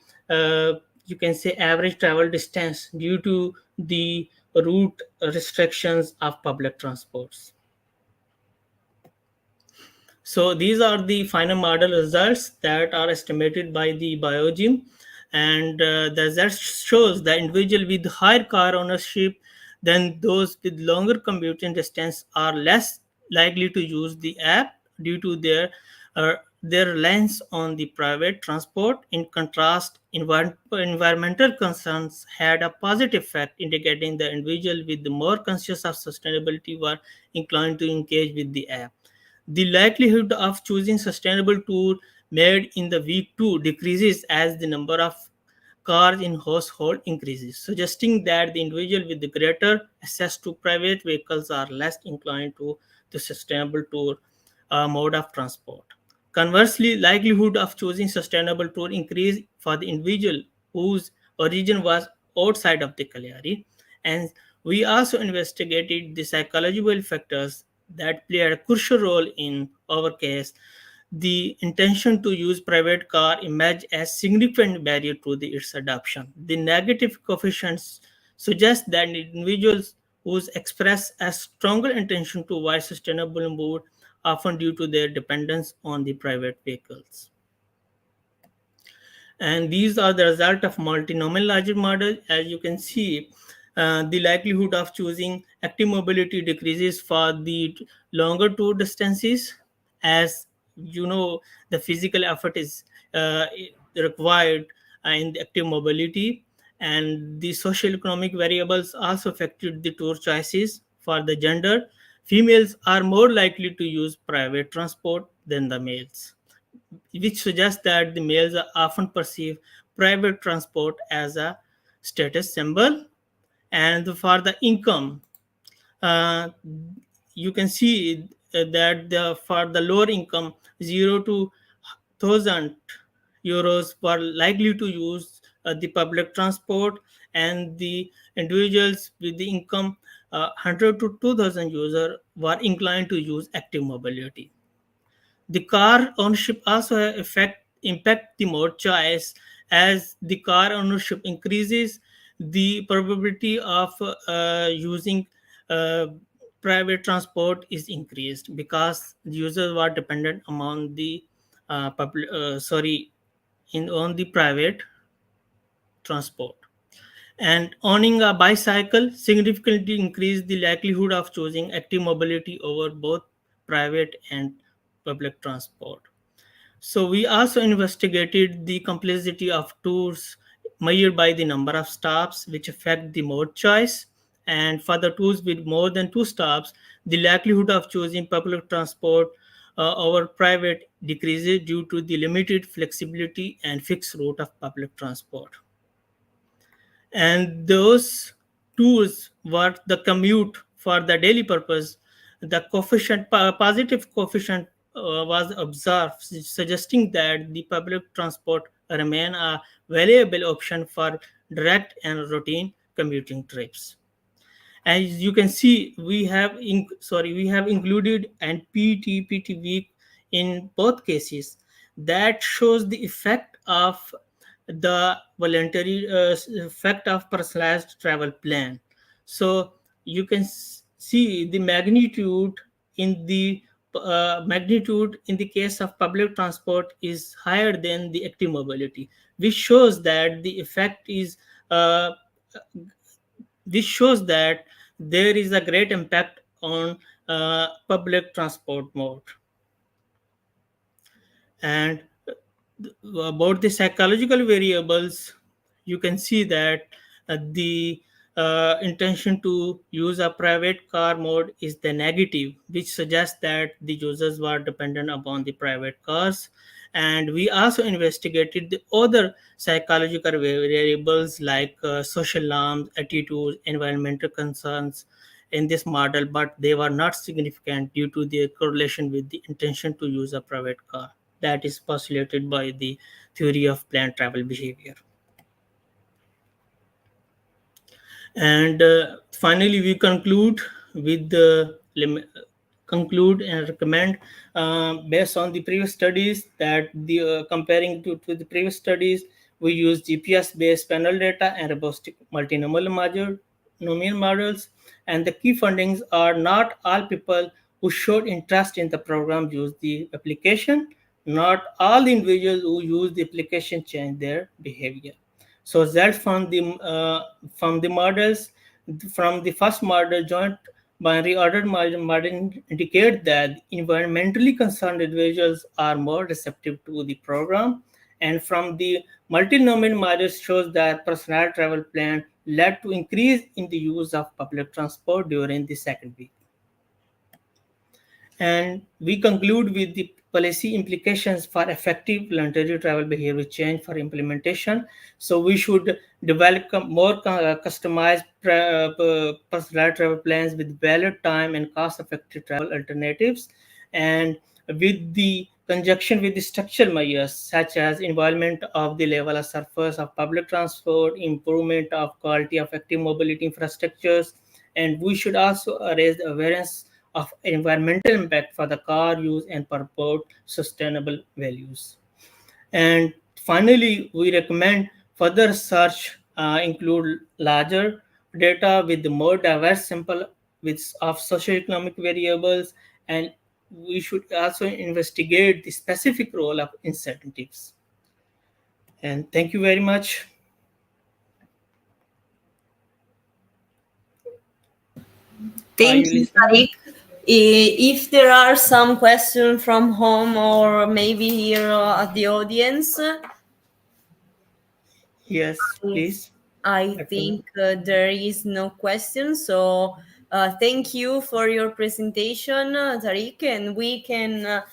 you can say average travel distance due to the route restrictions of public transports. So these are the final model results that are estimated by the biogym, and the results shows the individual with higher car ownership than those with longer commuting distance are less likely to use the app due to their reliance on the private transport. In contrast, environmental concerns had a positive effect, indicating the individual with the more conscious of sustainability were inclined to engage with the app. The likelihood of choosing sustainable tour made in the week 2 decreases as the number of cars in household increases, suggesting that the individual with the greater access to private vehicles are less inclined to the sustainable tour mode of transport. Conversely, likelihood of choosing sustainable tour increased for the individual whose origin was outside of the Cagliari, and We also investigated the psychological factors that played a crucial role in our case. The intention to use private car emerged as significant barrier to its adoption. The negative coefficients suggest that individuals who express a stronger intention to avoid sustainable mode often due to their dependence on the private vehicles. And these are the result of multinomial larger model. As you can see, the likelihood of choosing active mobility decreases for the longer tour distances, as you know the physical effort is required in the active mobility. And the social economic variables also affected the tour choices. For the gender, females are more likely to use private transport than the males, which suggests that the males are often perceive private transport as a status symbol. And for the income, uh, you can see that for the lower income, 0 to 1,000 euros were likely to use the public transport, and the individuals with the income 100 to 2,000 user were inclined to use active mobility. The car ownership also impact the mode choice. As the car ownership increases, the probability of using uh, private transport is increased, because the users were dependent among the on the private transport. And owning a bicycle significantly increased the likelihood of choosing active mobility over both private and public transport. So we also investigated the complexity of tours measured by the number of stops, which affect the mode choice. And for the tours with more than 2 stops, the likelihood of choosing public transport over private decreases due to the limited flexibility and fixed route of public transport. And those tools were the commute for the daily purpose. The positive coefficient was observed, suggesting that the public transport remain a valuable option for direct and routine commuting trips. As you can see, we have included an PT week in both cases. That shows the effect of the voluntary effect of personalized travel plan. So you can see the magnitude in the case of public transport is higher than the active mobility, which shows that the effect is uh, this shows that there is a great impact on public transport mode. And about the psychological variables, you can see that the intention to use a private car mode is the negative, which suggests that the users were dependent upon the private cars. And we also investigated the other psychological variables like social norms, attitudes, environmental concerns in this model, but they were not significant due to their correlation with the intention to use a private car that is postulated by the theory of planned travel behavior. And finally, we conclude and recommend, based on the previous studies, that the comparing to the previous studies, we use GPS based panel data and robust nomial models. And the key findings are not all people who showed interest in the program use the application. Not all individuals who use the application change their behavior. So that from the models, from the first model, joint binary ordered model indicate that environmentally concerned individuals are more receptive to the program. And from the multinomial model shows that personal travel plan led to increase in the use of public transport during the second week. And we conclude with the policy implications for effective voluntary travel behavior change for implementation. So we should develop more customized personal travel plans with valid time and cost-effective travel alternatives. And with the conjunction with the structural measures such as involvement of the level of surface of public transport, improvement of quality of active mobility infrastructures, and we should also raise the awareness of environmental impact for the car use and promote sustainable values. And finally, we recommend further research include larger data with the more diverse sample of socioeconomic variables, and we should also investigate the specific role of incentives. And thank you very much. Thank you, Tariq. If there are some questions from home or maybe here at the audience, Yes, please. I think there is no question. So thank you for your presentation, Tariq, and we can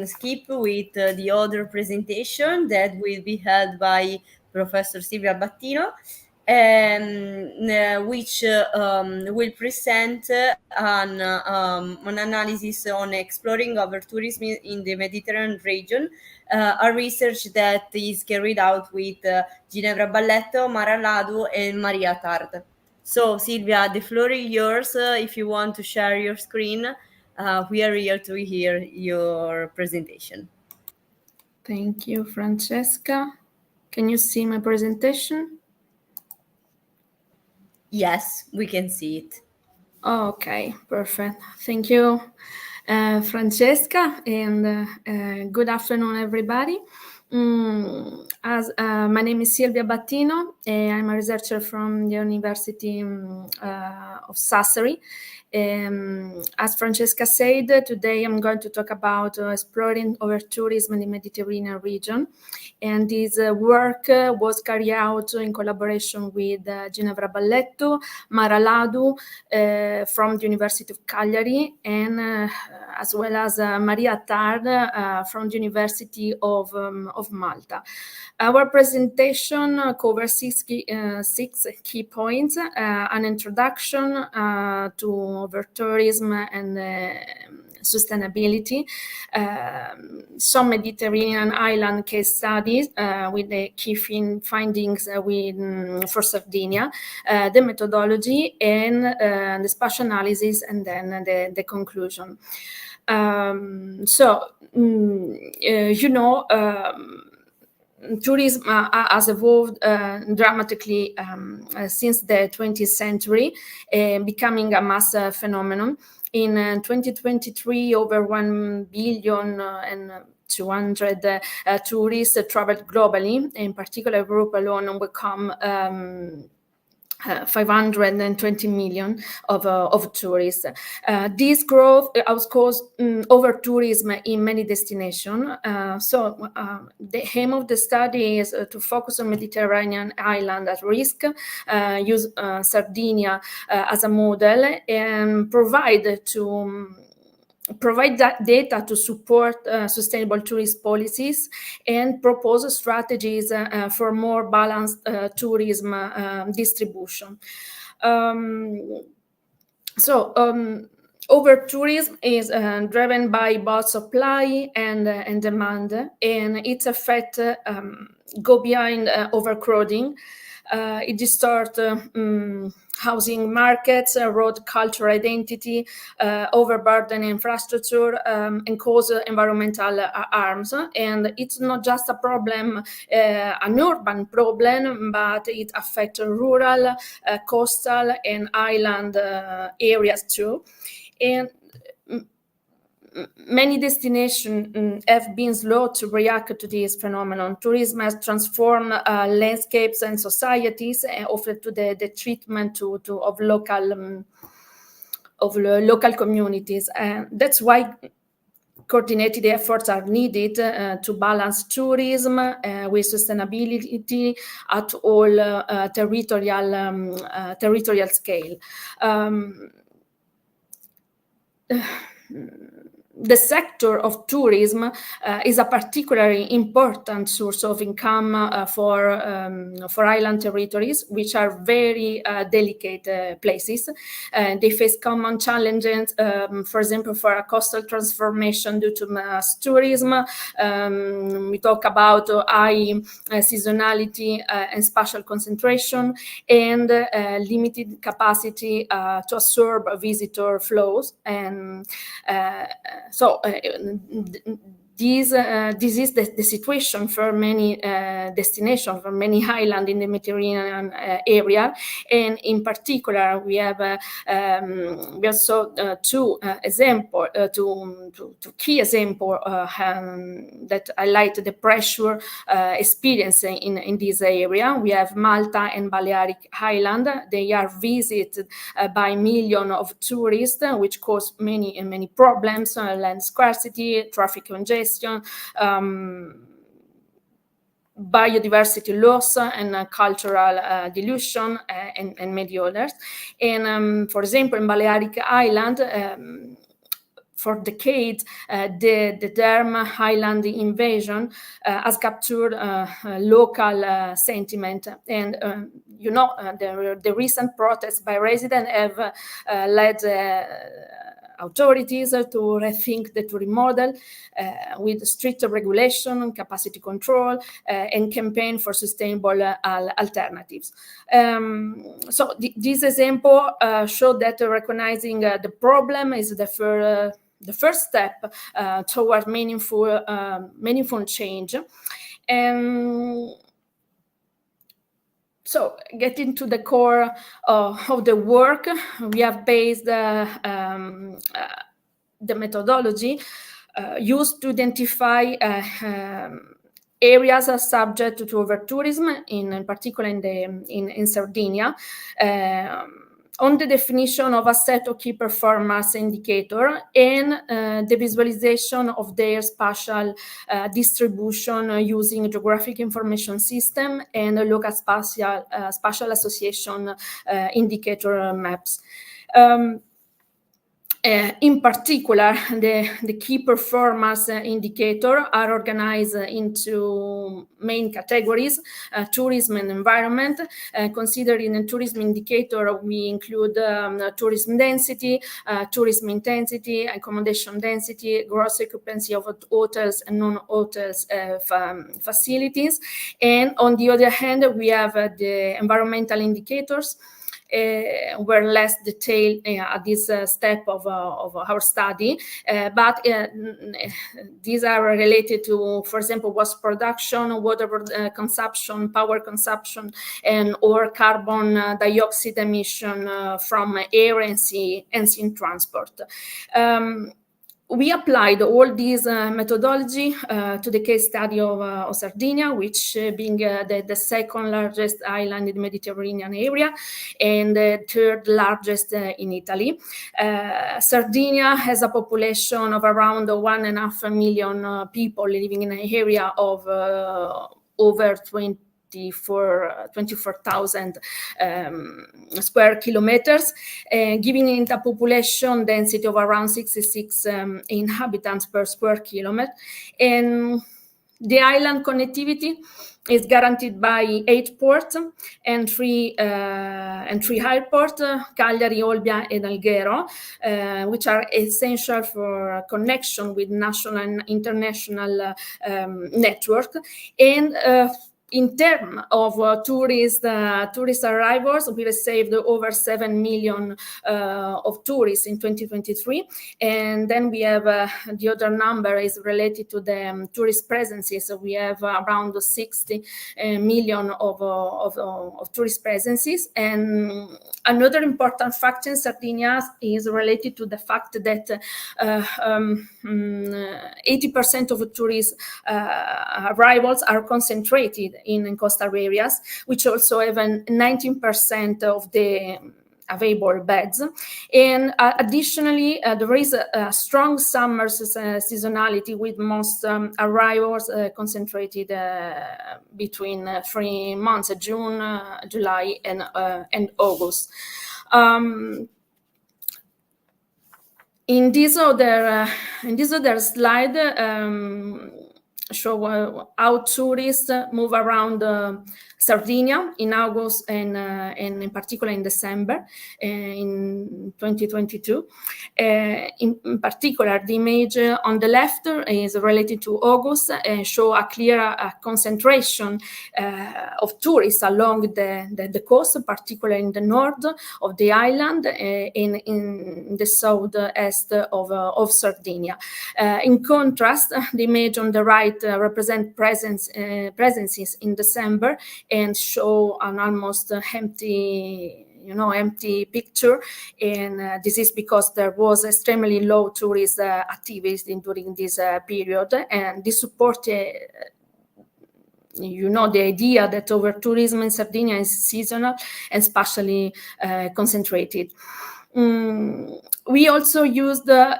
skip with the other presentation that will be held by Professor Silvia Battino, which will present an analysis on exploring over tourism in the Mediterranean region, a research that is carried out with Ginevra Balletto, Mara Ladu, and Maria Tard. So, Silvia, the floor is yours. If you want to share your screen, we are here to hear your presentation. Thank you, Francesca. Can you see my presentation? Yes, we can see it. Okay, perfect. Thank you, Francesca, and good afternoon, everybody. As my name is Silvia Battino, I'm a researcher from the University of Sassari. As Francesca said, today I'm going to talk about exploring over tourism in the Mediterranean region. And this work was carried out in collaboration with Ginevra Balletto, Mara Ladu from the University of Cagliari, and as well as Maria Tard from the University of Malta. Our presentation covers six key points: an introduction to over-tourism and sustainability, some Mediterranean island case studies with the key findings for Sardinia, the methodology, and the spatial analysis, and then the conclusion. Tourism has evolved dramatically since the 20th century, becoming a mass phenomenon. In 2023, over 1 billion and 200 tourists traveled globally. In particular, Europe alone will come 520 million of tourists. This growth has caused over-tourism in many destinations. The aim of the study is to focus on Mediterranean island at risk, use Sardinia as a model, and provide that data to support sustainable tourist policies and propose strategies for more balanced tourism distribution. Over-tourism is driven by both supply and demand, and its effect go behind overcrowding. It distorts housing markets, erode cultural identity, overburden infrastructure, and cause environmental harms. And it's not just a problem, an urban problem, but it affects rural, coastal, and island areas too. And many destinations have been slow to react to this phenomenon. Tourism has transformed landscapes and societies, often to the treatment of local communities. That's why coordinated efforts are needed to balance tourism with sustainability at all territorial scale. the sector of tourism is a particularly important source of income for island territories, which are very delicate places. They face common challenges, for example, for a coastal transformation due to mass tourism. We talk about high seasonality and spatial concentration, and limited capacity to absorb visitor flows. And so this is the situation for many destinations, for many islands in the Mediterranean area, and in particular we have we also two examples, two key examples that highlight the pressure experienced in this area. We have Malta and Balearic Island. They are visited by millions of tourists, which cause many problems: land scarcity, traffic congestion, biodiversity loss, and cultural dilution, and many others. And for example, in Balearic Island, for decades, the Derm Highland invasion has captured local sentiment, and the recent protests by residents have led authorities to rethink the tourism model with stricter regulation, capacity control, and campaign for sustainable alternatives. So this example showed that recognizing the problem is the first step toward meaningful change. And so, getting to the core of the work, we have based the methodology used to identify areas are subject to over-tourism, in particular in Sardinia, on the definition of a set of key performance indicators, and the visualization of their spatial distribution using geographic information system and local spatial association indicator maps. In particular, the key performance indicators are organized into main categories: tourism and environment. Considering a tourism indicator, we include tourism density, tourism intensity, accommodation density, gross occupancy of hotels and non-hotels facilities. And on the other hand, we have the environmental indicators, were less detailed at this step of our study, but these are related to, for example, waste production, water consumption, power consumption, and or carbon dioxide emission from air and sea transport. We applied all these methodology to the case study of Sardinia, which being the second largest island in the Mediterranean area and the third largest in Italy. Sardinia has a population of around 1.5 million people living in an area of over 24,000 square kilometers, giving it a population density of around 66 inhabitants per square kilometer. And the island connectivity is guaranteed by 8 ports and 3 airports, Cagliari, Olbia, and Alghero, which are essential for connection with national and international network. And in terms of tourist arrivals, we received over 7 million of tourists in 2023. And then we have the other number is related to the tourist presences. So we have around 60 million of tourist presences. And another important fact in Sardinia is related to the fact that 80% of tourist arrivals are concentrated in coastal areas, which also have 19% of the available beds. And additionally, there is a strong summer seasonality, with most arrivals concentrated between 3 months: June, July, and August. In this other slide, show how tourists move around Sardinia in August and in particular in December in 2022. In particular, the image on the left is related to August and show a clear concentration of tourists along the coast, particularly in the north of the island, in the southeast of Sardinia. In contrast, the image on the right represent presences in December and show an almost empty picture, and this is because there was extremely low tourist activity during this period, and this supported the idea that over-tourism in Sardinia is seasonal and spatially concentrated. We also used the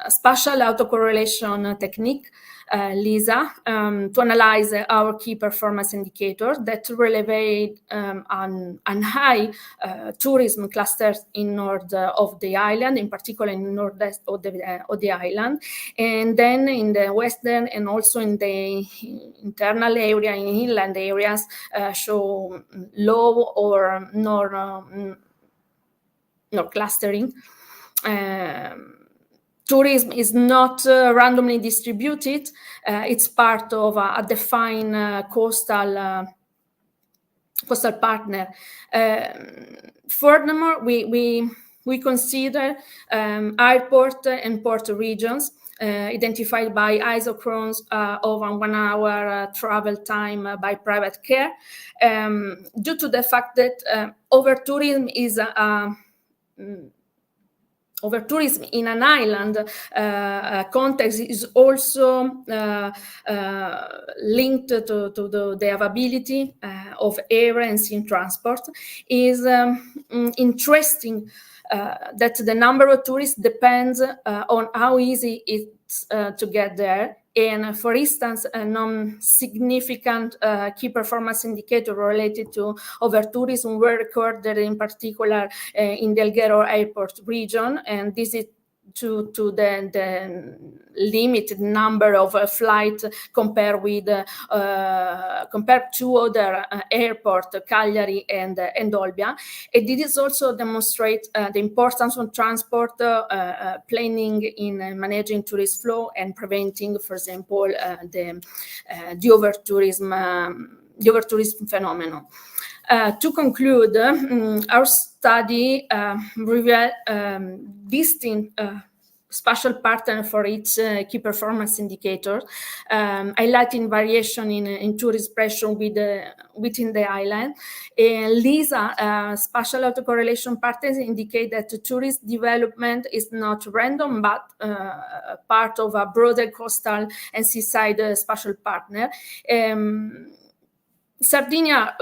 spatial autocorrelation technique, LISA, to analyze our key performance indicator that relevate an high tourism cluster in north of the island, in particular in northwest of the island, and then in the western and also in the internal area, in inland areas, show low or no clustering. Tourism is not randomly distributed. It's part of a defined coastal partner. Furthermore, we consider airport and port regions identified by isochrones of 1 hour travel time by private care, due to the fact that over-tourism is over-tourism in an island context is also linked to the availability of air and sea transport. Is interesting that the number of tourists depends on how easy it's to get there. And for instance, a non-significant key performance indicator related to over-tourism were recorded in particular in the Alghero airport region, and this is to the limited number of flights compared to other airports, Cagliari and Olbia. And this also demonstrates the importance of transport planning in managing tourist flow and preventing, for example, the over-tourism phenomenon. To conclude, our study revealed distinct spatial pattern for each key performance indicator, highlighting variation in tourist pressure within the island. LISA, spatial autocorrelation patterns, indicate that tourist development is not random, but part of a broader coastal and seaside spatial partner. Sardinia,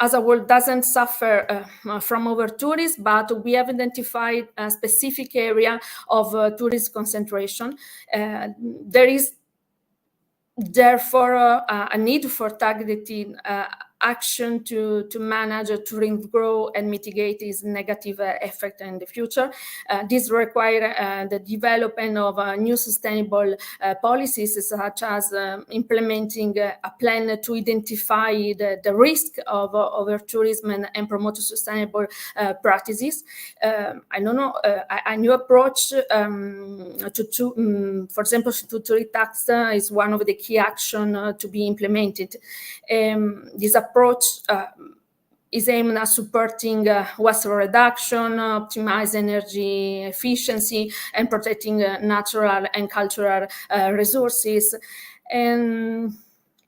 as a whole, doesn't suffer from over-tourism, but we have identified a specific area of tourist concentration. There is therefore a need for targeted action to manage tourism growth and mitigate its negative effect in the future. This requires the development of new sustainable policies, such as implementing a plan to identify the risk of over-tourism and promote sustainable practices. A new approach for example, to tourist tax is one of the key actions to be implemented. This approach is aimed at supporting waste reduction, optimize energy efficiency, and protecting natural and cultural resources. And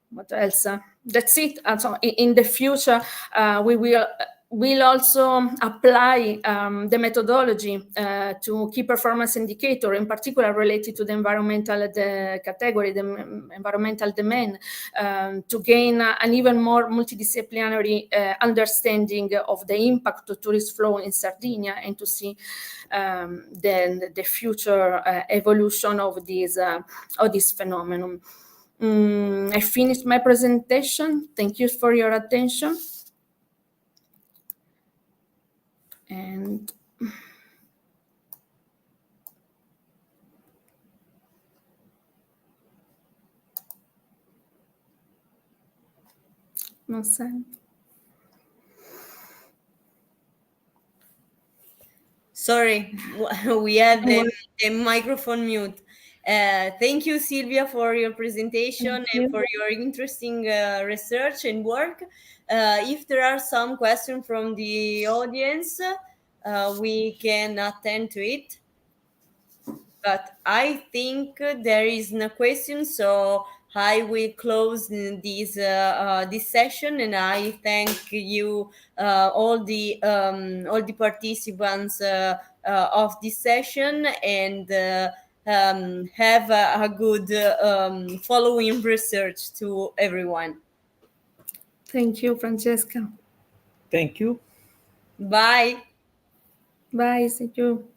what else? That's it. And so in the future, we'll also apply the methodology to key performance indicator, in particular related to the environmental category, the environmental domain, to gain an even more multidisciplinary understanding of the impact of tourist flow in Sardinia, and to see the future evolution of this phenomenon. I finished my presentation. Thank you for your attention. And No sound. Sorry, we had the microphone mute. Thank you, Silvia, for your presentation and for your interesting research and work. If there are some questions from the audience, we can attend to it. But I think there is no question, so I will close this session, and I thank you all the participants of this session, and have a good following research to everyone. Thank you, Francesca. Thank you. Bye. Bye. See you.